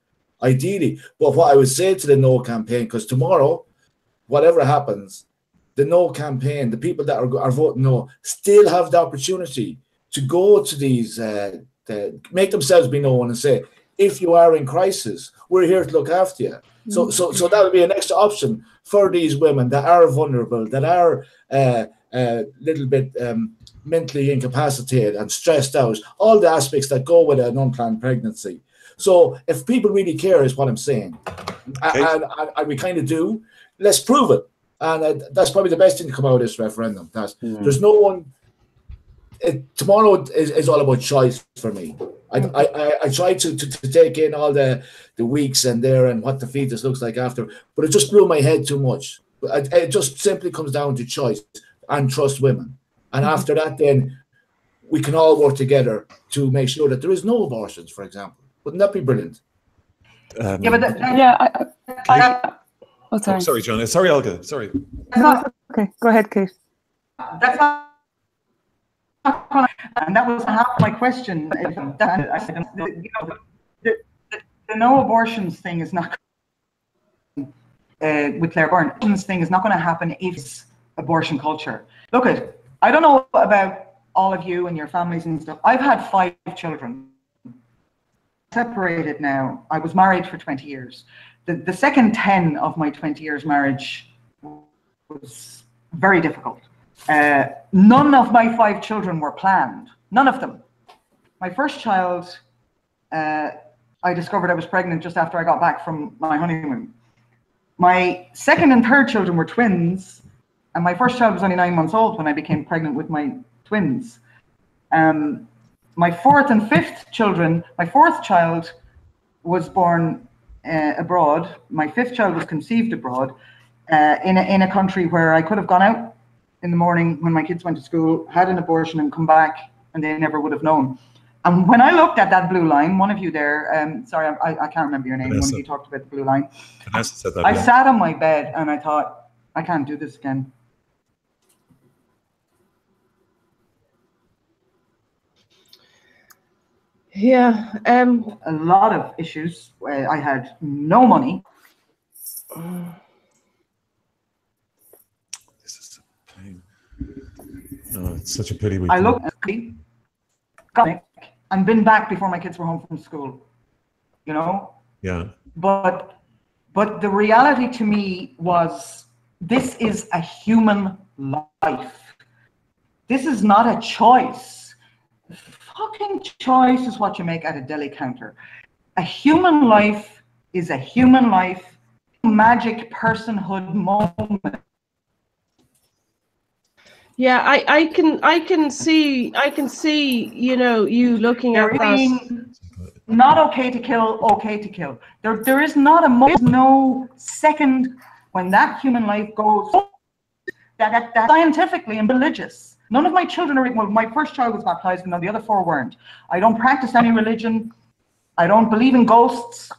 ideally. But what I would say to the no campaign, because tomorrow, whatever happens, the no campaign, the people that are voting no, still have the opportunity to go to these, make themselves be known and say, if you are in crisis, we're here to look after you. So that would be an extra option for these women that are vulnerable, that are a little bit mentally incapacitated and stressed out, all the aspects that go with an unplanned pregnancy. So if people really care, is what I'm saying, and we kind of do, let's prove it. And that's probably the best thing to come out of this referendum. That there's no one. Tomorrow is all about choice for me. I tried to take in all the weeks and what the fetus looks like after, but it just blew my head too much. It just simply comes down to choice and trust women. And after that, then we can all work together to make sure that there is no abortions, for example. Wouldn't that be brilliant? Sorry. Sorry, John. Sorry, Olga. Sorry. Okay, go ahead, Kate. That's not. And that was half my question. I said, the no abortions thing is not with Claire Byrne. This thing is not going to happen if it's abortion culture. Look at. I don't know about all of you and your families and stuff. I've had 5 children. Separated now. I was married for 20 years. The second 10 of my 20 years marriage was very difficult. None of my 5 children were planned. None of them. My first child, I discovered I was pregnant just after I got back from my honeymoon. My second and third children were twins, and my first child was only 9 months old when I became pregnant with my twins. My fourth and fifth children, my fourth child was born abroad. My fifth child was conceived abroad in a country where I could have gone out in the morning when my kids went to school, had an abortion and come back, and they never would have known. And when I looked at that blue line, one of you there, sorry, I can't remember your name, Vanessa. when you talked about the blue line. Vanessa said that, I yeah. sat on my bed and I thought, I can't do this again. Yeah. A lot of issues. I had no money. This is a pain. No, it's such a pity. I looked at me, got it, and been back before my kids were home from school. You know? Yeah. But the reality to me was, this is a human life. This is not a choice. Fucking choice is what you make at a deli counter. A human life is a human life. Magic personhood moment. Yeah, I can see, you know, you looking at that. Not okay to kill, okay to kill. There is not no second when that human life goes that scientifically and religious. None of my children are, well, my first child was baptized and the other four weren't. I don't practice any religion. I don't believe in ghosts.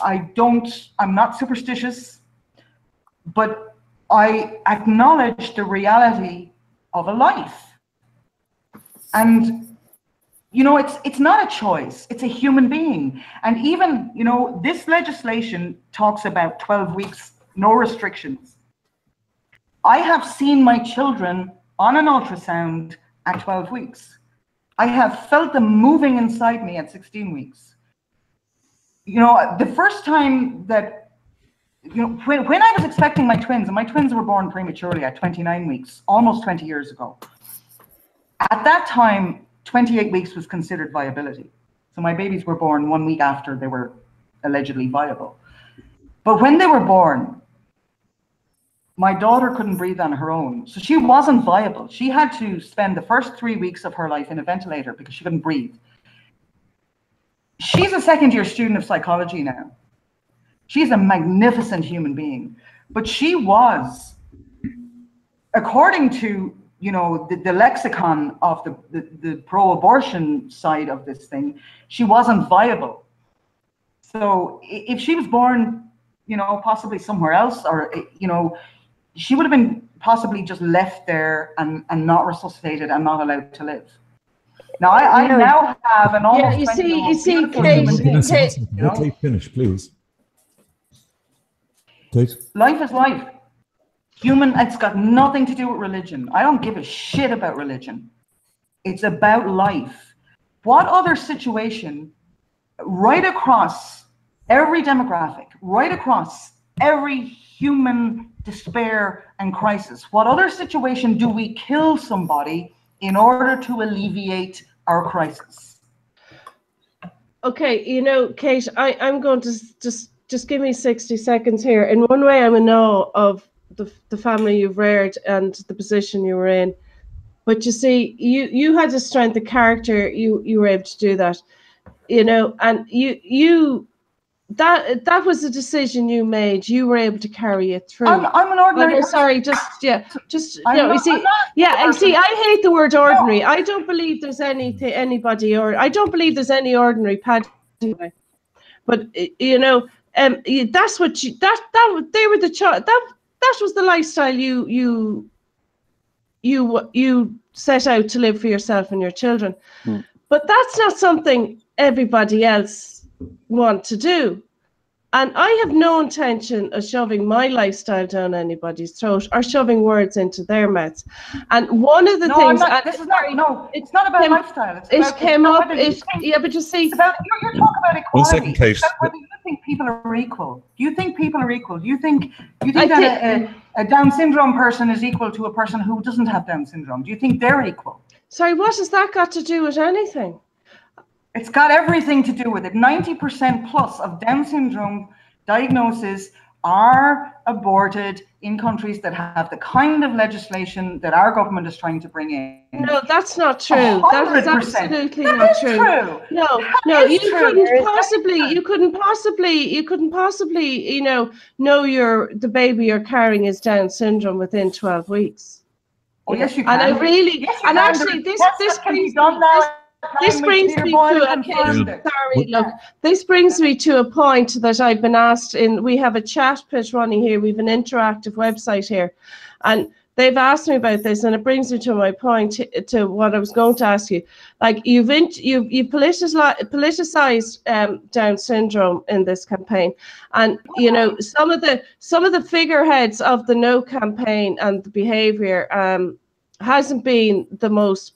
I'm not superstitious, but I acknowledge the reality of a life. And you know, it's not a choice, it's a human being. And even, you know, this legislation talks about 12 weeks, no restrictions. I have seen my children on an ultrasound at 12 weeks. I have felt them moving inside me at 16 weeks. You know, the first time that, you know, when I was expecting my twins, and my twins were born prematurely at 29 weeks, almost 20 years ago. At that time, 28 weeks was considered viability. So my babies were born 1 week after they were allegedly viable. But when they were born, my daughter couldn't breathe on her own. So she wasn't viable. She had to spend the first 3 weeks of her life in a ventilator because she couldn't breathe. She's a second-year student of psychology now. She's a magnificent human being. But she was, according to, you know, the lexicon of the pro-abortion side of this thing, she wasn't viable. So if she was born, you know, possibly somewhere else, or, you know, she would have been possibly just left there and not resuscitated and not allowed to live. Now, I now have an almost... Yeah, you see, Kate, let Kate finish, please. Kate? Life is life. Human, it's got nothing to do with religion. I don't give a shit about religion. It's about life. What other situation, right across every demographic, right across every human despair and crisis, what other situation do we kill somebody in order to alleviate our crisis? Okay, you know, Kate, I'm going to just give me 60 seconds here. In one way, I'm in awe of the family you've reared and the position you were in, but you see, you had the strength of character. You were able to do that, you know, and that was a decision you made. You were able to carry it through. I'm an ordinary person. Sorry, I hate the word ordinary. No. I don't believe there's anybody, or I don't believe there's any ordinary pad. But you know, that's what they were the child. That was the lifestyle you set out to live for yourself and your children. But that's not something everybody else want to do. And I have no intention of shoving my lifestyle down anybody's throat or shoving words into their mouths. And one of the things... it's not about lifestyle. It came up... Yeah, but you see... You're talking about equality. 1 second, Kate. think people are equal? Do you think people are equal? Do you think that a Down syndrome person is equal to a person who doesn't have Down syndrome? Do you think they're equal? Sorry, what has that got to do with anything? It's got everything to do with it. 90% plus of Down syndrome diagnoses are aborted in countries that have the kind of legislation that our government is trying to bring in. No, that's not true. 100%. That is absolutely not true. No, you couldn't possibly, know the baby you're carrying is Down syndrome within 12 weeks. Oh, yes, you can. And I really, yes, and can. actually, this brings me to a point that I've been asked in. We have a chat pit running here. We have an interactive website here, and they've asked me about this, and it brings me to my point, to what I was going to ask you. Like you've politicized Down syndrome in this campaign, and some of the figureheads of the No campaign and the behaviour hasn't been the most,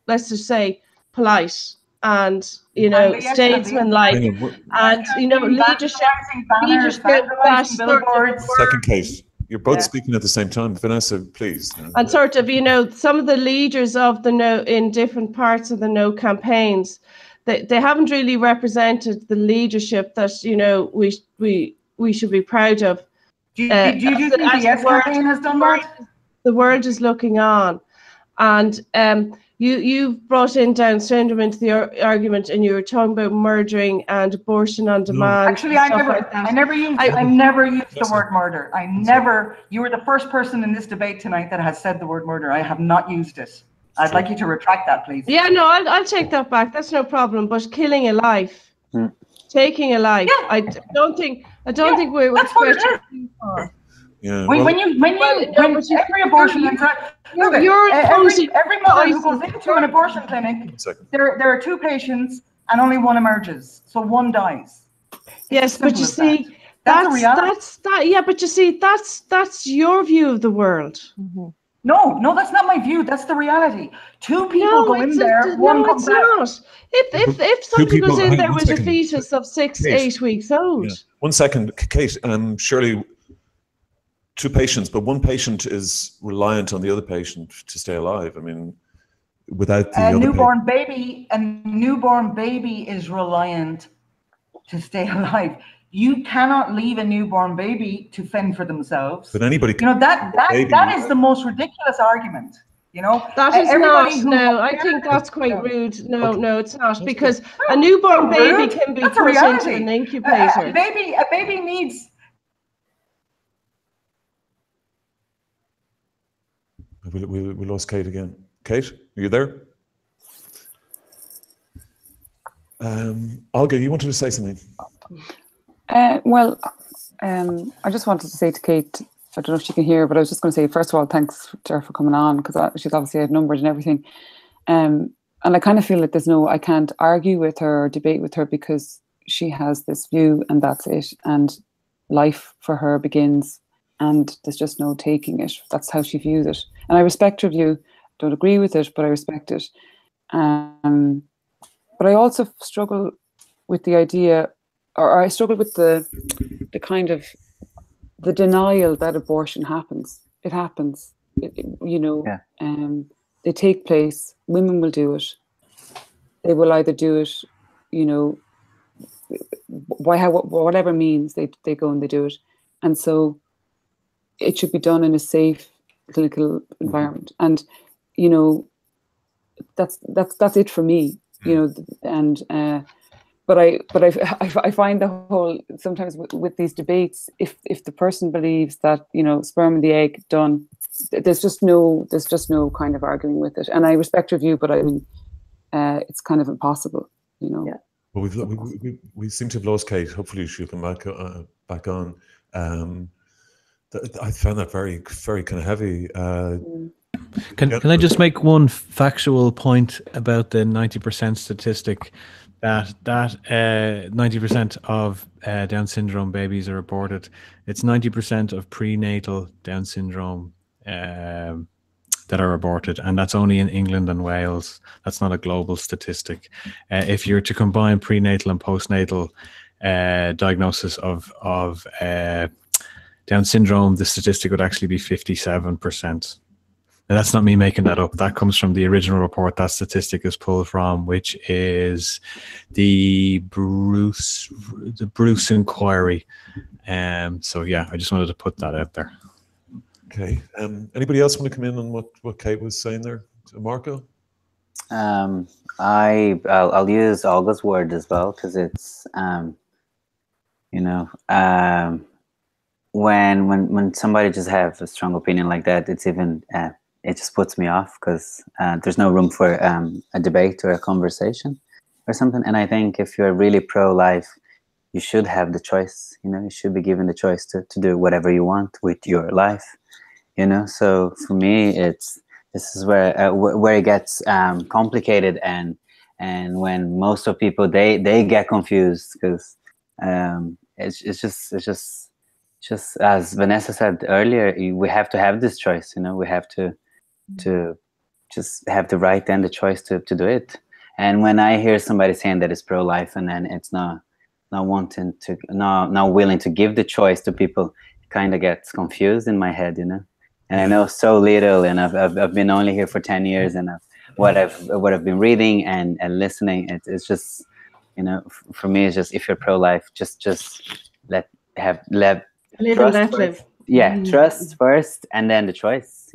let's just say, polite and statesman-like, and leadership. Second case. You're both speaking at the same time. Vanessa, please. And sort of, some of the leaders of the No in different parts of the No campaigns, they haven't really represented the leadership that we should be proud of. Do you think the Yes campaign has done that? The world is looking on, and you've brought in Down syndrome into the argument, and you were talking about murdering and abortion on demand. Actually, I never used the word murder. You were the first person in this debate tonight that has said the word murder. I have not used it. I'd like you to retract that, please. Yeah, no, I'll take that back. That's no problem. But killing a life, taking a life, I don't think we're stretching too far. Yeah. When every abortion, every mother who goes into an abortion clinic, there are two patients and only one emerges, so one dies. Yes, but you see, that's your view of the world. Mm-hmm. No, that's not my view. That's the reality. Two people go in there, one comes back. No, it's not. If somebody goes in there with a fetus of 6 to 8 weeks old. Yeah. 1 second, Kate. Surely 2 patients, but one patient is reliant on the other patient to stay alive. I mean, without the newborn baby is reliant to stay alive. You cannot leave a newborn baby to fend for themselves. But anybody, that is the most ridiculous argument. That is not. No, I think that's quite rude. No, it's not, because a newborn baby can be put into an incubator. A baby needs. We lost Kate again. Kate, are you there? Olga, you wanted to say something? I just wanted to say to Kate, I don't know if she can hear, but I was just going to say, first of all, thanks to her for coming on, because she's obviously outnumbered and everything. And I kind of feel like I can't argue with her or debate with her, because she has this view and that's it. And life for her begins, and there's just no taking it. That's how she views it. And I respect her view. Don't agree with it, but I respect it. But I also struggle with the idea, or I struggle with the kind of the denial that abortion happens. It happens. They take place. Women will do it. They will either do it, whatever means they go and they do it. And so it should be done in a safe clinical environment. And that's it for me. But I find the whole, sometimes with these debates, if the person believes that sperm and the egg done, there's just no kind of arguing with it. And I respect your view, but I mean, it's kind of impossible, Yeah. Well, we seem to have lost Kate. Hopefully she'll come back on. I found that very, very kind of heavy. Can I just make one factual point about the 90% statistic, that 90% of Down syndrome babies are aborted. It's 90% of prenatal Down syndrome that are aborted, and that's only in England and Wales. That's not a global statistic. If you're to combine prenatal and postnatal diagnosis of Down syndrome, the statistic would actually be 57%. Now, that's not me making that up. That comes from the original report that statistic is pulled from, which is the Bruce inquiry. So yeah, I just wanted to put that out there. Okay. Anybody else want to come in on what Kate was saying there? Marco? I'll use Olga's word as well, because it's when somebody just have a strong opinion like that, it's even it just puts me off, because there's no room for a debate or a conversation or something. And I think if you're really pro-life, you should have the choice. You should be given the choice to do whatever you want with your life. So for me, this is where it gets complicated, and when most of people they get confused, because it's just as Vanessa said earlier, we have to have this choice. We have to just have the right and the choice to do it. And when I hear somebody saying that it's pro-life and then it's not willing to give the choice to people, it kind of gets confused in my head, And I know so little, and I've been only here for 10 years, and what I've been reading and listening, it's just, for me, it's just, if you're pro-life, just let live and let live. Yeah, trust first, and then the choice.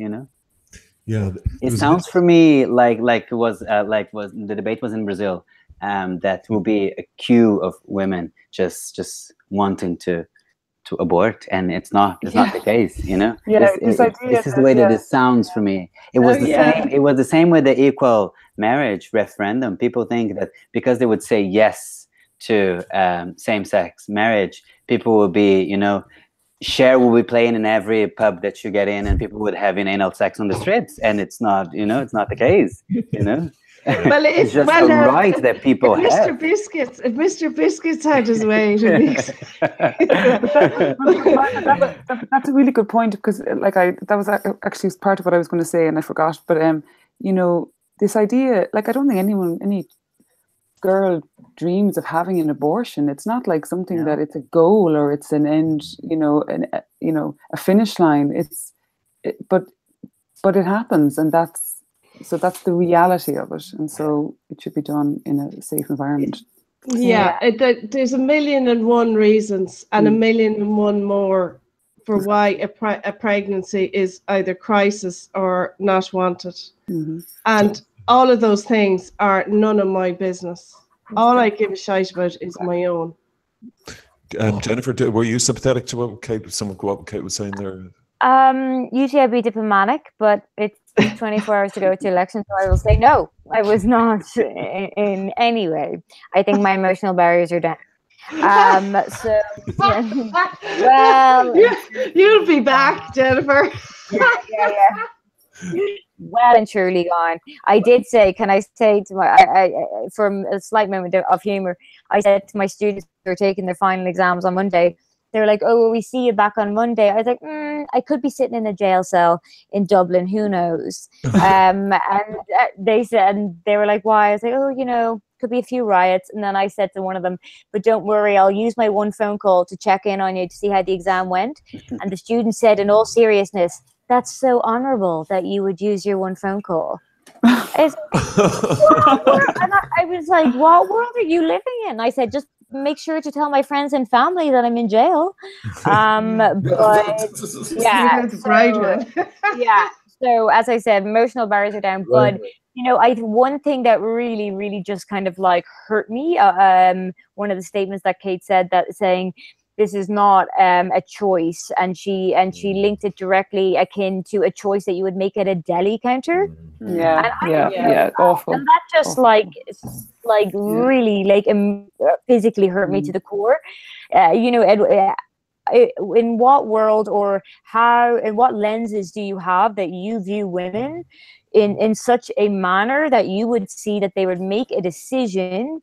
Yeah, it sounds for me like it was the debate was in Brazil. That will be a queue of women just wanting to abort, and it's not the case. This is the way that it sounds for me. It was same. It was the same with the equal marriage referendum. People think that because they would say yes to same-sex marriage, people will be, Cher will be playing in every pub that you get in, and people would have anal sex on the streets, and it's not, it's not the case, Well, it's just a right that people have. If Mr. Biscuits had his way, that's a really good point, because that was actually part of what I was going to say, and I forgot. But this idea, I don't think any girl dreams of having an abortion. It's not like something that it's a goal or it's an end, a finish line. But it happens, and that's the reality of it, and so it should be done in a safe environment. There's 1,000,001 reasons and 1,000,001 more for why a pregnancy is either crisis or not wanted. And all of those things are none of my business. All I give a shite about is my own. Jennifer, were you sympathetic to what Kate was saying there? Usually I'd be diplomatic, but it's 24 hours to go to election, so I will say no. I was not in any way. I think my emotional barriers are down. Well, you'll be back, Jennifer. Yeah. Well and truly gone. I did say, can I say to I from a slight moment of humor, I said to my students who are taking their final exams on Monday, they were like, "Oh, will we see you back on Monday?" I was like, I could be sitting in a jail cell in Dublin, who knows? And they said, and they were like, "Why?" I was like, "Oh, could be a few riots." And then I said to one of them, "But don't worry, I'll use my one phone call to check in on you to see how the exam went." And the student said, in all seriousness, "That's so honorable that you would use your one phone call." And I was like, "What world are you living in?" I said, "Just make sure to tell my friends and family that I'm in jail." So as I said, emotional barriers are down. But one thing that really, really just kind of hurt me. One of the statements that Kate said, that saying, this is not a choice, and she linked it directly akin to a choice that you would make at a deli counter. Awful. And that just really physically hurt me to the core. In what world or in what lenses do you have that you view women in such a manner that you would see that they would make a decision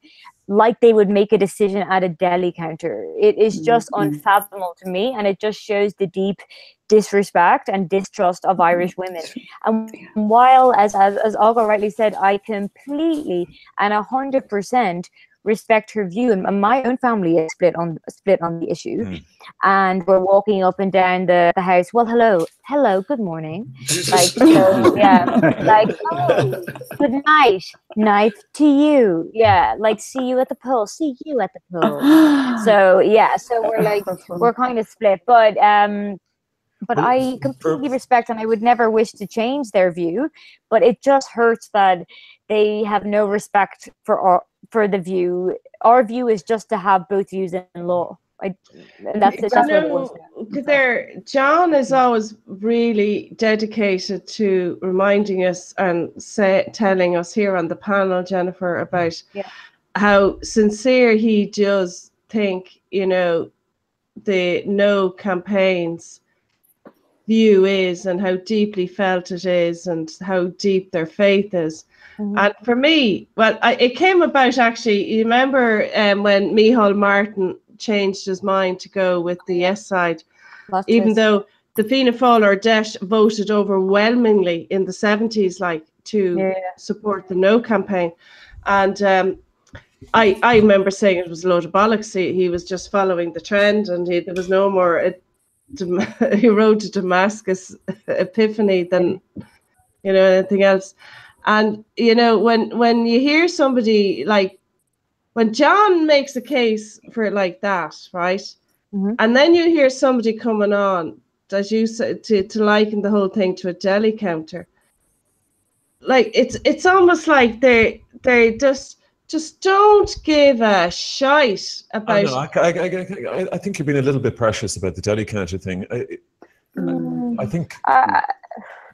like they would make a decision at a deli counter? It is just unfathomable to me, and it just shows the deep disrespect and distrust of Irish women. And while, as Olga rightly said, I completely and 100% respect her view. And my own family is split on the issue, and we're walking up and down the house. Well, hello, good morning. Like, so, yeah, like, oh, good night to you. Yeah, like, see you at the pool. So yeah, so we're like, we're kind of split, but I completely respect, and I would never wish to change their view, but it just hurts that they have no respect for the view. Our view is just to have both views in law. And that's it. That's what it was. John is always really dedicated to reminding us and telling us here on the panel, Jennifer, about how sincere he does think, the no campaigns view is, and how deeply felt it is, and how deep their faith is. And for me, it came about, actually, you remember when Micheál Martin changed his mind to go with the yes side, even though the Fianna Fáil or DET voted overwhelmingly in the 70s, to support the no campaign. And I remember saying it was a load of bollocks. He was just following the trend, and there was no more he rode to Damascus epiphany than anything else. And when you hear somebody when John makes a case for it like that, right? And then you hear somebody coming on, as you said, to liken the whole thing to a deli counter. Like it's almost like they just don't give a shite about. I think you're being a little bit precious about the deli counter thing. I think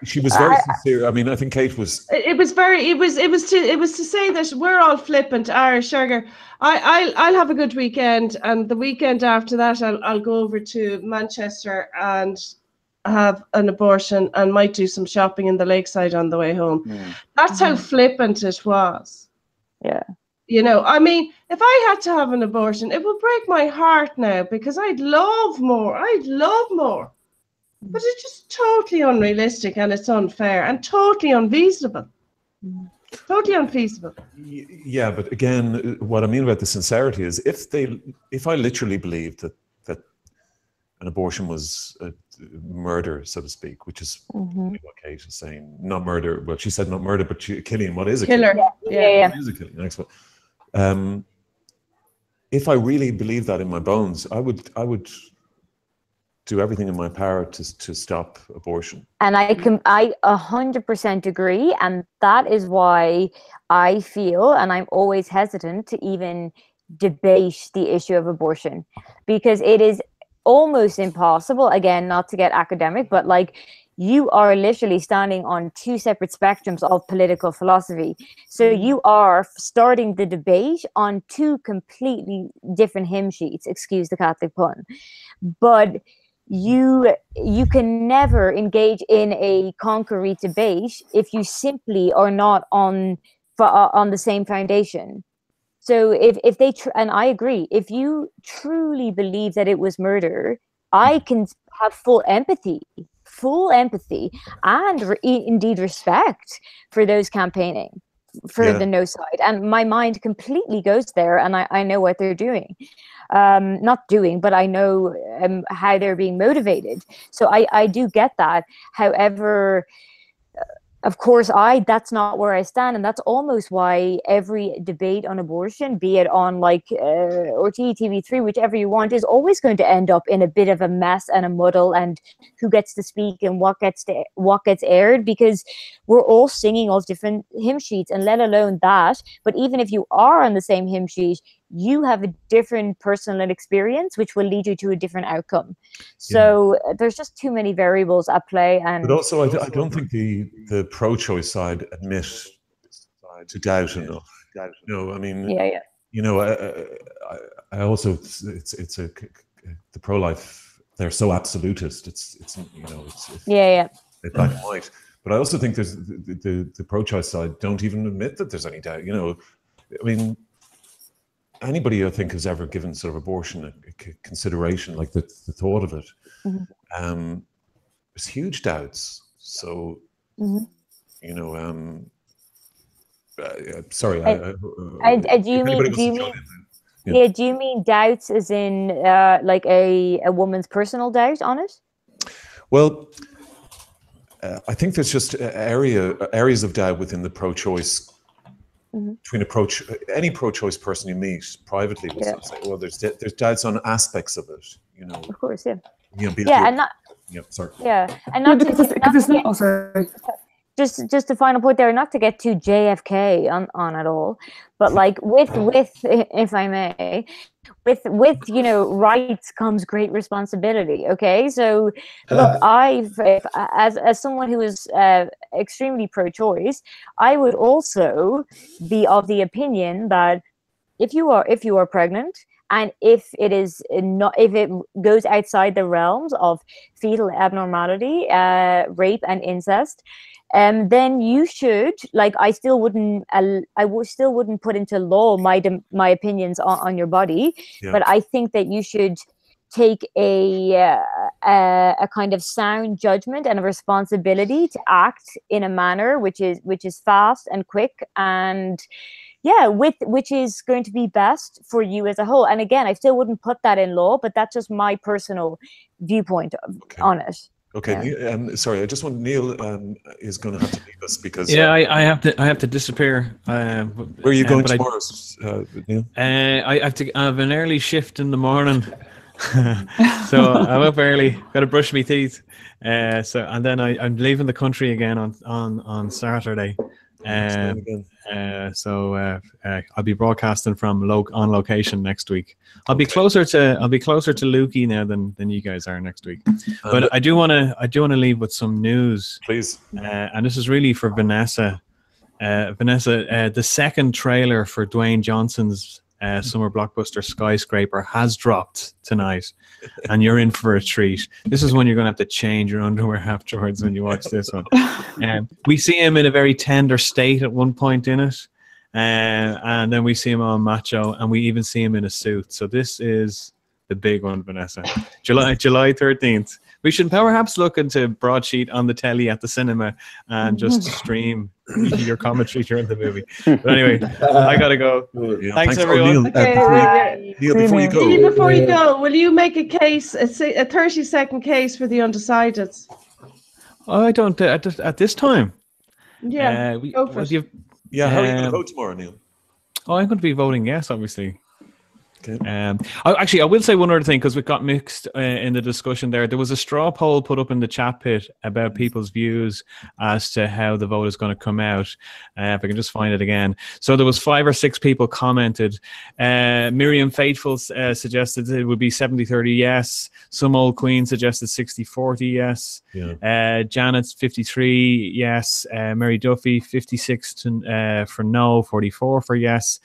she was very sincere. I mean, I think Kate was. It was to say that we're all flippant Irish sugar. I'll have a good weekend, and the weekend after that, I'll go over to Manchester and have an abortion, and might do some shopping in the lakeside on the way home. That's how flippant it was. Yeah. I mean, if I had to have an abortion, it would break my heart now, because I'd love more. But it's just totally unrealistic, and it's unfair and totally unfeasible. Totally unfeasible. Yeah, but again, what I mean about the sincerity is, if I literally believed that an abortion was a murder, so to speak, which is what Kate is saying, not murder. Well, she said not murder, but killing. What is a killer? Yeah. What is a killing? Next one. If I really believed that in my bones, I would do everything in my power to stop abortion. And I 100% agree, and that is why I feel, and I'm always hesitant to even debate the issue of abortion, because it is almost impossible, again, not to get academic, but you are literally standing on two separate spectrums of political philosophy. So you are starting the debate on two completely different hymn sheets, excuse the Catholic pun. But you can never engage in a concrete debate if you simply are not on the same foundation. So if they and I agree, if you truly believe that it was murder, I can have full empathy, and indeed respect for those campaigning for the no side, and my mind completely goes there, and I know what they're doing. Not doing, but I know how they're being motivated. So I do get that. However, of course, that's not where I stand, and that's almost why every debate on abortion, be it on or TV3, whichever you want, is always going to end up in a bit of a mess and a muddle, and who gets to speak and what gets aired, because we're all singing off different hymn sheets, and let alone that. But even if you are on the same hymn sheet, you have a different personal experience, which will lead you to a different outcome. So there's just too many variables at play. And but also, I don't think the pro-choice side admit to doubt enough. No, I mean, I also the pro-life, they're so absolutist. It's they're black and white. But I also think there's the pro-choice side don't even admit that there's any doubt. I mean, anybody I think has ever given sort of abortion a consideration, like the thought of it, there's huge doubts. So Sorry. Do you mean? Do you mean? Yeah. Yeah. Do you mean doubts as in like a woman's personal doubt on it? Well, I think there's just areas of doubt within the pro-choice. Between any pro-choice person you meet privately will sort of say, well, there's doubts on aspects of it, you know. Of course, yeah. You know, And not. Yeah, sorry. Yeah, and not because it's not. Oh, sorry. Just a final point there, not to get too JFK on it all, but like with if I may, with you know, rights comes great responsibility. Okay, so look, as someone who is extremely pro-choice, I would also be of the opinion that if you are pregnant, and if it goes outside the realms of fetal abnormality, rape and incest, then you should, like, I still wouldn't put into law my opinions on your body, but I think that you should take a kind of sound judgment and a responsibility to act in a manner which is fast and quick, and which is going to be best for you as a whole. And again, I still wouldn't put that in law, but that's just my personal viewpoint on it. Okay, yeah. Sorry, I just want Neil is going to have to leave us because I have to disappear. Where are you going tomorrow, Neil? I have an early shift in the morning, so I'm up early. Got to brush my teeth. And then I'm leaving the country again on Saturday. So I'll be broadcasting from on location next week. I'll be closer to Lukey now than you guys are next week. But I do want to leave with some news, please. And this is really for Vanessa. Vanessa, the second trailer for Dwayne Johnson's summer blockbuster Skyscraper has dropped tonight, and you're in for a treat. This is when you're going to have to change your underwear afterwards when you watch this one. We see him in a very tender state at one point in it, and then we see him all macho, and we even see him in a suit. So this is the big one, Vanessa. July 13th. We should perhaps look into Broadsheet on the telly at the cinema and just stream your commentary during the movie. But anyway, I gotta go. Yeah, thanks everyone. Neil, before you go, will you make a case, a 30-second case for the undecideds? I don't at this time. Yeah, go for it. How are you going to vote tomorrow, Neil? I'm going to be voting yes, obviously. Actually, I will say one other thing, because we got mixed in the discussion there. There was a straw poll put up in the chat pit about people's views as to how the vote is going to come out. If I can just find it again. So there was 5 or 6 people commented. Miriam Faithful suggested it would be 70-30 yes. Some old queen suggested 60-40 yes. Yeah. Janet's 53 yes. Mary Duffy 56 for no, 44 for yes.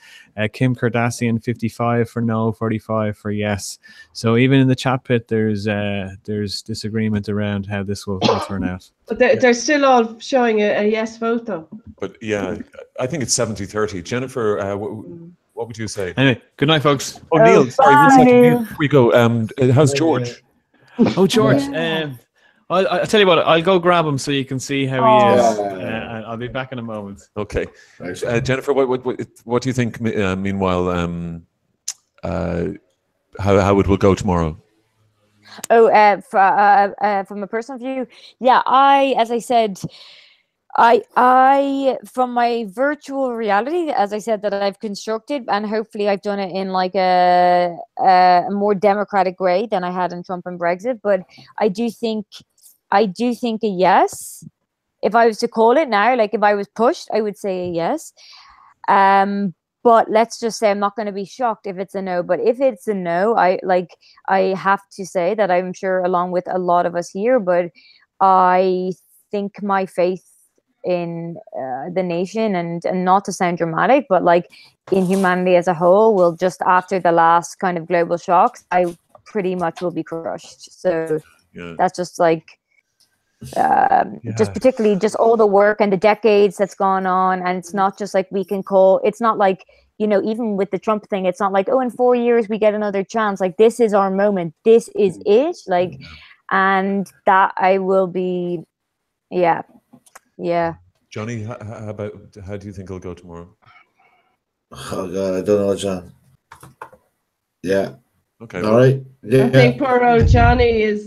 Kim Kardashian 55 for no, 45 for yes. So even in the chat pit, there's disagreement around how this will turn out. But they're still all showing a yes vote, though. But yeah, I think it's 70-30. Jennifer, what would you say? Anyway, good night, folks. Oh, Neil, sorry, 1 second. Neil, before we go, how's George? Oh, George. I'll tell you what, I'll go grab him so you can see how he is. I'll be back in a moment. Okay. Jennifer, what do you think, meanwhile, how it will go tomorrow? From a personal view, as I said, I from my virtual reality, as I said, that I've constructed, and hopefully I've done it in like a more democratic way than I had in Trump and Brexit. But I do think a yes. If I was to call it now, like if I was pushed, I would say a yes. But let's just say I'm not going to be shocked if it's a no. But if it's a no, I have to say that I'm sure, along with a lot of us here, but I think my faith in the nation, and not to sound dramatic, but like in humanity as a whole, will just, after the last kind of global shocks, I pretty much will be crushed. So that's just like just particularly just all the work and the decades that's gone on. And it's not just like it's not like, you know, even with the Trump thing, it's not like, oh, in 4 years we get another chance. Like, this is our moment. This is it. Like, and that I will be, Johnny, how do you think it'll go tomorrow? Oh God, I don't know, John. Yeah. Okay. All right. Yeah. I think poor old Johnny is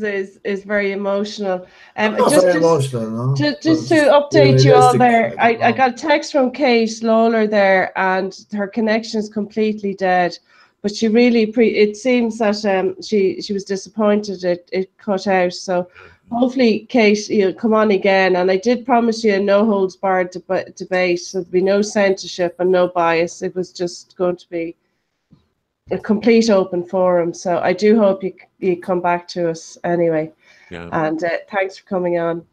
very emotional. Not very emotional, no. Just to update you all there, I got a text from Kate Lawler there, and her connection is completely dead. But she really it seems that she was disappointed it cut out. So hopefully, Kate, you'll come on again. And I did promise you a no holds barred debate. So there'd be no censorship and no bias. It was just going to be a complete open forum. So I do hope you come back to us anyway. Yeah. And thanks for coming on.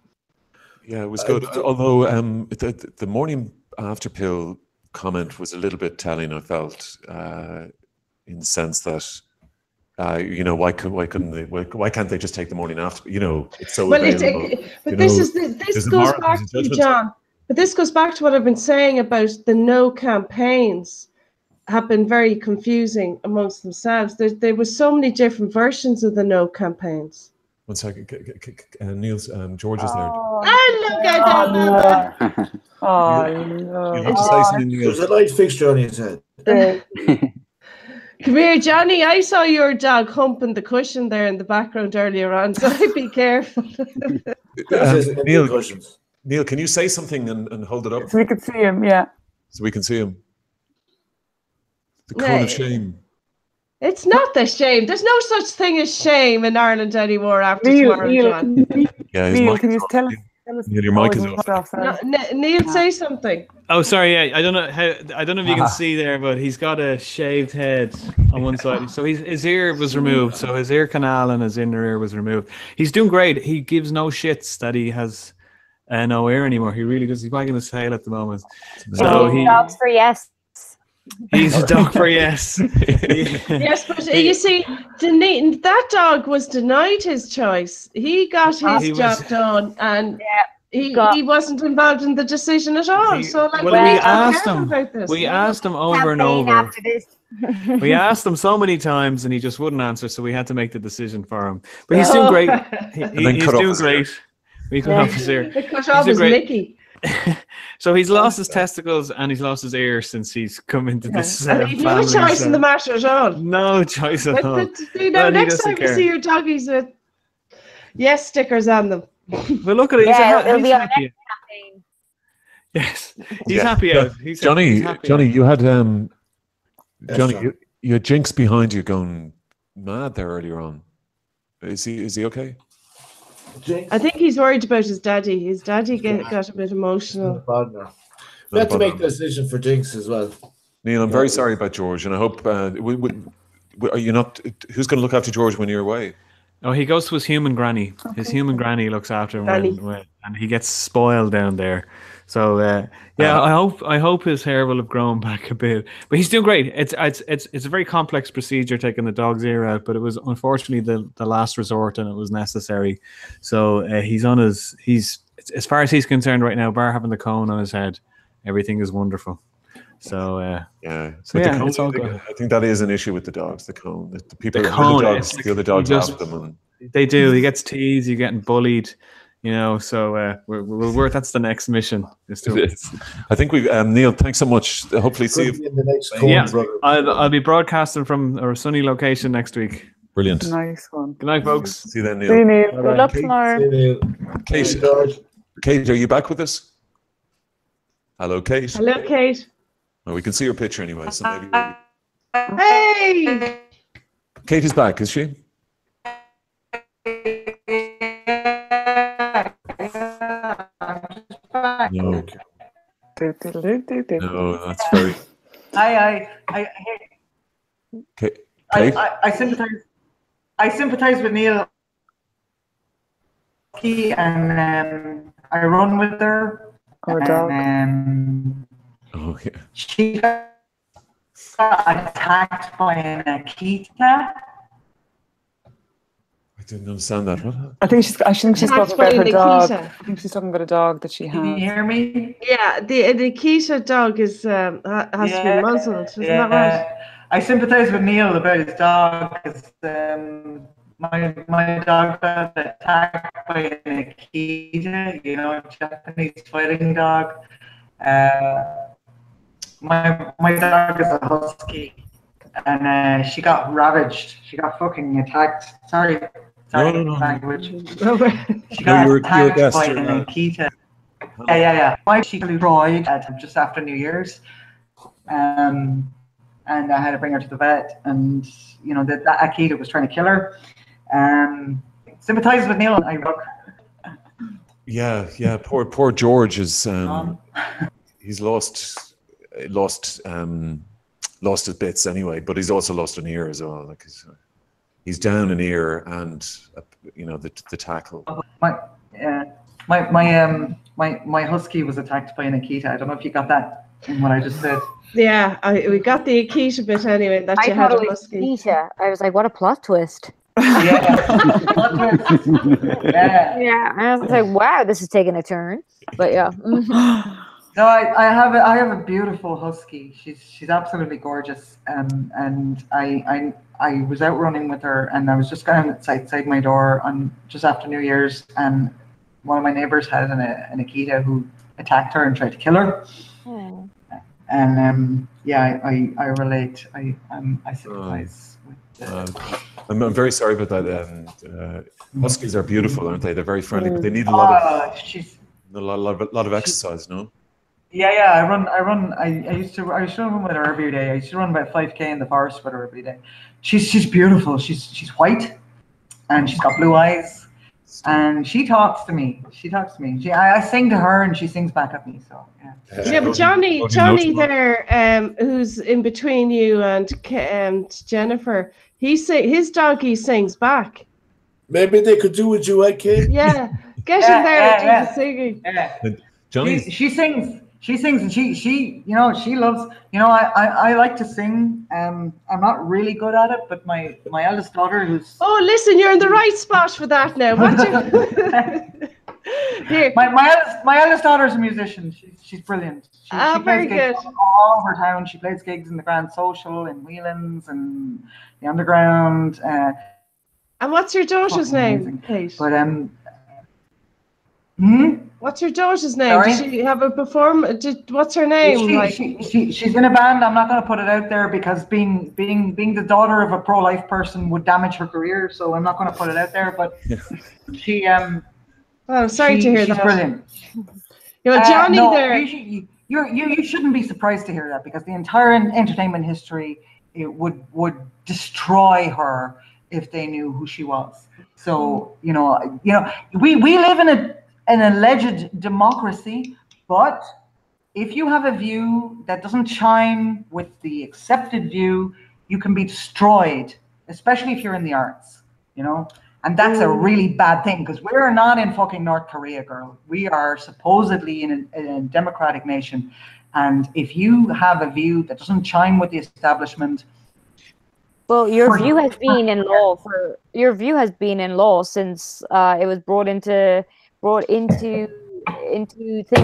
Yeah, it was good. Although the morning after pill comment was a little bit telling, I felt, in the sense that why can't they just take the morning after? It's so available. This goes back to John. But this goes back to what I've been saying about the no campaigns. Have been very confusing amongst themselves. There were so many different versions of the no campaigns. 1 second, Neil's George is there. Oh, look at that! Oh, You'll have to say something, Neil. There's a light fixture on his head. Come here, Johnny. I saw your dog humping the cushion there in the background earlier on, so be careful. Neil, can you say something and hold it up? So we can see him, yeah. So we can see him. The cone of shame. It's not the shame. There's no such thing as shame in Ireland anymore after tomorrow, John. Neil, can you tell us? Neil, your mic is off. Neil, say something. Oh, sorry. Yeah, I don't know if you can see there, but he's got a shaved head on one side. So his ear was removed. So his ear canal and his inner ear was removed. He's doing great. He gives no shits that he has no ear anymore. He really does. He's wagging his tail at the moment. So dogs for yes. He's a dog for yes. Yes, but you see, that dog was denied his choice. He got his job done, and he wasn't involved in the decision at all. We asked him over and over. We asked him so many times, and he just wouldn't answer. So we had to make the decision for him. But he's doing great. He's doing great. We cut off his ear. Cut off his Mickey. So he's lost his testicles and he's lost his ear since he's come into this family. No choice in the matter at all. No choice at all. Next time you see your doggies with yes stickers on them. Well, look at it. He's happy. Yes, he's happy out. Johnny, you had you had Jinx behind you going mad there earlier on. Is he okay? I think he's worried about his daddy. His daddy got a bit emotional. We had to make the decision for Jinx as well. Neil, I'm very sorry about George, and I hope are you not? Who's going to look after George when you're away? Oh, he goes to his human granny. Okay. His human granny looks after him and he gets spoiled down there. So I hope his hair will have grown back a bit. But he's doing great. It's a very complex procedure taking the dog's ear out, but it was unfortunately the last resort and it was necessary. So he's as far as he's concerned right now, bar having the cone on his head, everything is wonderful. So it's all good. I think that is an issue with the dogs. The cone, the other dogs after them. They do. He gets teased. You're getting bullied. So that's the next mission. I think we Neil, thanks so much. Hopefully see you in the next cone, I'll be broadcasting from our sunny location next week. Brilliant. Nice one. Good night, folks. See you then, Neil. See you, Neil. Good luck tomorrow. Kate, are you back with us? Hello, Kate. Hello, Kate. Well, we can see your picture anyway, so maybe. Hey! Kate is back, is she? No. No, that's very. I sympathize with Neil. And I run with her. She got attacked by an Akita. I didn't understand that. What? I think she's talking about her dog. I think she's talking about a dog that she has. Can you hear me? Yeah, the Akita dog has to be muzzled. Isn't that right? I sympathise with Neil about his dog. my dog got attacked by an Akita, you know, Japanese fighting dog. My dog is a husky, and she got ravaged. She got fucking attacked. Sorry, No. language. She No, got you're a attacked guest. by You're an not. Akita. Yeah. Why she destroyed just after New Year's, and I had to bring her to the vet, and you know that Akita was trying to kill her. Sympathize with Neil. Yeah. Poor George is. He's lost his bits anyway, but he's also lost an ear as well. Like he's down an ear, and you know the tackle. My husky was attacked by an Akita. I don't know if you got that in what I just said. Yeah, we got the Akita bit anyway. That you had a husky. Akita. I was like, what a plot twist. Yeah. Yeah. I was like, wow, this is taking a turn. But yeah. No, I have a beautiful husky. She's absolutely gorgeous. And I was out running with her, and I was just going outside my door on just after New Year's, and one of my neighbors had an Akita who attacked her and tried to kill her. Oh. And I relate. I sympathize with. I'm very sorry about that. Huskies are beautiful, aren't they? They're very friendly, but they need a lot of exercise, no? Yeah. I used to run with her every day. I used to run about 5K in the forest with her every day. She's beautiful. She's white, and she's got blue eyes, and she talks to me. I sing to her, and she sings back at me. So yeah. Yeah, but Johnny there, who's in between you and Jennifer, his doggy sings back. Maybe they could do a duet, Kate. Yeah, get in there and do the singing. Yeah. Johnny, she sings, and she you know, she loves, you know, I like to sing. I'm not really good at it, but my eldest daughter, who's listen, you're in the right spot for that now. Here. My eldest daughter's a musician. She's brilliant. She very plays gigs good. all over town. She plays gigs in the Grand Social, in Whelan's, and the Underground. And what's your daughter's name, Kate? But What's your daughter's name? Sorry? Does she have a what's her name? She's in a band. I'm not going to put it out there because being the daughter of a pro-life person would damage her career. So I'm not going to put it out there. But she Oh, sorry to hear that. She's brilliant. Yeah, well, Johnny there. You shouldn't be surprised to hear that, because the entire entertainment history, it would destroy her if they knew who she was. So you know we live in an alleged democracy, but if you have a view that doesn't chime with the accepted view, you can be destroyed, especially if you're in the arts, you know. And that's a really bad thing, because we're not in fucking North Korea, girl. We are supposedly in a democratic nation. And if you have a view that doesn't chime with the establishment, well, your view has been in law since it was brought into thing.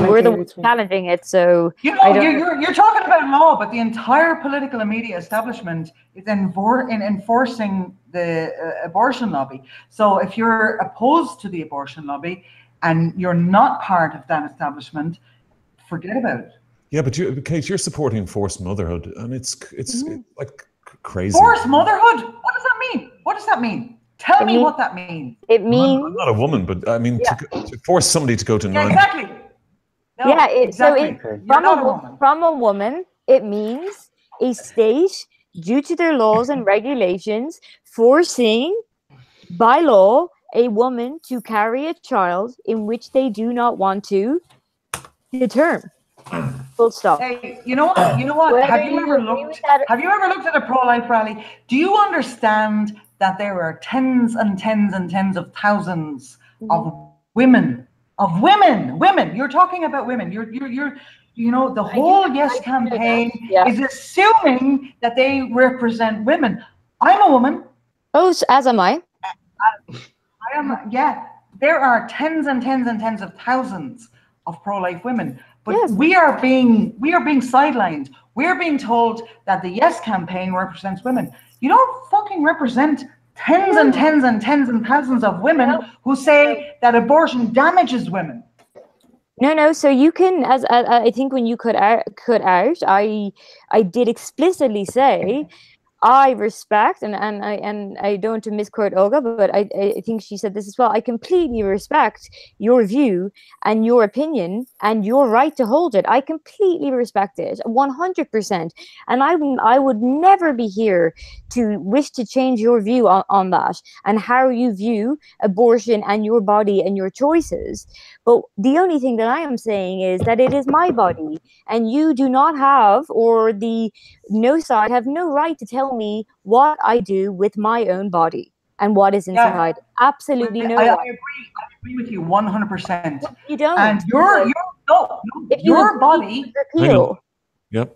We're the ones challenging it, so you know, you're talking about law, but the entire political and media establishment is enforcing the abortion lobby. So if you're opposed to the abortion lobby and you're not part of that establishment, forget about it. Yeah, but Kate, you're supporting forced motherhood, and it's like crazy. Forced motherhood? What does that mean? What does that mean? Tell me what that means. It means I'm not a woman, but I mean to force somebody to go to nine. Exactly. No, yeah, exactly. From a woman, it means a state, due to their laws and regulations, forcing by law a woman to carry a child in which they do not want to term. Full stop. Hey, you know what? Have you ever looked at a pro-life rally? Do you understand that there are tens and tens and tens of thousands of women? You're talking about women. You're you know, the whole Yes campaign is assuming that they represent women. I'm a woman. Oh, as am I. I am. Yeah, there are tens and tens and tens of thousands of pro-life women, but we are being sidelined. We're being told that the Yes campaign represents women. You don't fucking represent tens and tens and tens and thousands of women who say that abortion damages women. No. So you can, as I think when you cut out, I did explicitly say I respect, and I don't want to misquote Olga, but I think she said this as well. I completely respect your view and your opinion and your right to hold it. I completely respect it, 100%. And I would never be here to wish to change your view on that and how you view abortion and your body and your choices. But the only thing that I am saying is that it is my body, and you do not have, or no side have no right to tell me what I do with my own body and what is inside. Yeah. Absolutely no. I agree with you 100%. You don't. And your body. Yep. Your body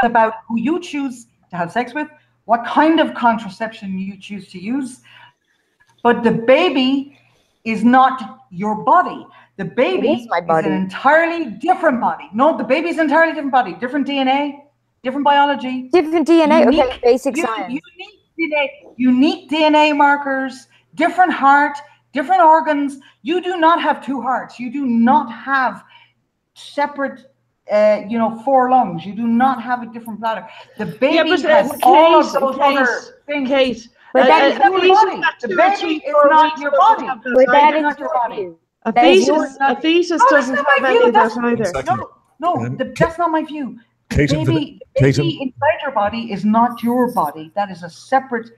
about who you choose to have sex with, what kind of contraception you choose to use, but the baby is not your body. The baby is an entirely different body. No, the baby is an entirely different body, different DNA. Different biology. Different DNA, okay, basic science. Unique DNA markers, different heart, different organs. You do not have two hearts. You do not have separate, 4 lungs. You do not have a different bladder. The baby has all of those other things. Kate, but that is not your body. The baby is not your body. But that is not your body. A fetus doesn't have any of that either. Exactly. No, that's not my view. Baby inside your body is not your body. That is a separate.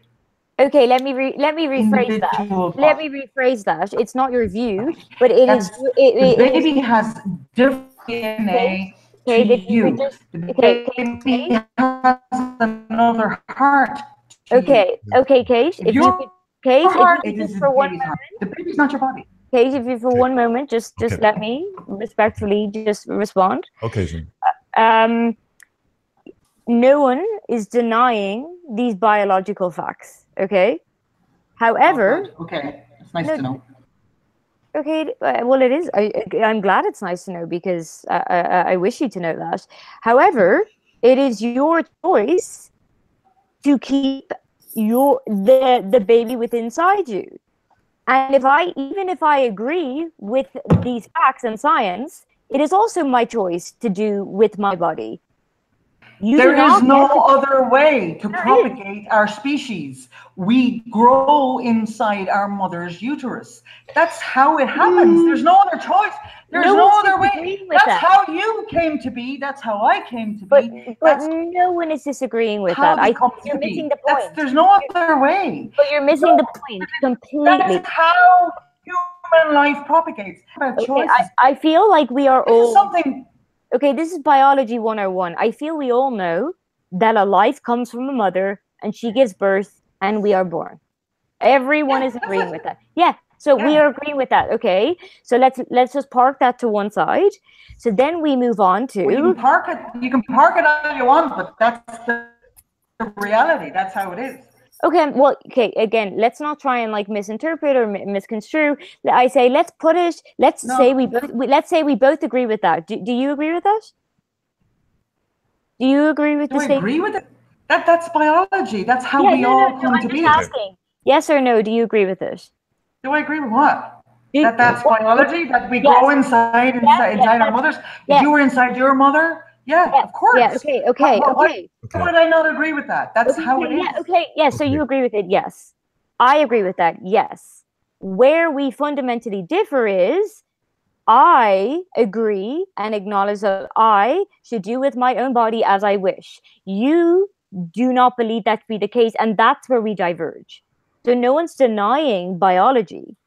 Okay, let me rephrase that. Let me rephrase that. It's not your view, but the baby has different DNA to you. The baby has another heart. Okay, Kate. If you just for 1 moment, the baby's not your body. Kate, if you for 1 moment, just let me respectfully just respond. Okay. No one is denying these biological facts, okay? However... Okay, it's nice to know. Okay, well, it is. I'm glad it's nice to know, because I wish you to know that. However, it is your choice to keep the baby within inside you. And even if I agree with these facts and science, it is also my choice to do with my body. There is no other way to propagate our species. We grow inside our mother's uterus. That's how it happens. There's no other choice. There's no other way. That's how you came to be. That's how I came to be. But no one is disagreeing with that. You're missing the point. There's no other way. But you're missing the point completely. That's how human life propagates. Okay, I feel like we are all... Okay, this is biology 101. I feel we all know that a life comes from a mother and she gives birth and we are born. Everyone is agreeing with that. Yeah, so we are agreeing with that. Okay, so let's just park that to one side. So then we move on to... Well, you can park it all you want, but that's the reality. That's how it is. Okay, well, again, let's not try and misinterpret or misconstrue. I say let's say we both agree with that. Do you agree with that? Do you agree with this? Do I agree with it? That's biology. That's how we all come to be. Asking. Yes or no, do you agree with this? Do I agree with what? That's biology, that we grow inside our mothers. If you were inside your mother, of course. Yeah, okay. Why would I not agree with that? That's how it is. So you agree with it, yes. I agree with that, yes. Where we fundamentally differ is, I agree and acknowledge that I should do with my own body as I wish. You do not believe that to be the case, and that's where we diverge. So no one's denying biology,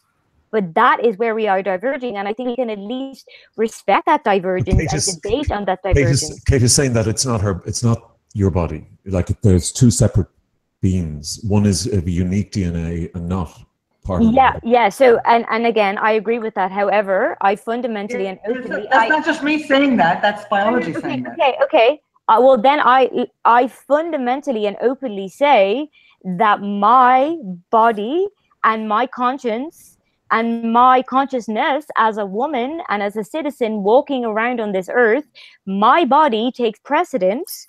but that is where we are diverging, and I think we can at least respect that divergence and debate on that divergence. Kate is saying that it's not your body. Like there's two separate beings. One is a unique DNA and not part of it. Yeah. So and again, I agree with that. However, I fundamentally and openly... That's not just me saying that. That's biology saying that. Okay. Well, then I fundamentally and openly say that my body and my conscience and my consciousness as a woman and as a citizen walking around on this earth, my body takes precedence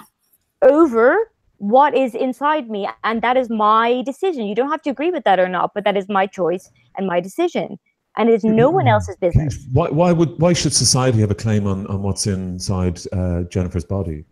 over what is inside me, and that is my decision. You don't have to agree with that or not, but that is my choice and my decision, and it is no one else's business. Why should society have a claim on what's inside Jennifer's body?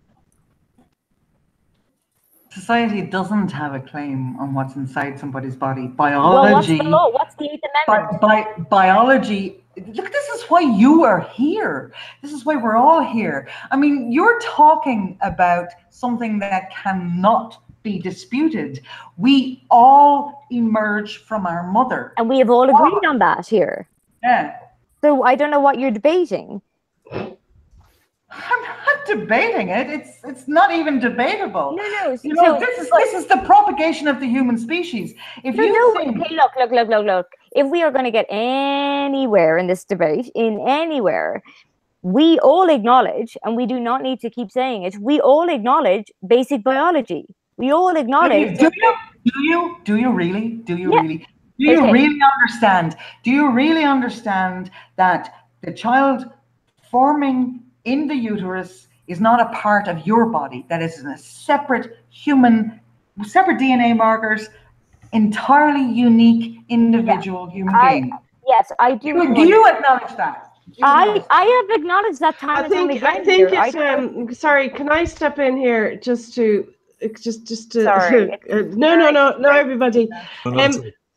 Society doesn't have a claim on what's inside somebody's body. Well, what's Biology. the law? What's the 8th Amendment? Biology. Look, this is why you are here. This is why we're all here. I mean, you're talking about something that cannot be disputed. We all emerge from our mother. And we have all agreed on that here. Yeah. So I don't know what you're debating. I'm not debating it. It's not even debatable. No. You know, this is the propagation of the human species. If you think, okay, look. If we are going to get anywhere in this debate, we all acknowledge, and we do not need to keep saying it, we all acknowledge basic biology. We all acknowledge. Do you really? Do you really understand? Do you really understand that the child forming in the uterus is not a part of your body? That is a separate separate DNA markers, entirely unique individual human being. Yes, I do. Do you acknowledge that? I have acknowledged that time. I think it's sorry, can I step in here just to Sorry. No, everybody.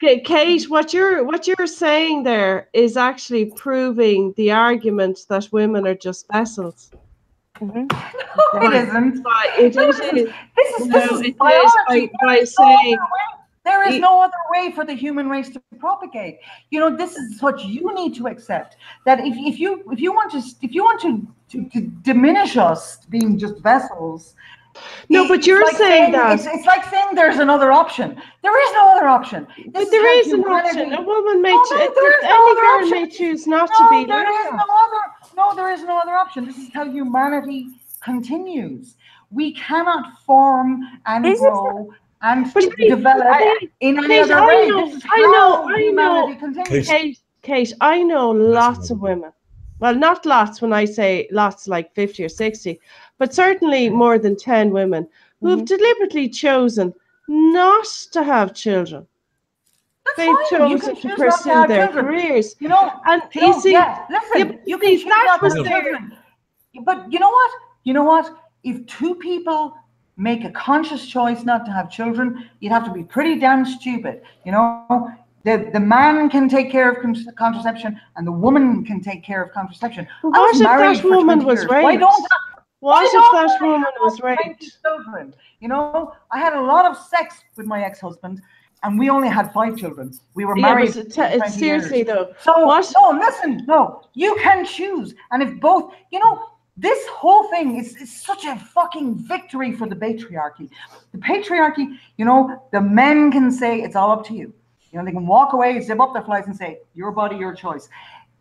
Kate, what you're saying there is actually proving the argument that women are just vessels. No, it isn't. This is biology. By saying there is no other way for the human race to propagate. You know, this is what you need to accept. That if you want to diminish us being just vessels. No, but you're saying that it's like saying there's another option. There is no other option. But there is an option. A woman may any girl may choose not to be. There is no other option. This is how humanity continues. We cannot form and grow and develop in any other way. I know. Kate, I know lots of women. Well, not lots when I say lots, like 50 or 60, but certainly more than 10 women who have deliberately chosen not to have children. They've chosen to pursue their careers. You know, and you see, listen, you can choose not to have children. But you know what? You know what? If two people make a conscious choice not to have children, you'd have to be pretty damn stupid. You know, the man can take care of contraception and the woman can take care of contraception. What if that woman was raped? What if that woman was raped? You know, I had a lot of sex with my ex-husband, and we only had 5 children. We were married. Seriously though. So no, you can choose. And if both, you know, this whole thing is such a fucking victory for the patriarchy. The patriarchy, you know, the men can say it's all up to you. You know, they can walk away, zip up their flights and say, your body, your choice.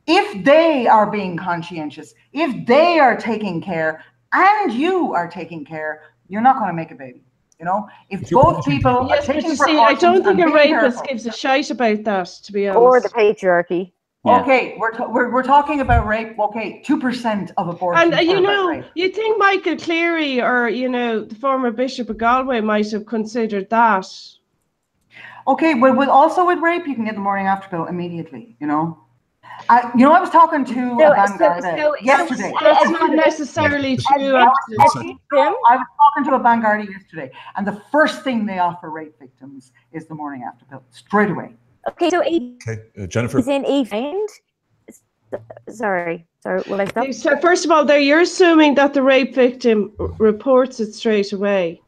If they are being conscientious, if they are taking care and you are taking care, you're not going to make a baby. You know, if both people are taking precautions, I don't think a rapist gives a shite about that, to be honest. Or the patriarchy. Yeah. Okay, we're talking about rape. Okay, 2% of abortions. And you know, you think Michael Cleary or you know the former Bishop of Galway might have considered that. Okay, well, also with rape, you can get the morning after pill immediately. You know, I was talking to a Vanguard yesterday. That's not necessarily true. I was talking to a Vanguard yesterday, and the first thing they offer rape victims is the morning after pill straight away. Okay, so Jennifer is in a find. Sorry, will I stop? So first of all, you're assuming that the rape victim reports it straight away.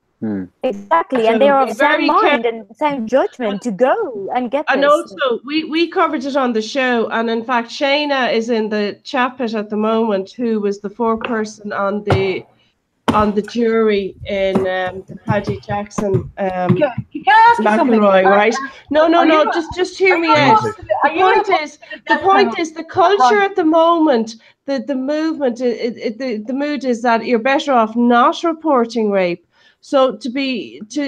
Exactly, and they are of sound mind and sound judgment to go and get this. And also, we covered it on the show, and in fact, Shayna is in the chat pit at the moment, who was the foreperson on the jury in the Paddy Jackson McElroy, right? No, just hear me out. The point is the culture at the moment, the movement, the mood is that you're better off not reporting rape. So to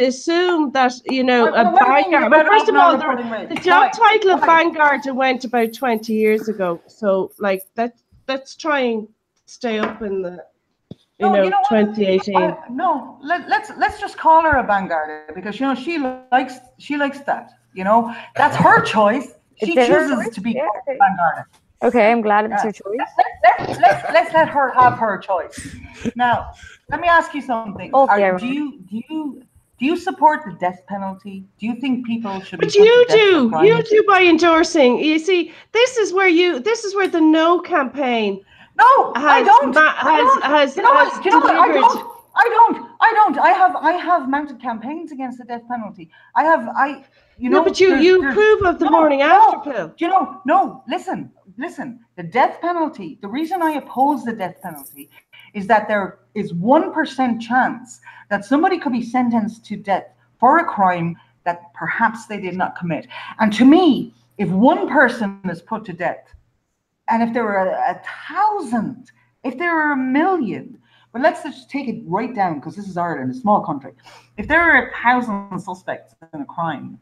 assume that, you know, a Vanguard, but first of all, the job title of Vanguard went about 20 years ago. So like let's try and stay up in the No, you know what? 2018. No, let's just call her a vanguard, because she likes that. That's her choice. She chooses to be called a vanguard. Okay, I'm glad it's her choice. Let's let her have her choice. Now, let me ask you something. Do you support the death penalty? Do you think people should be put to death for crime? You do by endorsing. You see, this is where the no campaign. No, I don't. I don't. I have mounted campaigns against the death penalty. But you approve of the morning after pill. No, listen. The death penalty, the reason I oppose the death penalty is that there is 1% chance that somebody could be sentenced to death for a crime that perhaps they did not commit. And to me, if one person is put to death, and if there were 1,000, if there were 1,000,000, but let's just take it right down, because this is Ireland, a small country. If there are 1,000 suspects in a crime,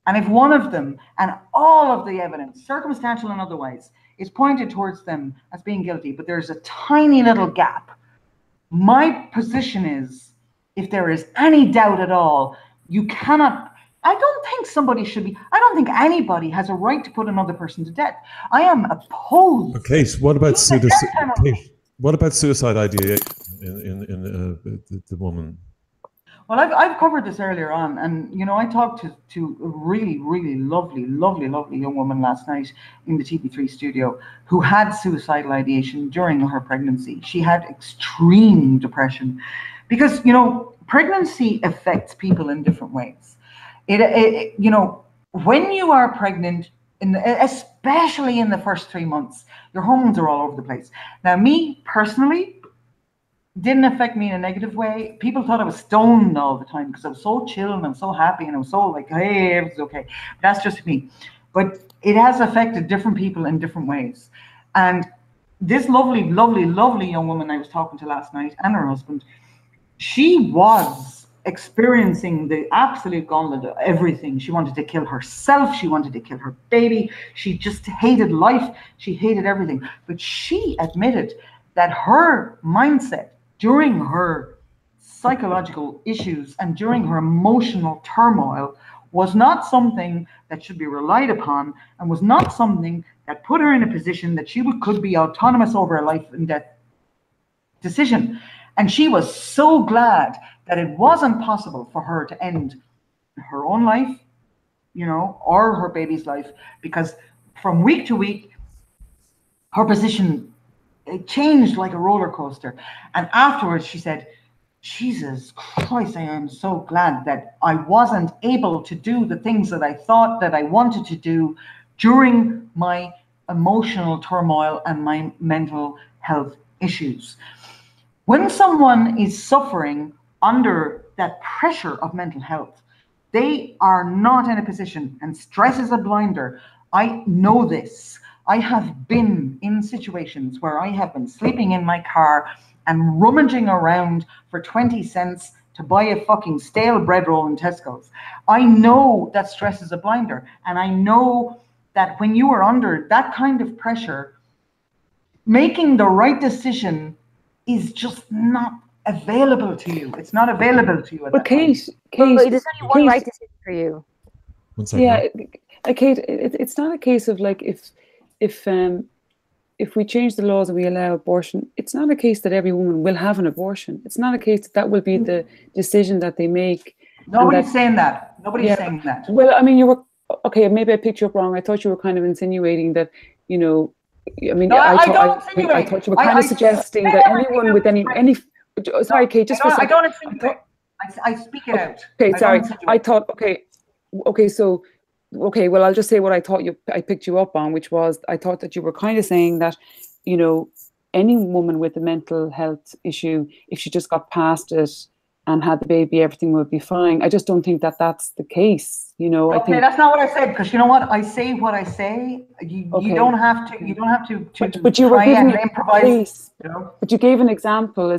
and if one of them, and all of the evidence, circumstantial and otherwise, is pointed towards them as being guilty, but there's a tiny little gap, my position is, if there is any doubt at all, you cannot, I don't think anybody has a right to put another person to death. I am opposed. Okay, so what about suicide idea in the woman? Well, I've covered this earlier on, and I talked to a really, really lovely young woman last night in the TV3 studio who had suicidal ideation during her pregnancy. She had extreme depression, because pregnancy affects people in different ways. When you are pregnant, especially in the first 3 months, your hormones are all over the place. Now, me personally, didn't affect me in a negative way. People thought I was stoned all the time because I was so chill and I was so happy and I was so like, hey, everything's okay. That's just me. But it has affected different people in different ways. And this lovely young woman I was talking to last night, and her husband, she was experiencing the absolute gauntlet of everything. She wanted to kill herself. She wanted to kill her baby. She just hated life. She hated everything. But she admitted that her mindset during her psychological issues and during her emotional turmoil was not something that should be relied upon, and was not something that put her in a position that she could be autonomous over a life and death decision. And she was so glad that it wasn't possible for her to end her own life, or her baby's life, because from week to week, her position, it changed like a roller coaster. And afterwards she said, Jesus Christ, I am so glad that I wasn't able to do the things that I thought that I wanted to do during my emotional turmoil and my mental health issues. When someone is suffering under that pressure of mental health, they are not in a position, and stress is a blinder. I know this. I have been in situations where I have been sleeping in my car and rummaging around for 20 cents to buy a fucking stale bread roll in Tesco's. I know that stress is a blinder. And I know that when you are under that kind of pressure, making the right decision is just not available to you. It's not available to you at that Kate, there's only one right decision for you. One second. Yeah, Kate, it's not a case of like if we change the laws and we allow abortion, it's not a case that every woman will have an abortion. It's not a case that will be the decision that they make. Nobody's saying that. Nobody's saying that. Well, I mean, you were okay. Maybe I picked you up wrong. I thought you were kind of insinuating that, I mean, I thought you were kind of suggesting that anyone with any. Sorry, Kate. Just for a second. I don't insinuate. I speak it out. Okay, sorry. I thought. Okay. So. Okay, well, I'll just say what I thought I picked you up on, which was I thought that you were kind of saying that, any woman with a mental health issue, if she just got past it and had the baby, everything would be fine. I just don't think that that's the case. Okay, I think that's not what I said, because you know what? I say what I say. You don't have to. You don't have to. But you were giving and improvise. But you gave an example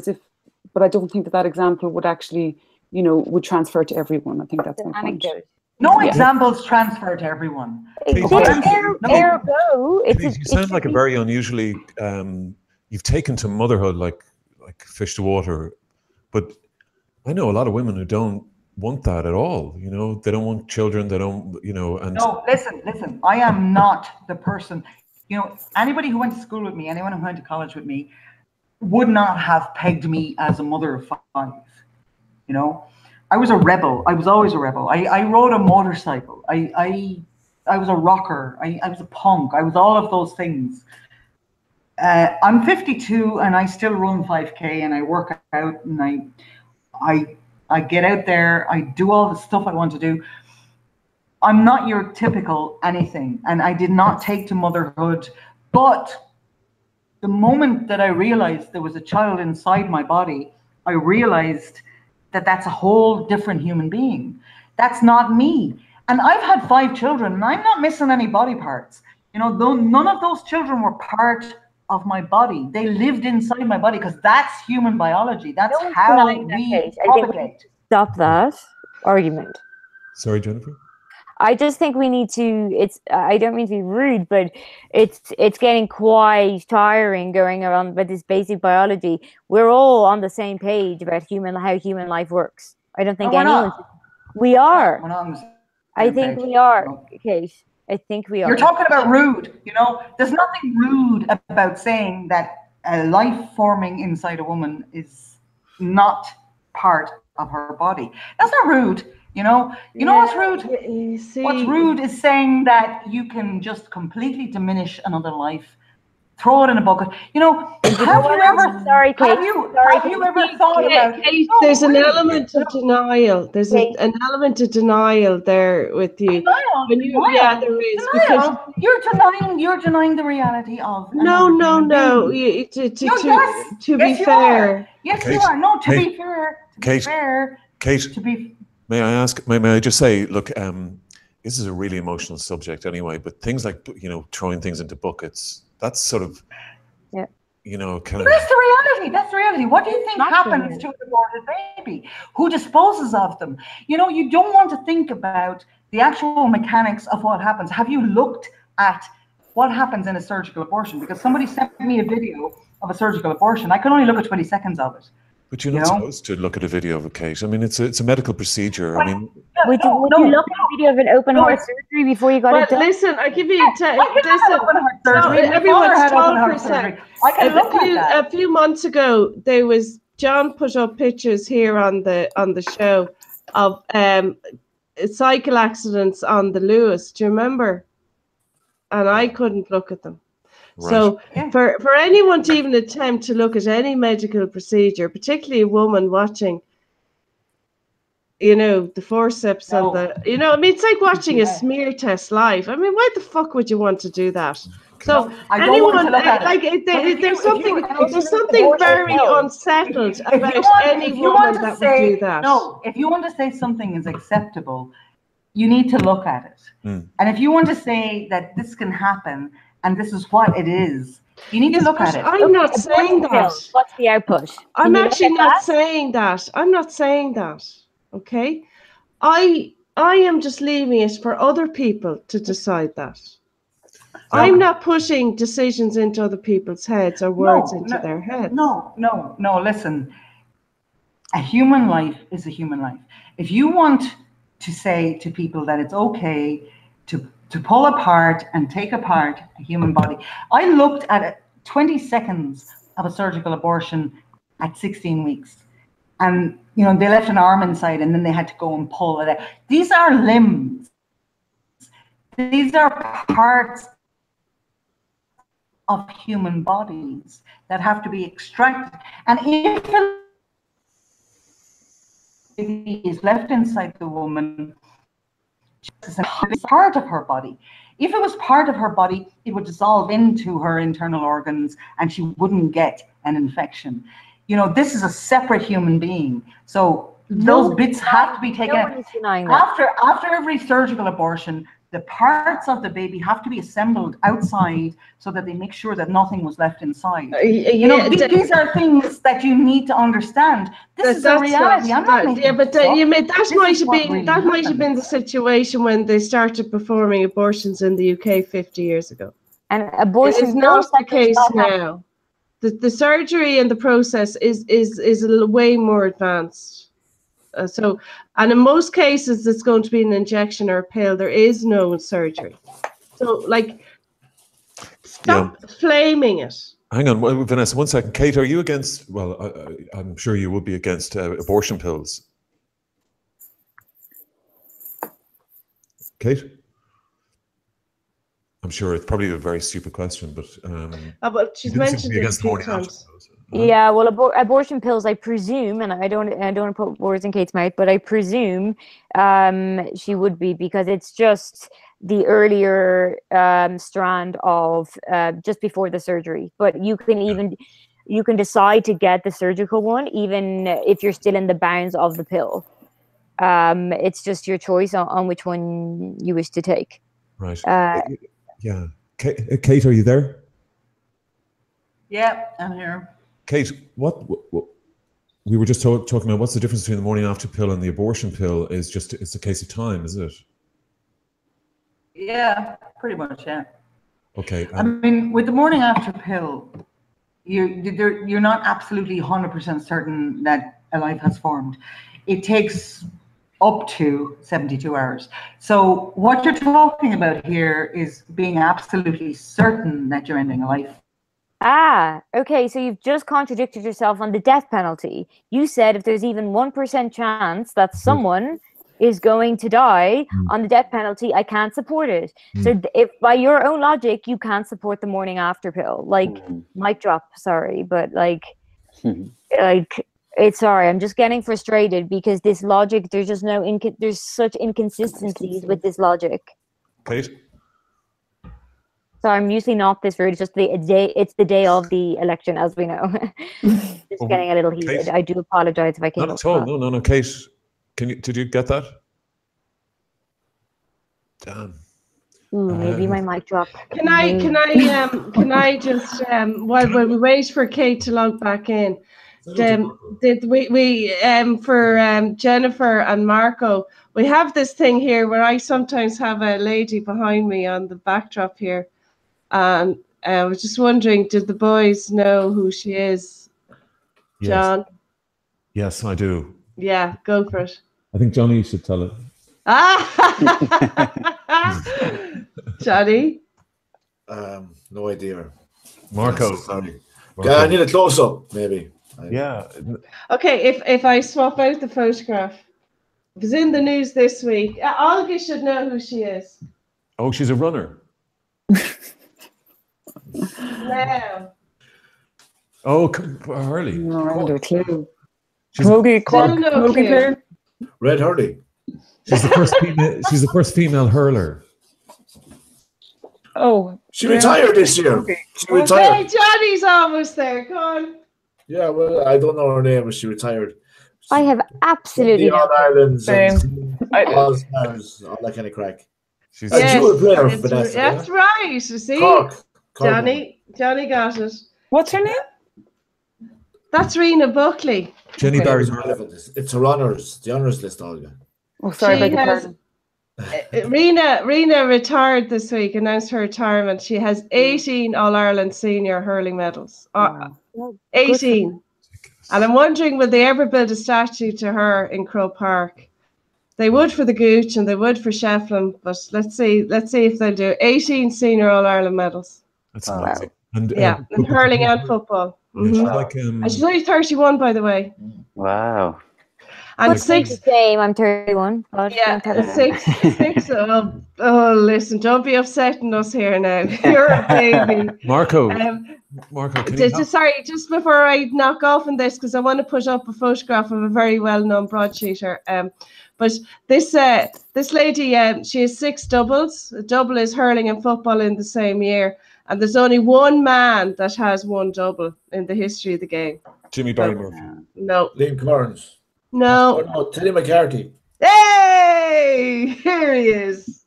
but I don't think that example would actually, would transfer to everyone. I think that's my point. No examples transfer to everyone. You sound like a very unusually, you've taken to motherhood like like fish to water. But I know a lot of women who don't want that at all. You know, they don't want children. They don't, you know, and No, listen, I am not the person, you know, anybody who went to school with me, anyone who went to college with me would not have pegged me as a mother of 5. You know, I was a rebel. I was always a rebel. I rode a motorcycle. I was a rocker. I was a punk. I was all of those things. I'm 52 and I still run 5K and I work out and I get out there. I do all the stuff I want to do. I'm not your typical anything, and I did not take to motherhood. But the moment that I realized there was a child inside my body, I realized that that's a whole different human being. That's not me. And I've had 5 children and I'm not missing any body parts. You know, though none of those children were part of my body. They lived inside my body because that's human biology. That's how we propagate. Stop that argument. Sorry, Jennifer. I just think we need to, I don't mean to be rude, but it's getting quite tiring going around about this basic biology. We're all on the same page about how human life works. I don't think anyone. We are. We're not on the same I think page. we are, No. Kate. I think we are. You're talking about rude, you know, there's nothing rude about saying that a life forming inside a woman is not part of her body. That's not rude. You know what's rude? What's rude is saying that you can just completely diminish another life, throw it in a bucket. You know, have you ever thought about? Kate, there's an element of denial. There's an element of denial there with you. Denial. Yeah, there is. Because you're denying the reality of. No. To be fair. Yes, Kate, you are. No, to be fair. Kate, may I ask? May I just say, look, this is a really emotional subject anyway. But things like, you know, throwing things into buckets, that's sort of, you know, kind of. That's the reality. That's the reality. What do you think happens to an aborted baby? Who disposes of them? You know, you don't want to think about the actual mechanics of what happens. Have you looked at what happens in a surgical abortion? Because somebody sent me a video of a surgical abortion. I can only look at 20 seconds of it. But you're not supposed to look at a video of a case. I mean, it's a medical procedure. I mean, would you look at a video of an open heart surgery before you got it done? Listen, I give you everyone's talking surgery. I can look at that. A few months ago, John put up pictures here on the show of cycle accidents on the Lewis. Do you remember? And I couldn't look at them. Right. So for anyone to even attempt to look at any medical procedure, particularly a woman watching, you know, the forceps and I mean, it's like watching a smear test live. I mean, why the fuck would you want to do that? So anyone, there's something very unsettled about any woman that would do that. No, if you want to say something is acceptable, you need to look at it. And if you want to say that this can happen, and this is what it is, you need to look at it. I'm not saying that. What's the output? I'm actually not saying that. I'm not saying that. Okay? I am just leaving it for other people to decide that. I'm not pushing decisions into other people's heads or words into their heads. No, listen. A human life is a human life. If you want to say to people that it's okay to pull apart and take apart a human body. I looked at 20 seconds of a surgical abortion at 16 weeks. And, you know, they left an arm inside and then they had to go and pull it out. These are limbs. These are parts of human bodies that have to be extracted. And if a baby is left inside the woman, it's part of her body. If it was part of her body, it would dissolve into her internal organs and she wouldn't get an infection. You know, this is a separate human being. So those bits have to be taken out. After every surgical abortion, the parts of the baby have to be assembled outside so that they make sure that nothing was left inside. You know, these are things that you need to understand. This is a reality. I'm not making that might have been the situation when they started performing abortions in the UK 50 years ago. And abortion is not the case now. The surgery and the process is way more advanced. And in most cases, it's going to be an injection or a pill. There is no surgery. So, like, stop flaming it. Hang on, Vanessa, 1 second. Kate, are you against? Well, I'm sure you would be against abortion pills. Kate? I'm sure it's probably a very stupid question, but she's mentioned it a few times. Yeah, well, abortion pills, I presume, and I don't put words in Kate's mouth, but I presume she would be, because it's just the earlier strand of just before the surgery. But you can decide to get the surgical one even if you're still in the bounds of the pill. It's just your choice on which one you wish to take. Right. Yeah. Kate, are you there? Yeah, I'm here. Kate, what we were just talking about, what's the difference between the morning after pill and the abortion pill? It's a case of time, is it? Yeah, pretty much, yeah. Okay. I mean, with the morning after pill, you're not absolutely 100% certain that a life has formed. It takes up to 72 hours. So what you're talking about here is being absolutely certain that you're ending a life. Ah, okay. So you've just contradicted yourself on the death penalty. You said if there's even 1% chance that someone is going to die on the death penalty, I can't support it. So if by your own logic, you can't support the morning after pill, like mic drop, sorry, but like, it's sorry, I'm just getting frustrated because this logic, there's just there's such inconsistencies with this logic. Kate? So I'm usually not this rude. It's just it's the day of the election, as we know. Just getting a little heated. Kate? I do apologize if I came. Not at all. No. Kate, did you get that? Damn. Ooh, maybe my mic dropped. Can I just while we wait for Kate to log back in? Did we for Jennifer and Marco, we have this thing here where I sometimes have a lady behind me on the backdrop here, and I was just wondering, did the boys know who she is? Yes. John? Yes, I do. Yeah, go for it. I think Johnny should tell it. Johnny? No idea. Marco. Sorry. I need a close up, maybe. Yeah. Okay, if I swap out the photograph, it was in the news this week. Olga should know who she is. Oh, she's a runner. Now. Oh, Hurley. No, I don't have a clue. Clue. Red Hurley. She's the first female. She's the first female hurler. Oh, she retired this year. Okay. She retired. Okay, Johnny's almost there. Come on. Yeah, well, I don't know her name, but she retired. I have absolutely All Ireland's all stars, all that kind of crack. She's a dual player, Vanessa. That's right. You see, Cork. Johnny got it. What's her name? That's Rena Buckley. Jenny Barry. It's her honours, the honours list, Olga. Oh, sorry, beg your pardon. Rena retired this week, announced her retirement. She has 18 All-Ireland senior hurling medals. Wow. 18. And I'm wondering, will they ever build a statue to her in Croke Park? They would for the Gooch and they would for Shefflin, but let's see if they'll do 18 senior All-Ireland medals. That's amazing. And in hurling and football. And she's only 31, by the way. Wow. And the same. I'm 31. Yeah, six. Oh, listen, don't be upsetting us here now. You're a baby. Marco, sorry, just before I knock off on this, because I want to put up a photograph of a very well-known broadsheeter. But this lady, she has 6 doubles. A double is hurling and football in the same year. And there's only one man that has 1 double in the history of the game. Jimmy Barry Murphy. No. Liam Kearns. No. Telly McCarthy. Hey, here he is.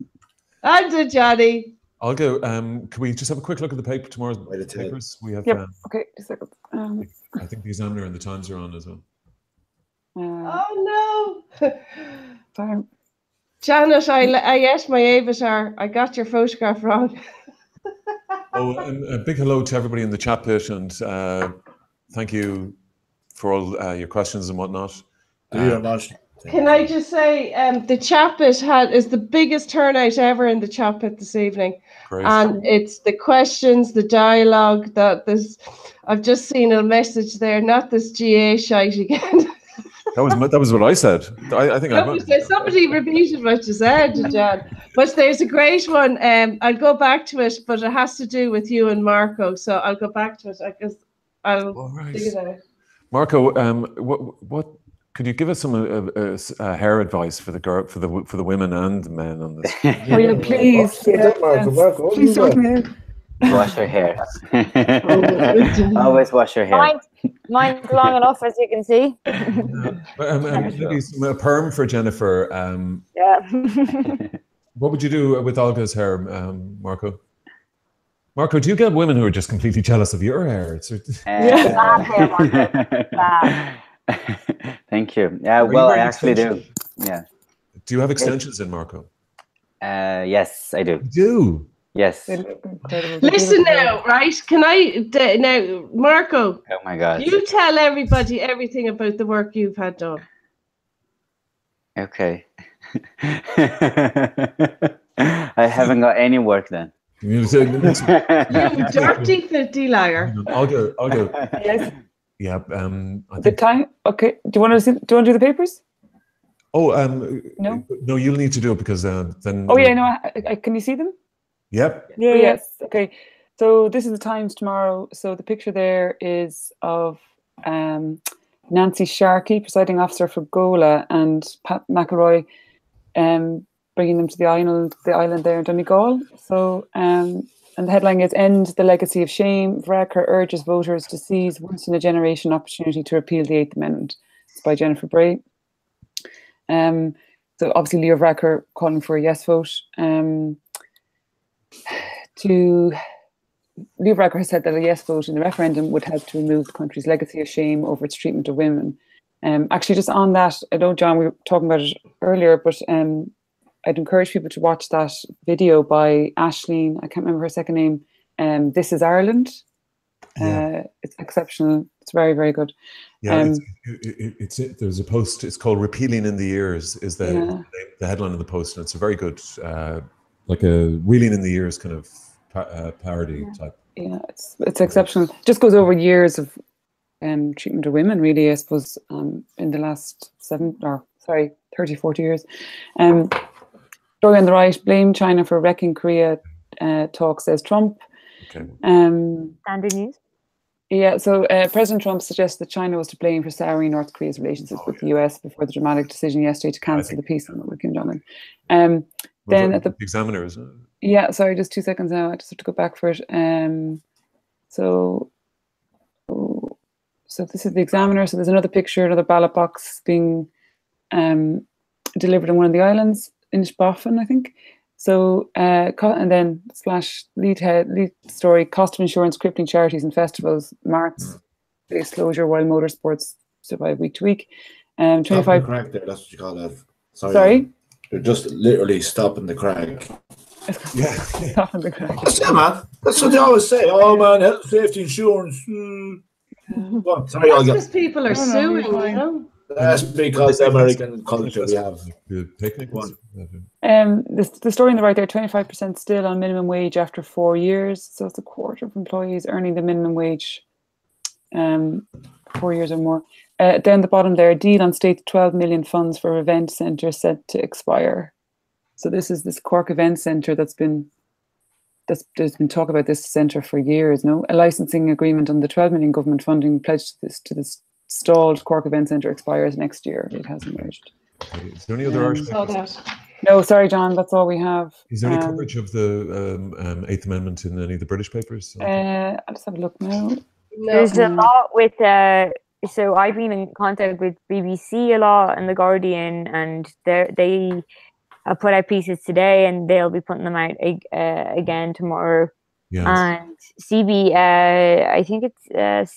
And Johnny. I'll go. Can we just have a quick look at the paper tomorrow's papers? We have. Yep. Okay, just a second. I think the Examiner and the Times are on as well. Oh no. Sorry. Janet, I ate my avatar. I got your photograph wrong. Oh, Oh, and a big hello to everybody in the chat pit, and thank you for all your questions and whatnot. Can I just say, the chat bit is the biggest turnout ever in the chat bit this evening. Great. And it's the questions, the dialogue, I've just seen a message there, not this GA shite again. That was what I said. I think somebody repeated what you said, John. But there's a great one. I'll go back to it, but it has to do with you and Marco. So I'll go back to it. I guess I'll dig it out. Marco, what could you give us some hair advice for the women and the men on this? Oh yeah, please. Marco, please don't. Wash your hair. Always wash your hair. Mine's long enough, as you can see. Maybe a perm for Jennifer. Yeah. What would you do with Olga's hair, Marco? Marco, do you get women who are just completely jealous of your hair? Thank you. Yeah, well, I actually do. Yeah. Do you have extensions in, Marco? Yes, I do. You do? Yes. Listen now, right? Can I now, Marco? Oh my God! You tell everybody everything about the work you've had done. Okay. I haven't got any work then. You dirty, filthy liar. I'll go. Yes. Yeah. The time. Okay. Do you want to do the papers? Oh, no. No, you'll need to do it because then. Oh yeah, no. Can you see them? Yep. Yeah. Yes. Okay. So this is the Times tomorrow. So the picture there is of Nancy Sharkey, presiding officer for Gola, and Pat McElroy, bringing them to the island there in Donegal. So and the headline is "End the Legacy of Shame. Varadkar urges voters to seize once in a generation opportunity to repeal the 8th Amendment." It's by Jennifer Bray. So obviously Leo Varadkar calling for a yes vote. Leo Varadkar has said that a yes vote in the referendum would help to remove the country's legacy of shame over its treatment of women. Actually, just on that, I know, John, we were talking about it earlier, but I'd encourage people to watch that video by Aisling, I can't remember her second name, This Is Ireland. It's exceptional. It's very, very good. Yeah, there's a post, it's called Repealing in the Ears, is the headline of the post, and it's a very good, like a Wheeling in the Ears kind of parody type. Yeah, it's exceptional. Just goes over years of treatment of women, really, I suppose, in the last 30, 40 years. Story on the right, blame China for wrecking Korea, talk, says Trump. Okay. Standard news. Yeah, so President Trump suggests that China was to blame for souring North Korea's relationship with the US before the dramatic decision yesterday to cancel the peace summit with Kim Jong-un. Then at the Examiner, isn't it? Yeah, sorry, just 2 seconds now. I just have to go back for it. So this is the Examiner. So there's another picture, another ballot box being delivered on one of the islands, Inchboffin, I think. So and then lead story: cost of insurance crippling charities and festivals. Marts face closure while motorsports survive week to week. 25. Crack there. That's what you call that. Sorry. They're just literally stopping the crack. Yeah. Stopping the crack. Yeah, man. That's what they always say. Oh man, health, safety, insurance. Well, sorry, that's because people are suing, you know. That's because American culture we have. The picnic one. The story on the right there, 25% still on minimum wage after 4 years. So it's a quarter of employees earning the minimum wage 4 years or more. Down the bottom there, deal on state 12 million funds for event centre set to expire. So this is this Cork Event Centre there's been talk about this centre for years. No, a licensing agreement on the 12 million government funding pledged to this stalled Cork Event Centre expires next year. It has emerged. Okay. Is there any other articles? No, sorry, John. That's all we have. Is there any coverage of the 8th Amendment in any of the British papers? I'll just have a look now. There's a lot with. So I've been in contact with BBC a lot and The Guardian, and they put out pieces today, and they'll be putting them out again tomorrow. Yes. And I think it's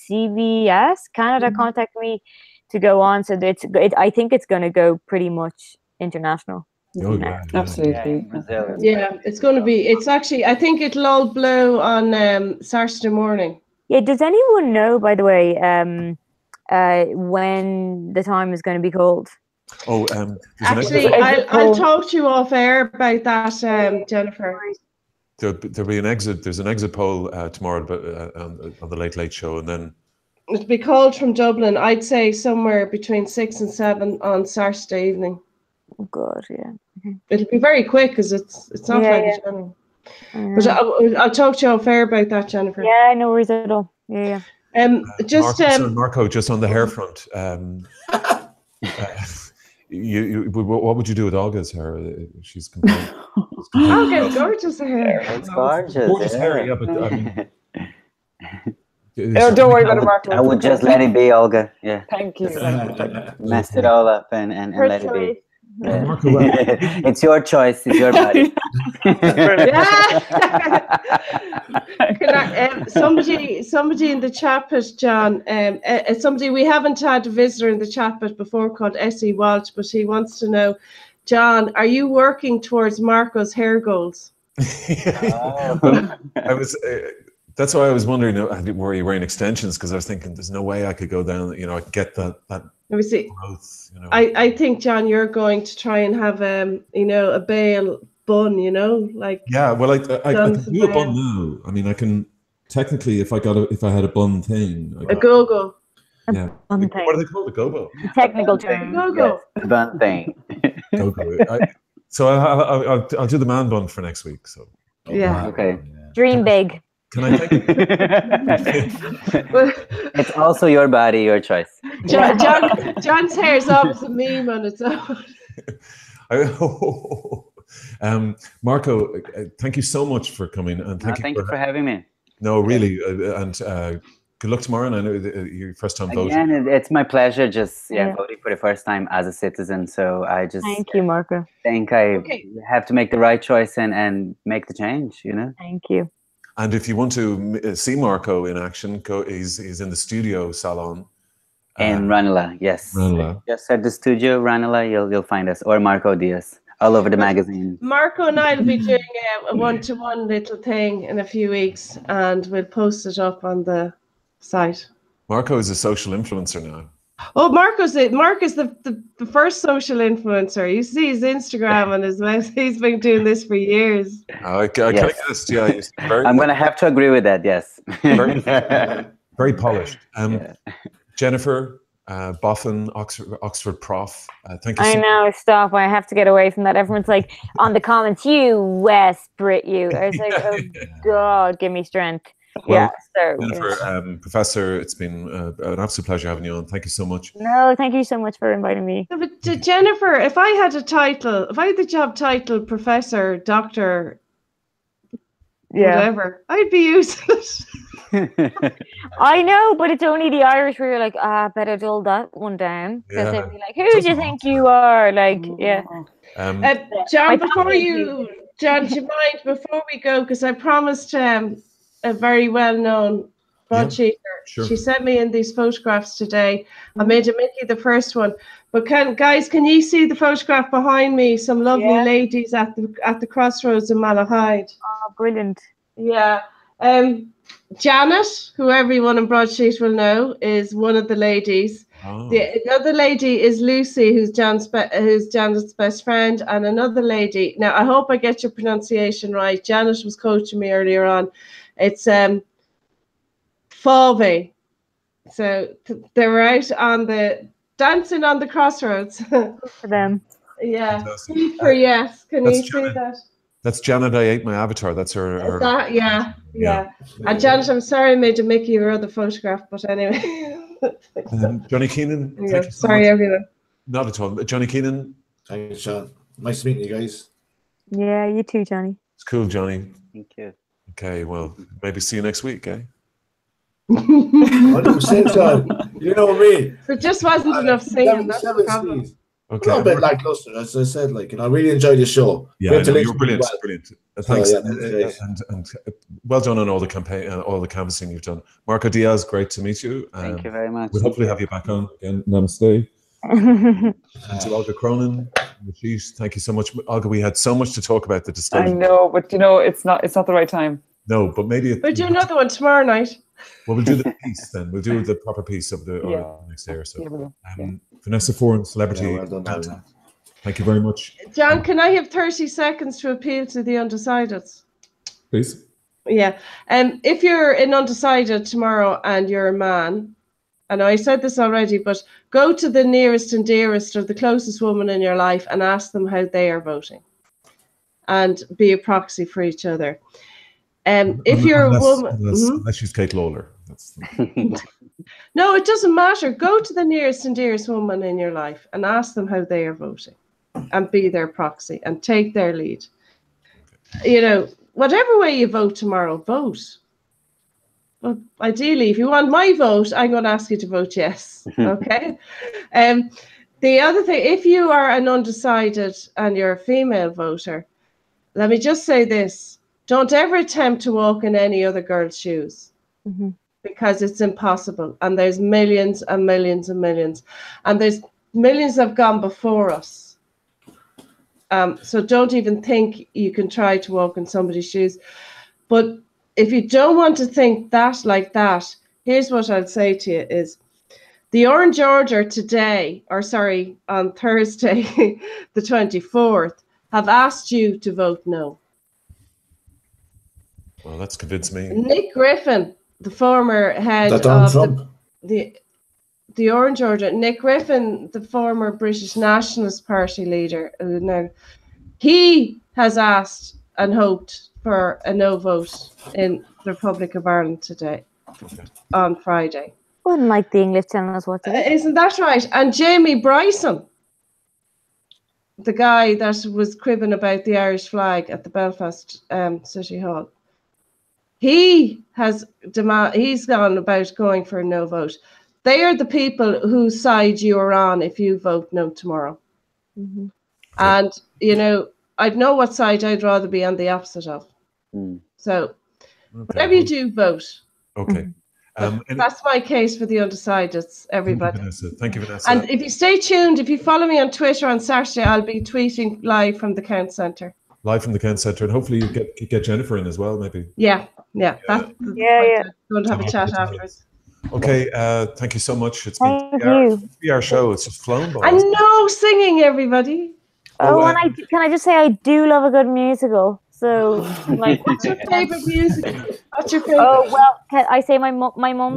CBS Canada contacted me to go on, so I think it's going to go pretty much international. Oh, yeah. Absolutely. Brazil. Yeah, it's going to be. It's actually. I think it'll all blow on Saturday morning. Yeah. Does anyone know, by the way, when the time is going to be called? Oh, there's an Actually, I'll talk to you off air about that, Jennifer. there'll be an exit. There's an exit poll tomorrow on the Late Late Show, and then It'll be called from Dublin. I'd say somewhere between 6 and 7 on Saturday evening. Oh God, yeah. It'll be very quick because it's not like a general. But I'll talk to you off air about that, Jennifer. Yeah, no worries at all. Yeah. Marco, just on the hair front. What would you do with Olga's hair? She's complaining. Olga's gorgeous hair. It's gorgeous. Gorgeous hair, yeah, but I mean, Don't worry about it, Marco. I would just let it be, Olga. Yeah. Thank you. Mess it all up and let it be. Yeah. Marco, It's your choice. It's your body. Somebody in the chat pit, John. We haven't had a visitor in the chat pit before called S.E. Walsh, but he wants to know, John, are you working towards Marco's hair goals? I was. That's why I was wondering, were you wearing extensions? Because I was thinking, there's no way I could go down. I could get that. Let me see. Growth, I think, John, you're going to try and have a bale bun. Like. Yeah, well, I can do a bun now. I mean, I can technically, if I had a bun thing. A go-go. Yeah. What do they call it? A go-go. Technical term. Go-go. Yes, bun thing. Go-go. So I'll do the man bun for next week. So. Yeah. Okay. Dream big. Can I take it? It's also your body, your choice. John's hair is always a meme on its own. Marco, thank you so much for coming, and thank you for having me. No, really, and good luck tomorrow. And I know your first time voting. Again, it's my pleasure. Just voting for the first time as a citizen. So I just thank you, Marco. Think I have to make the right choice and make the change. Thank you. And if you want to see Marco in action, he's in the studio salon. In Ranelagh, yes. Ranelagh. Just at the studio, Ranelagh, you'll find us. Or Marco Diaz, all over the magazine. Marco and I will be doing a one-to-one little thing in a few weeks, and we'll post it up on the site. Marco is a social influencer now. Oh, Mark is the first social influencer. You see his Instagram and his website. He's been doing this for years. I kind of guessed, yeah. I'm going to have to agree with that, yes. Very polished. Jennifer Boffin, Oxford prof. Thank you so much. I know, stop. I have to get away from that. Everyone's like, on the comments, you West Brit, you. I was like, oh, God, give me strength. Well, Jennifer, Professor, it's been an absolute pleasure having you on. Thank you so much. No, thank you so much for inviting me. No, but Jennifer, if I had the job title, Professor, Doctor, whatever, I'd be using it. I know, but it's only the Irish where you're like, better dull that one down. Because they'd be like, who do you think you are? Like, John, before you mind, before we go, because I promised a very well-known broadsheeter. Sure. She sent me in these photographs today. I made a Mickey the first one. But can you see the photograph behind me? Some lovely ladies at the crossroads in Malahide. Oh, brilliant. Yeah. Janet, who everyone in Broadsheet will know, is one of the ladies. Oh. The other lady is Lucy, who's Janet's best friend, and another lady. Now, I hope I get your pronunciation right. Janet was coaching me earlier on. It's Fave. So they were out on the dancing on the crossroads. For them. Yeah. For yes. Can you see that? That's Janet. I ate my avatar. That's her. Yeah. And Janet, I'm sorry I made a Mickey your other photograph, but anyway. Johnny Keenan. Yeah. Sorry, everyone. Not at all. Johnny Keenan. Thanks, Sean. Nice meeting you guys. Yeah, you too, Johnny. It's cool, Johnny. Thank you. Okay, well, maybe see you next week, eh? 100%, Sean. You know me. There just wasn't enough singing. That's the problem. Okay. A little bit lackluster, as I said. I really enjoyed the show. Yeah, you're brilliant. Brilliant. Thanks, and well done on all the campaign, all the canvassing you've done. Marco Diaz, great to meet you. Thank you very much. We'll hopefully have you back on again. Namaste. And to Olga Cronin. Thank you so much, Olga. We had so much to talk about the I disclosure. know, but it's not the right time. No, but maybe We'll do another one tomorrow night. Well, we'll do the piece then. We'll do the proper piece of the next day or so. Vanessa Foran, celebrity. Well done, Olga. Thank you very much. John, can I have 30 seconds to appeal to the undecideds? Please. Yeah. If you're an undecided tomorrow and you're a man, I know I said this already, but go to the nearest and dearest or the closest woman in your life and ask them how they are voting, and be a proxy for each other. If you're a woman, unless she's Kate Lawler. No, it doesn't matter. Go to the nearest and dearest woman in your life and ask them how they are voting, and be their proxy and take their lead. You know, whatever way you vote tomorrow, vote. Well, ideally, if you want my vote, I'm going to ask you to vote yes. Okay. The other thing, if you are an undecided and you're a female voter, let me just say this: don't ever attempt to walk in any other girl's shoes, because it's impossible. And there's millions and millions and millions, and there's millions have gone before us. So don't even think you can try to walk in somebody's shoes. But if you don't want to think that like that, here's what I'll say to you is the Orange Order today, or sorry, on Thursday, the 24th, have asked you to vote no. Well, that's convinced me. Nick Griffin, the former head of the Orange Order, Nick Griffin, the former British Nationalist Party leader, he has asked and hoped for a no vote in the Republic of Ireland today, on Friday. Wouldn't like the English telling us what to do. Isn't that right? And Jamie Bryson, the guy that was cribbing about the Irish flag at the Belfast City Hall, he's gone about going for a no vote. They are the people whose side you are on if you vote no tomorrow. And, you know, I'd know what side I'd rather be on the opposite of. So, whatever you do, vote. Okay. That's my case for the undecideds, everybody. Thank you, Vanessa. And if you stay tuned, if you follow me on Twitter on Saturday, I'll be tweeting live from the Count Centre. Live from the Count Centre, and hopefully you get Jennifer in as well, maybe. Yeah. Going to have a chat afterwards. Okay, thank you so much. It's Thank been our show. It's just flown by. And no singing, everybody. And can I just say I do love a good musical. So, like, what's your favorite musical? What's your favorite? Oh well, I say my mom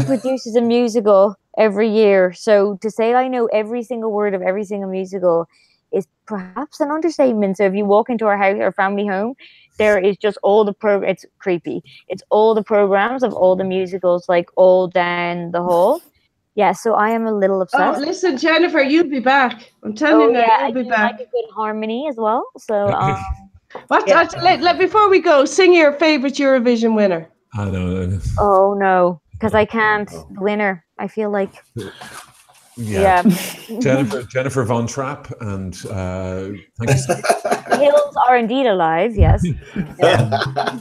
produces a musical every year. So to say I know every single word of every single musical is perhaps an understatement. So if you walk into our house, our family home, there is just all the it's creepy. It's all the programs of all the musicals, like all down the hall. Yeah, so I am a little obsessed. Oh, listen, Jennifer, you'll be back. I'm telling you now, you'll be back. Like a good harmony as well. So, before we go, sing your favorite Eurovision winner. I don't know. Oh no, because I can't. The winner, I feel like. Yeah. Jennifer Von Trapp, and thank you. The Hills are indeed alive. Yes.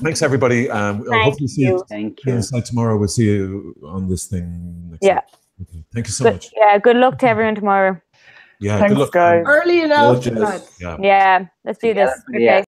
Thanks, everybody. I'll hopefully see you. Thank you. Tomorrow. We'll see you on this thing next week. Okay. Thank you so much. Yeah, good luck to everyone tomorrow. Yeah, thanks, good luck, guys. Early enough. Yeah, Yeah, let's do this. Okay.